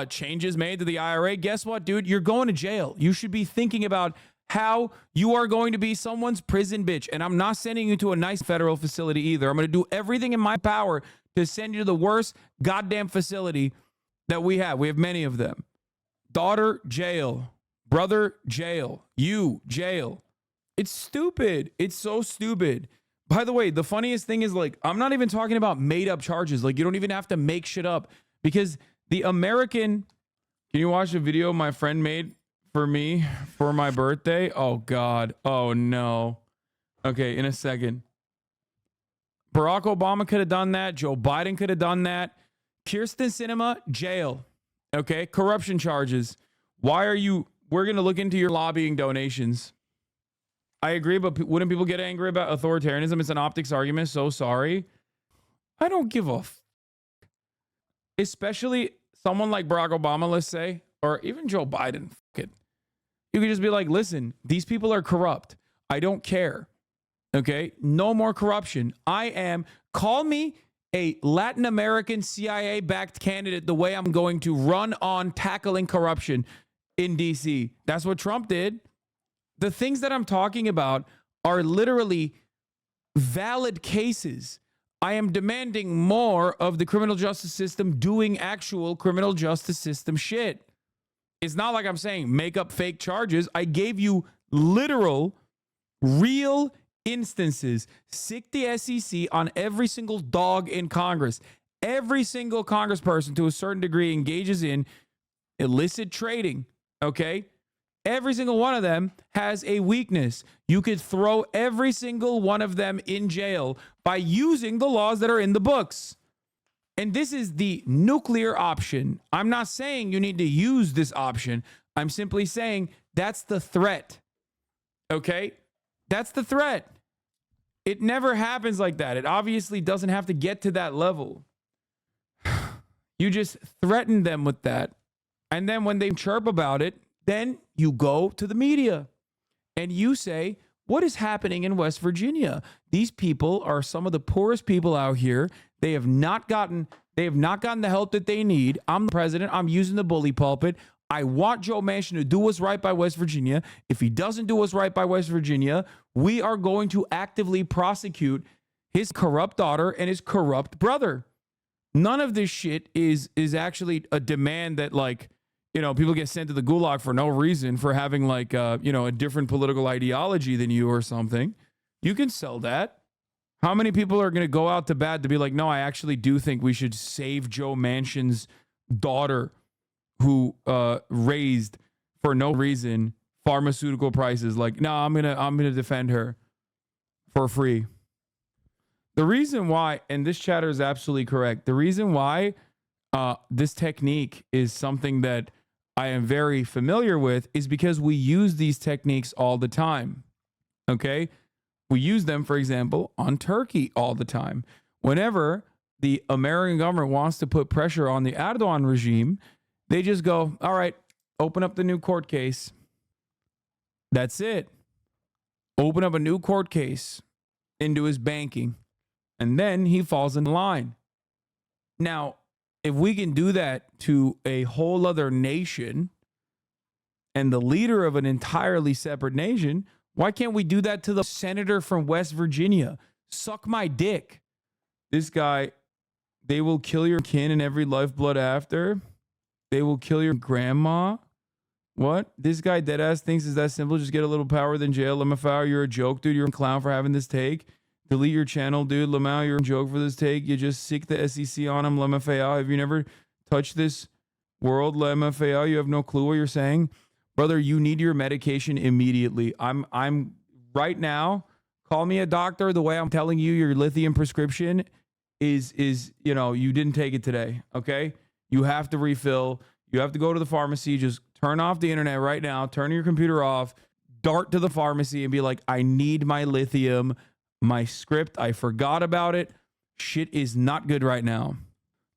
changes made to the IRA? Guess what, dude? You're going to jail. You should be thinking about how you are going to be someone's prison bitch. And I'm not sending you to a nice federal facility either. I'm going to do everything in my power to send you to the worst goddamn facility that we have. We have many of them. Daughter, jail. Brother, jail. You, jail. It's stupid. It's so stupid. By the way, the funniest thing is, like, I'm not even talking about made up charges. Like, you don't even have to make shit up, because the American, can you watch a video my friend made for me for my birthday? Oh God. Oh no. Okay, in a second. Barack Obama could have done that. Joe Biden could have done that. Kirsten Sinema, jail. Okay, corruption charges. Why are you, we're going to look into your lobbying donations. I agree, but wouldn't people get angry about authoritarianism? It's an optics argument. So sorry. I don't give a especially someone like Barack Obama, let's say, or even Joe Biden. Fuck it. You could just be like, listen, these people are corrupt. I don't care. Okay? No more corruption. Call me a Latin American CIA-backed candidate the way I'm going to run on tackling corruption in DC. That's what Trump did. The things that I'm talking about are literally valid cases. I am demanding more of the criminal justice system doing actual criminal justice system shit. It's not like I'm saying make up fake charges. I gave you literal, real instances. Sick the SEC on every single dog in Congress. Every single congressperson to a certain degree engages in illicit trading. Okay? Every single one of them has a weakness. You could throw every single one of them in jail by using the laws that are in the books. And this is the nuclear option. I'm not saying you need to use this option. I'm simply saying that's the threat. Okay? That's the threat. It never happens like that. It obviously doesn't have to get to that level. You just threaten them with that. And then when they chirp about it, then you go to the media and you say, what is happening in West Virginia? These people are some of the poorest people out here. They have not gotten the help that they need. I'm the president. I'm using the bully pulpit. I want Joe Manchin to do what's right by West Virginia. If he doesn't do what's right by West Virginia, we are going to actively prosecute his corrupt daughter and his corrupt brother. None of this shit is actually a demand that, like, you know, people get sent to the gulag for no reason for having, like, you know, a different political ideology than you or something. You can sell that. How many people are going to go out to bat to be like, no, I actually do think we should save Joe Manchin's daughter who raised for no reason pharmaceutical prices? Like, no, I'm gonna defend her for free. The reason why, and this chatter is absolutely correct, the reason why this technique is something that I am very familiar with is because we use these techniques all the time. Okay? We use them, for example, on Turkey all the time. Whenever the American government wants to put pressure on the Erdogan regime, they just go, all right, open up the new court case. That's it. Open up a new court case into his banking. And then he falls in line. Now, if we can do that to a whole other nation and the leader of an entirely separate nation, why can't we do that to the senator from West Virginia? Suck my dick. This guy, they will kill your kin and every lifeblood after. They will kill your grandma. What? This guy deadass thinks it's that simple. Just get a little power than jail. LMFAO, you're a joke, dude. You're a clown for having this take. Delete your channel, dude. Lamau, you're a joke for this take. You just sick the SEC on him. LMFAO, have you never touched this world? LMFAO, you have no clue what you're saying. Brother, you need your medication immediately. I'm right now. Call me a doctor. The way I'm telling you your lithium prescription is you know, you didn't take it today. Okay? You have to refill. You have to go to the pharmacy. Just turn off the internet right now. Turn your computer off. Dart to the pharmacy and be like, I need my lithium. My script, I forgot about it. Shit is not good right now.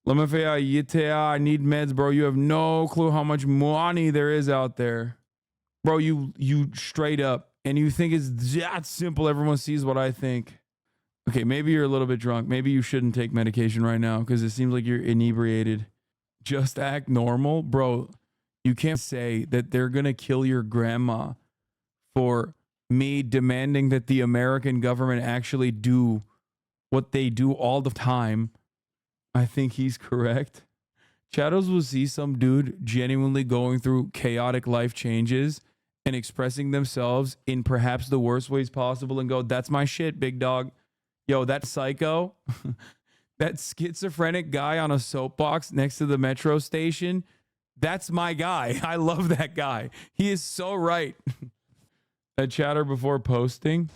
I need meds, bro. You have no clue how much money there is out there. Bro, you straight up. And you think it's that simple. Everyone sees what I think. Okay, maybe you're a little bit drunk. Maybe you shouldn't take medication right now because it seems like you're inebriated. Just act normal. Bro, you can't say that they're going to kill your grandma for me demanding that the American government actually do what they do all the time. I think he's correct. Shadows will see some dude genuinely going through chaotic life changes and expressing themselves in perhaps the worst ways possible and go, that's my shit, big dog. Yo, that psycho, that schizophrenic guy on a soapbox next to the metro station, that's my guy. I love that guy. He is so right. A chatter before posting.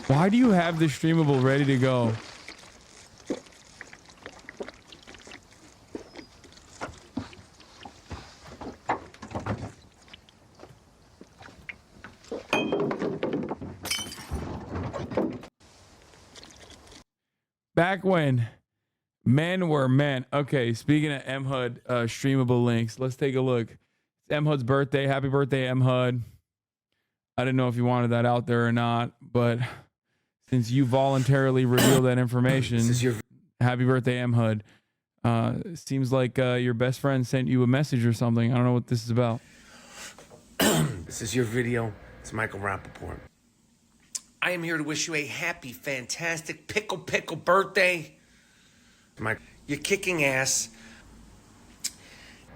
Why do you have the streamable ready to go? Back when men were men. Okay, speaking of MHUD streamable links, let's take a look. It's MHUD's birthday. Happy birthday, MHUD. I didn't know if you wanted that out there or not, but since you voluntarily revealed that information, happy birthday, MHUD. Seems like your best friend sent you a message or something. I don't know what this is about. This is your video. It's Michael Rappaport. I am here to wish you a happy, fantastic, pickle birthday. Mike, you're kicking ass.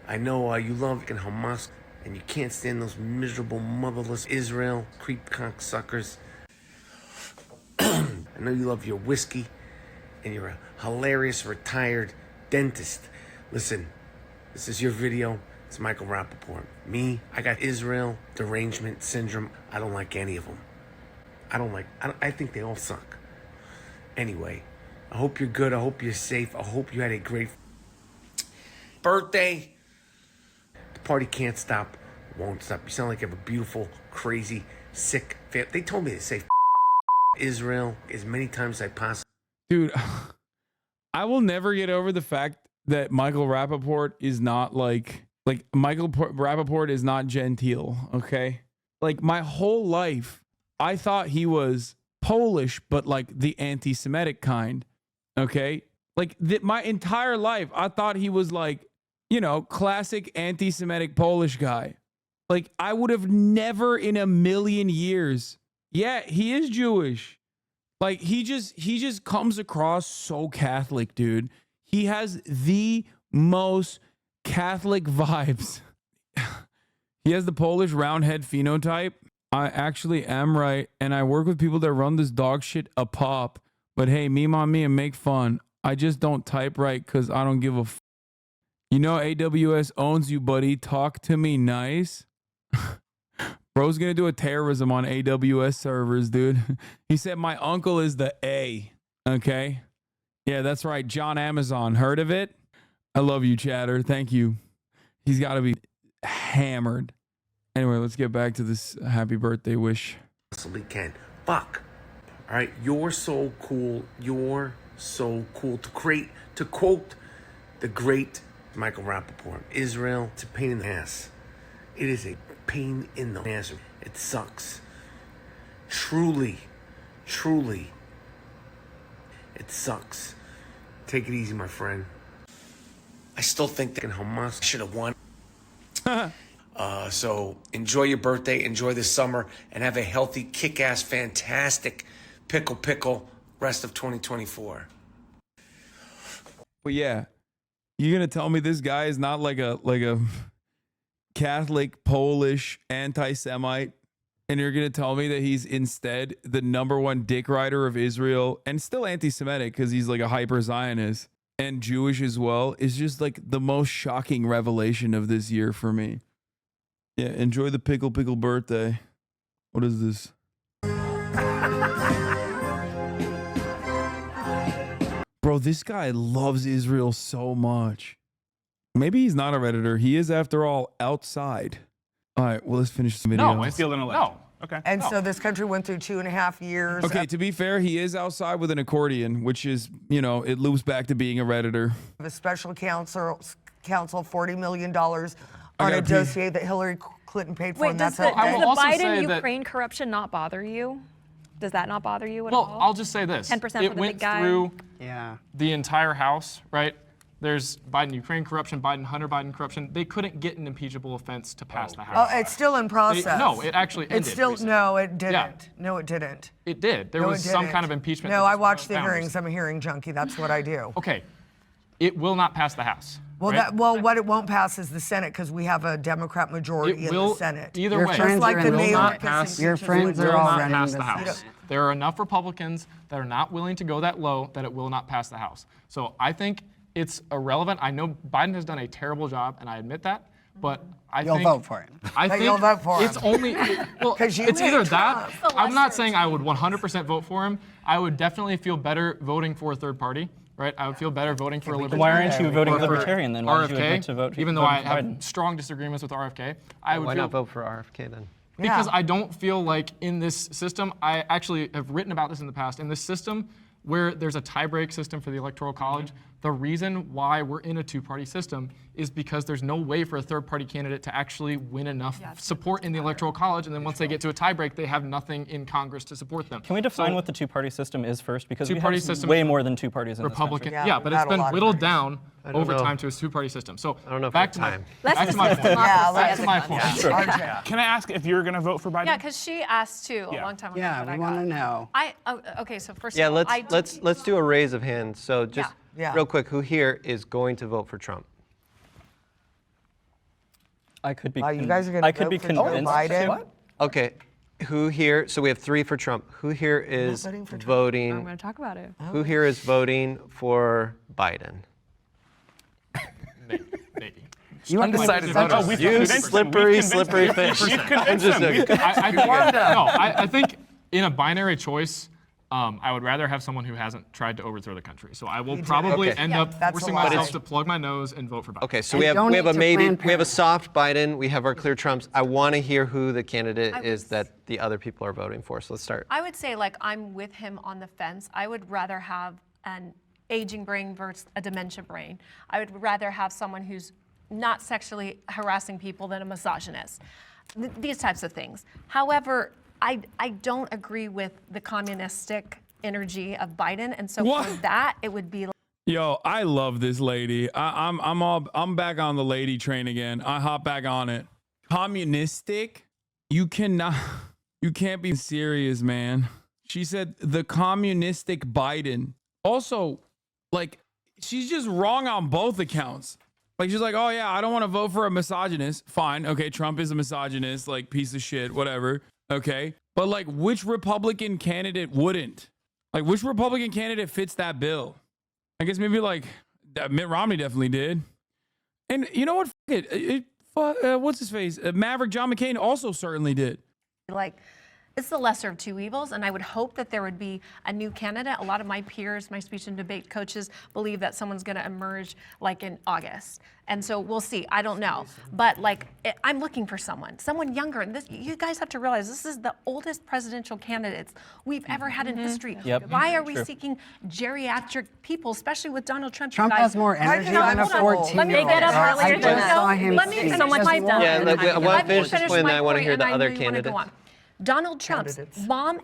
I know you love Hamas, and you can't stand those miserable, motherless Israel creep cocksuckers. I know you love your whiskey, and you're a hilarious retired dentist. Listen, this is your video. It's Michael Rappaport. Me, I got Israel derangement syndrome. I don't like any of them. I think they all suck. Anyway, I hope you're good. I hope you're safe. I hope you had a great birthday. The party can't stop, won't stop. You sound like you have a beautiful, crazy, sick family. They told me to say Israel as many times as I possibly. Dude, I will never get over the fact that Michael Rappaport is not like Michael Rappaport is not genteel, okay? Like my whole life, I thought he was Polish, but like the anti-Semitic kind, okay? Like my entire life, I thought he was like, you know, classic anti-Semitic Polish guy. Like I would have never in a million years. Yeah, he is Jewish. Like he just comes across so Catholic, dude. He has the most Catholic vibes. He has the Polish round head phenotype. I actually am right, and I work with people that run this dog shit a pop. But hey, meme on me and make fun. I just don't type right because I don't give a f. You know AWS owns you, buddy. Talk to me nice. Bro's gonna do a terrorism on AWS servers, dude. He said my uncle is the A. Okay? Yeah, that's right. John Amazon. Heard of it? I love you, chatter. Thank you. He's got to be hammered. Anyway, let's get back to this happy birthday wish. Possibly can. Fuck. All right, you're so cool. You're so cool. To quote the great Michael Rappaport, Israel, it's a pain in the ass. It is a pain in the ass. It sucks. Truly, it sucks. Take it easy, my friend. I still think that Hamas should have won. So enjoy your birthday, enjoy the summer, and have a healthy, kick-ass, fantastic, pickle rest of 2024. But yeah, you're gonna tell me this guy is not like a Catholic, Polish, anti-Semite, and you're gonna tell me that he's instead the #1 dick rider of Israel and still anti-Semitic because he's like a hyper-Zionist and Jewish as well, is just like the most shocking revelation of this year for me. Yeah, enjoy the pickle birthday. What is this? Bro, this guy loves Israel so much. Maybe he's not a Redditor. He is, after all, outside. All right, well, let's finish this video. No, I feel an election. No. Okay. And so this country went through 2.5 years. Okay, to be fair, he is outside with an accordion, which is, you know, it loops back to being a Redditor. The special counsel $40 million on a dossier that Hillary Clinton paid for. Wait, does the Biden-Ukraine corruption not bother you? Does that not bother you at all? Well, I'll just say this. 10% for the big guy. It went through the entire House, right? There's Biden-Ukraine corruption, Biden-Hunter Biden corruption. They couldn't get an impeachable offense to pass the House. Oh, it's still in process. No, it actually ended. It's still, recently. no, it didn't. Yeah. No, it didn't. It did. There was some kind of impeachment. No, I watched the hearings. I'm a hearing junkie. That's what I do. Okay. It will not pass the House. Well, right? what it won't pass is the Senate because we have a Democrat majority in the Senate. Either way, just like the New York your friends are all running pass the the House. There are enough Republicans that are not willing to go that low that it will not pass the House. So I think it's irrelevant. I know Biden has done a terrible job, and I admit that. But You'll vote for him. I think you'll vote for it's him. only well, it's either that. I'm not saying I would 100% vote for him. I would definitely feel better voting for a third party. Right, I would feel better voting for a libertarian. Why aren't you voting Libertarian then? Why would you admit to vote even though I have Biden? strong disagreements with RFK, Why not vote for RFK then? Because I don't feel like in this system, I actually have written about this in the past, in this system where there's a tie-break system for the Electoral College, the reason why we're in a two-party system is because there's no way for a third-party candidate to actually win enough support in the Electoral College, and then once they get to a tie-break, they have nothing in Congress to support them. Can we define what the two-party system is first? Because we two-party have system way more than two parties in Republican, this country. but it's been whittled down over time to a two-party system. So back to my point. Back to my point. Can I ask if you're going to vote for Biden? Yeah, because she asked too a long time ago. Yeah, we want to know. Okay, so first Yeah, of all, let's do a raise of hands. So just real quick, who here is going to vote for Trump? I could be. You guys are going to vote for convinced. Biden? Okay, who here? So we have 3 for Trump. Who here is voting? I'm going to talk about it. Who here is voting for Biden? Maybe. You undecided voters. You slippery fish. I'm just joking. I think in a binary choice, I would rather have someone who hasn't tried to overthrow the country. So I will probably end up forcing myself to plug my nose and vote for Biden. Okay, so we have a soft Biden, we have our clear Trumps. I want to hear who the candidate is that the other people are voting for. So let's start. I would say I'm with him on the fence. I would rather have an aging brain versus a dementia brain. I would rather have someone who's not sexually harassing people than a misogynist. These types of things. However, I don't agree with the communistic energy of Biden, and so for that, it would be. Yo, I love this lady. I'm back on the lady train again. I hop back on it. Communistic? You can't be serious, man. She said the communistic Biden. Also, she's just wrong on both accounts. She's like, oh yeah, I don't want to vote for a misogynist. Fine, okay, Trump is a misogynist, piece of shit, whatever. Okay, but which Republican candidate wouldn't? Which Republican candidate fits that bill? I guess maybe Mitt Romney definitely did. And you know what? What's his face? Maverick John McCain also certainly did. It's the lesser of two evils, and I would hope that there would be a new candidate. A lot of my peers, my speech and debate coaches, believe that someone's going to emerge in August. And so we'll see. I don't know. But I'm looking for someone younger. And you guys have to realize this is the oldest presidential candidates we've ever had in history. Yep. Why are we seeking geriatric people, especially with Donald Trump? Trump has more energy than a 14-year-old. Let me get up earlier than that. Let me finish my point. I want to finish this point, and then I want to hear the other candidates. Donald Trump's mom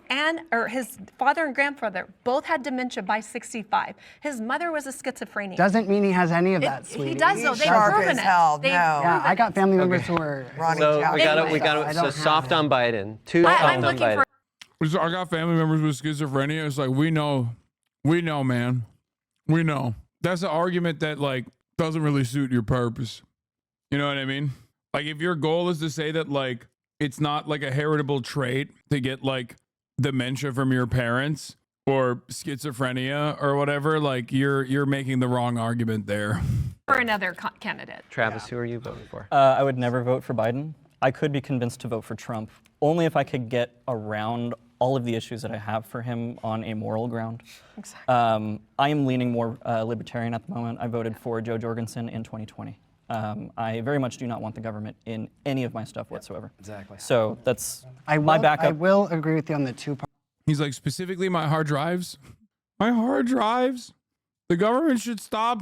or his father and grandfather both had dementia by 65. His mother was a schizophrenic. Doesn't mean he has any of that, sweetie. He does, though. They've proven it. Yeah, I got family members who are. So we got so soft on Biden. Too soft on Biden. I got family members with schizophrenia. It's we know, man. We know. That's an argument that doesn't really suit your purpose. You know what I mean? If your goal is to say that it's not a heritable trait to get dementia from your parents or schizophrenia or whatever, you're making the wrong argument there. For another candidate. Travis, who are you voting for? I would never vote for Biden. I could be convinced to vote for Trump, only if I could get around all of the issues that I have for him on a moral ground. Exactly. I am leaning more libertarian at the moment. I voted for Joe Jorgensen in 2020. I very much do not want the government in any of my stuff whatsoever. Exactly. So that's my backup. I will agree with you on the 2 parts. He's specifically my hard drives. My hard drives. The government should stop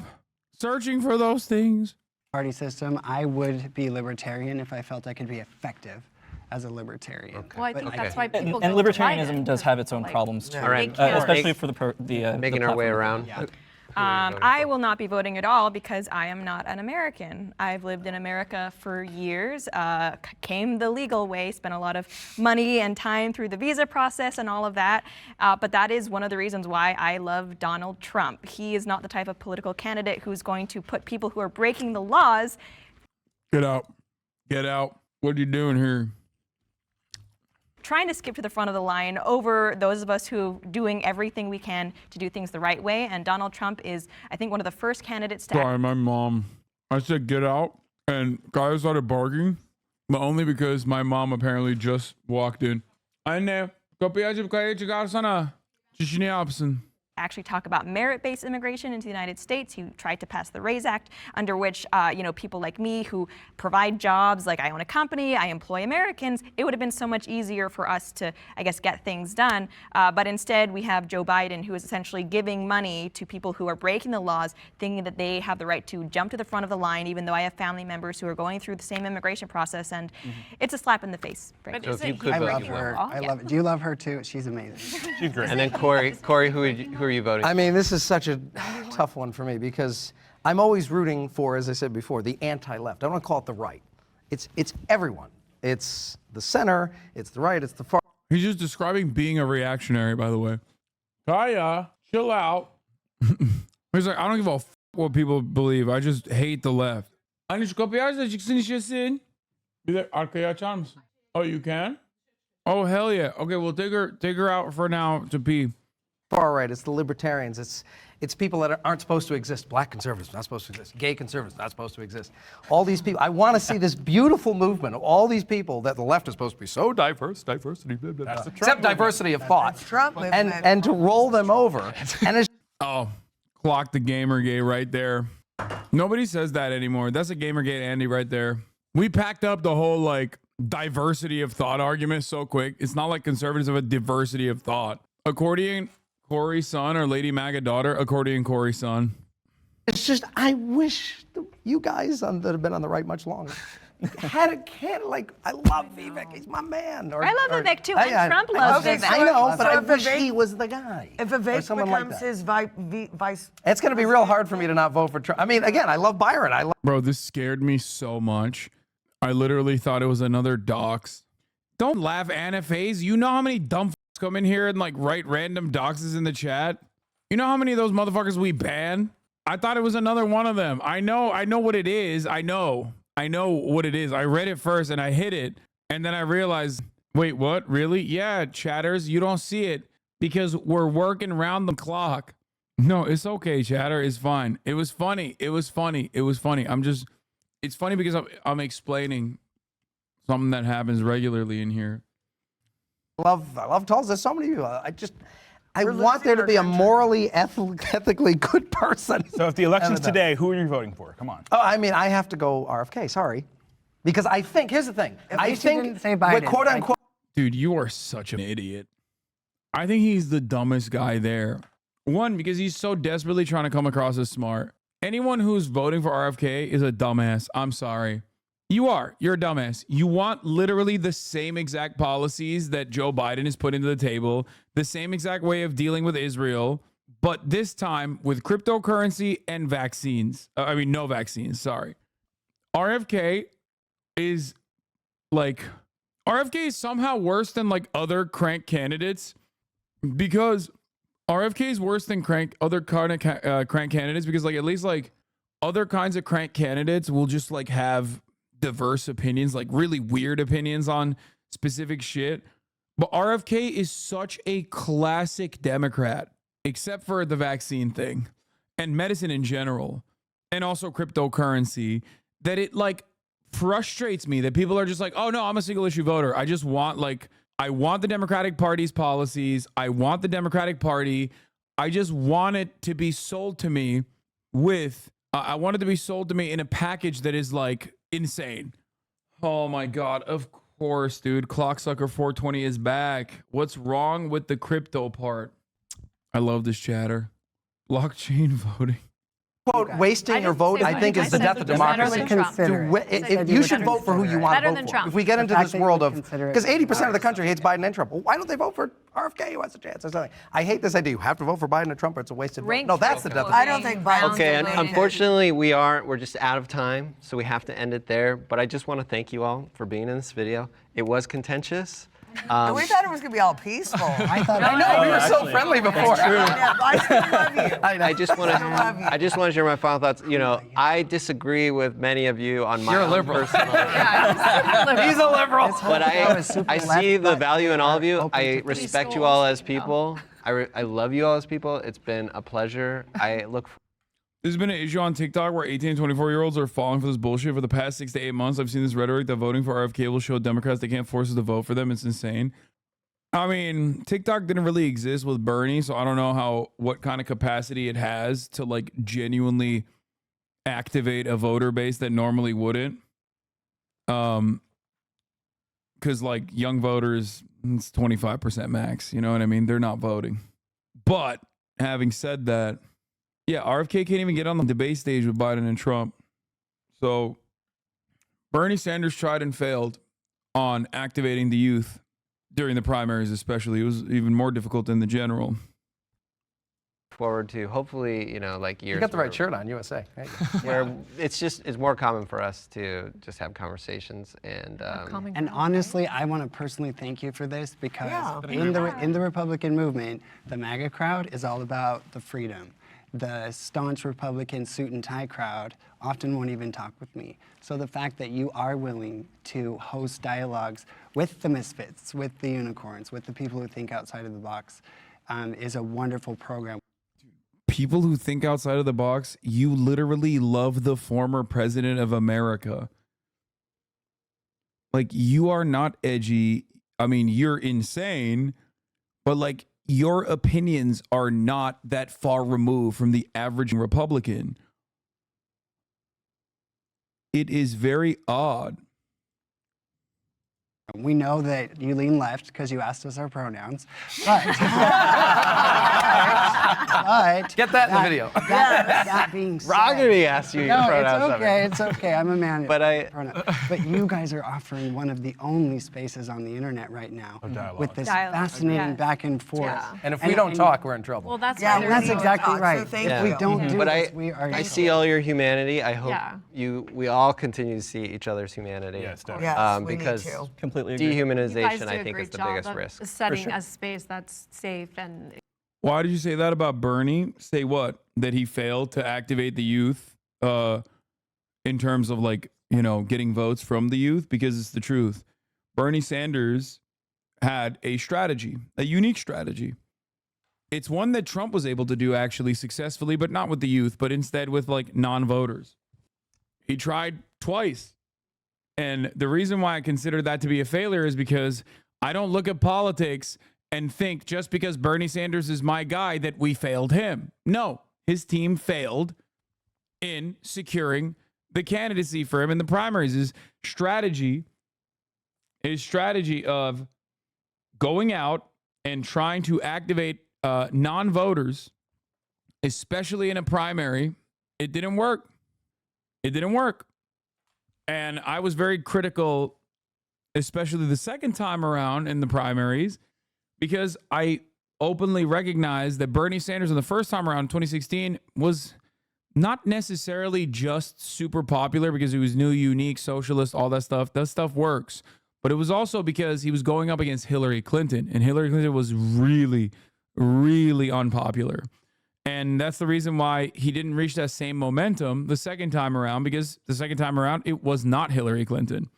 searching for those things. Party system, I would be libertarian if I felt I could be effective as a libertarian. Okay. Well, I think that's why people and libertarianism does have its own problems too, All right. especially for the making our way around. Yeah. I will not be voting at all because I am not an American. I've lived in America for years, came the legal way, spent a lot of money and time through the visa process and all of that. But that is one of the reasons why I love Donald Trump. He is not the type of political candidate who's going to put people who are breaking the laws. Get out. Get out. What are you doing here? Trying to skip to the front of the line over those of us who are doing everything we can to do things the right way. And Donald Trump is, I think, one of the first candidates to... Sorry, my mom. I said get out, and guys started barking, but only because my mom apparently just walked in. Actually talk about merit-based immigration into the United States. He tried to pass the RAISE Act, under which, people like me who provide jobs, like I own a company, I employ Americans, it would have been so much easier for us to, I guess, get things done. But instead, we have Joe Biden, who is essentially giving money to people who are breaking the laws, thinking that they have the right to jump to the front of the line, even though I have family members who are going through the same immigration process, and it's a slap in the face. So if you could I vote, love you her. will. I love it. Do you love her too? She's amazing. She's great. And then Corey, who are you voting? I mean, this is such a tough one for me because I'm always rooting for, as I said before, the anti-left. I don't want to call it the right. It's everyone. It's the center, it's the right, it's the far. He's just describing being a reactionary, by the way. Kaya, chill out. He's like, I don't give a f what people believe. I just hate the left. Oh, you can? Oh, hell yeah. Okay, well, take her out for now to pee. Far right, it's the libertarians, it's people that aren't supposed to exist. Black conservatives, not supposed to exist. Gay conservatives, not supposed to exist. All these people, I want to see this beautiful movement of all these people that the left is supposed to be so diverse, diversity, blah, blah, blah. Except diversity of thought. Trump movement. And to roll them over. And it's Oh, clock the Gamergate right there. Nobody says that anymore. That's a Gamergate Andy right there. We packed up the whole like diversity of thought argument so quick. It's not like conservatives have a diversity of thought. Accordion Corey's son or Lady MAGA daughter, accordion Corey's son. It's just, I wish you guys that have been on the right much longer had a kid like, I love Vivek, he's my man. Or, I love Vivek too, I- and Trump loves Okay, Vivek. I know, but I if wish Vivek- he was the guy. If or Vivek someone like becomes that. his vice... It's going to be real hard for me to not vote for Trump. I mean, again, I love Byron. Bro, this scared me so much. I literally thought it was another dox. Don't laugh, Anna Faze. You know how many dumb come in here and like write random doxes in the chat? You know how many of those motherfuckers we ban? I thought it was another one of them. I know what it is. I know what it is. I read it first and I hit it. And then I realized, wait, what? Really? Yeah, chatters, you don't see it because we're working round the clock. No, it's okay, chatter. It's fine. It was funny. It was funny. It was funny. It's funny because I'm explaining something that happens regularly in here. I love Tulsa. There's so many people. I want there to be a morally, ethically good person. So if the election's today, who are you voting for? Come on. Oh, I mean, I have to go RFK. Sorry, because I think here's the thing. I think say Biden, with quote unquote. Dude, you are such an idiot. I think he's the dumbest guy there. One, because he's so desperately trying to come across as smart. Anyone who's voting for RFK is a dumbass. I'm sorry. You're a dumbass. You want literally the same exact policies that Joe Biden is putting to the table, the same exact way of dealing with Israel, but this time with cryptocurrency and vaccines. No vaccines, sorry. RFK is somehow worse than like other crank candidates because RFK is worse than other crank candidates because like at least like other kinds of crank candidates will just like have diverse opinions, like really weird opinions on specific shit. But RFK is such a classic Democrat, except for the vaccine thing and medicine in general, and also cryptocurrency, that it like frustrates me that people are just like, oh no, I'm a single issue voter. I just want I want the Democratic Party's policies. I want the Democratic Party. I just want it to be sold to me with, I want it to be sold to me in a package that is like insane. Oh my God. Of course, dude. Clocksucker 420 is back. What's wrong with the crypto part? I love this chatter. Blockchain voting. quote, wasting your vote, I think, is the death of democracy. You should vote for who you want to vote for. If we get into this world of, because 80% of the country hates Biden and Trump, well, why don't they vote for RFK who has a chance or something? I hate this idea. You have to vote for Biden or Trump or it's a wasted vote. No, that's the death of democracy. I don't think Biden's Okay, and unfortunately, we're just out of time, so we have to end it there. But I just want to thank you all for being in this video. It was contentious. We thought it was going to be all peaceful. I know, we were so friendly before. Yeah, I still love you. I just want to share my final thoughts. You know, I disagree with many of you on my You're a own liberal. personal. He's a liberal. But I see the value in all of you. I respect you all as people. I love you all as people. It's been a pleasure. I look. There's been an issue on TikTok where 18 and 24-year-olds are falling for this bullshit for the past 6 to 8 months. I've seen this rhetoric that voting for RFK will show Democrats they can't force us to vote for them. It's insane. I mean, TikTok didn't really exist with Bernie, so I don't know what kind of capacity it has to like genuinely activate a voter base that normally wouldn't. Because like young voters, it's 25% max. You know what I mean? They're not voting. But having said that, yeah, RFK can't even get on the debate stage with Biden and Trump. So Bernie Sanders tried and failed on activating the youth during the primaries, especially. It was even more difficult than the general. Forward to hopefully, like years. You got the right shirt on, USA. Where it's more common for us to just have conversations and. And honestly, I want to personally thank you for this because in the Republican movement, the MAGA crowd is all about the freedom. The staunch Republican suit and tie crowd often won't even talk with me. So the fact that you are willing to host dialogues with the misfits, with the unicorns, with the people who think outside of the box is a wonderful program. People who think outside of the box, you literally love the former president of America. Like, you are not edgy. I mean, you're insane, but like, your opinions are not that far removed from the average Republican. It is very odd. We know that you lean left because you asked us our pronouns, but, get that in the video. That being said, Roggery asked you your pronouns. It's okay. It's okay. I'm a man. But But you guys are offering one of the only spaces on the internet right now with this fascinating back and forth. Yeah. And if we don't talk, we're in trouble. Well, that's that's exactly right. So if we don't do but this, we are. I see all your humanity. I hope we all continue to see each other's humanity. Yes, definitely. Yes, we because need to. Completely agree. Dehumanization, I think, is the biggest risk. Setting a space that's safe and. Why did you say that about Bernie? Say what? That he failed to activate the youth in terms of like, getting votes from the youth? Because it's the truth. Bernie Sanders had a strategy, a unique strategy. It's one that Trump was able to do actually successfully, but not with the youth, but instead with like non-voters. He tried twice. And the reason why I consider that to be a failure is because I don't look at politics and think just because Bernie Sanders is my guy that we failed him. No, his team failed in securing the candidacy for him in the primaries. His strategy of going out and trying to activate non-voters, especially in a primary, it didn't work. It didn't work. And I was very critical, especially the second time around in the primaries, because I openly recognized that Bernie Sanders in the first time around, 2016, was not necessarily just super popular because he was new, unique, socialist, all that stuff. That stuff works. But it was also because he was going up against Hillary Clinton, and Hillary Clinton was really, really unpopular. And that's the reason why he didn't reach that same momentum the second time around, because the second time around, it was not Hillary Clinton.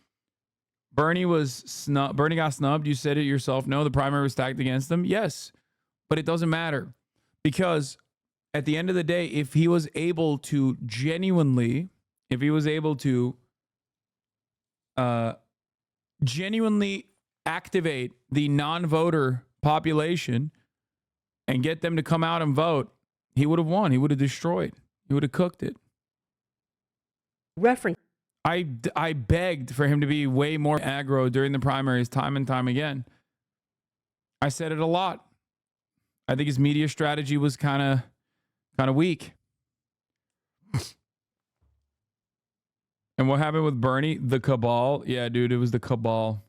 Bernie got snubbed. You said it yourself. No, the primary was stacked against him. Yes, but it doesn't matter, because at the end of the day, if he was able to genuinely activate the non-voter population and get them to come out and vote, he would have won. He would have destroyed. He would have cooked it. I begged for him to be way more aggro during the primaries time and time again. I said it a lot. I think his media strategy was kind of weak. And what happened with Bernie? The cabal? Yeah, dude, it was the cabal.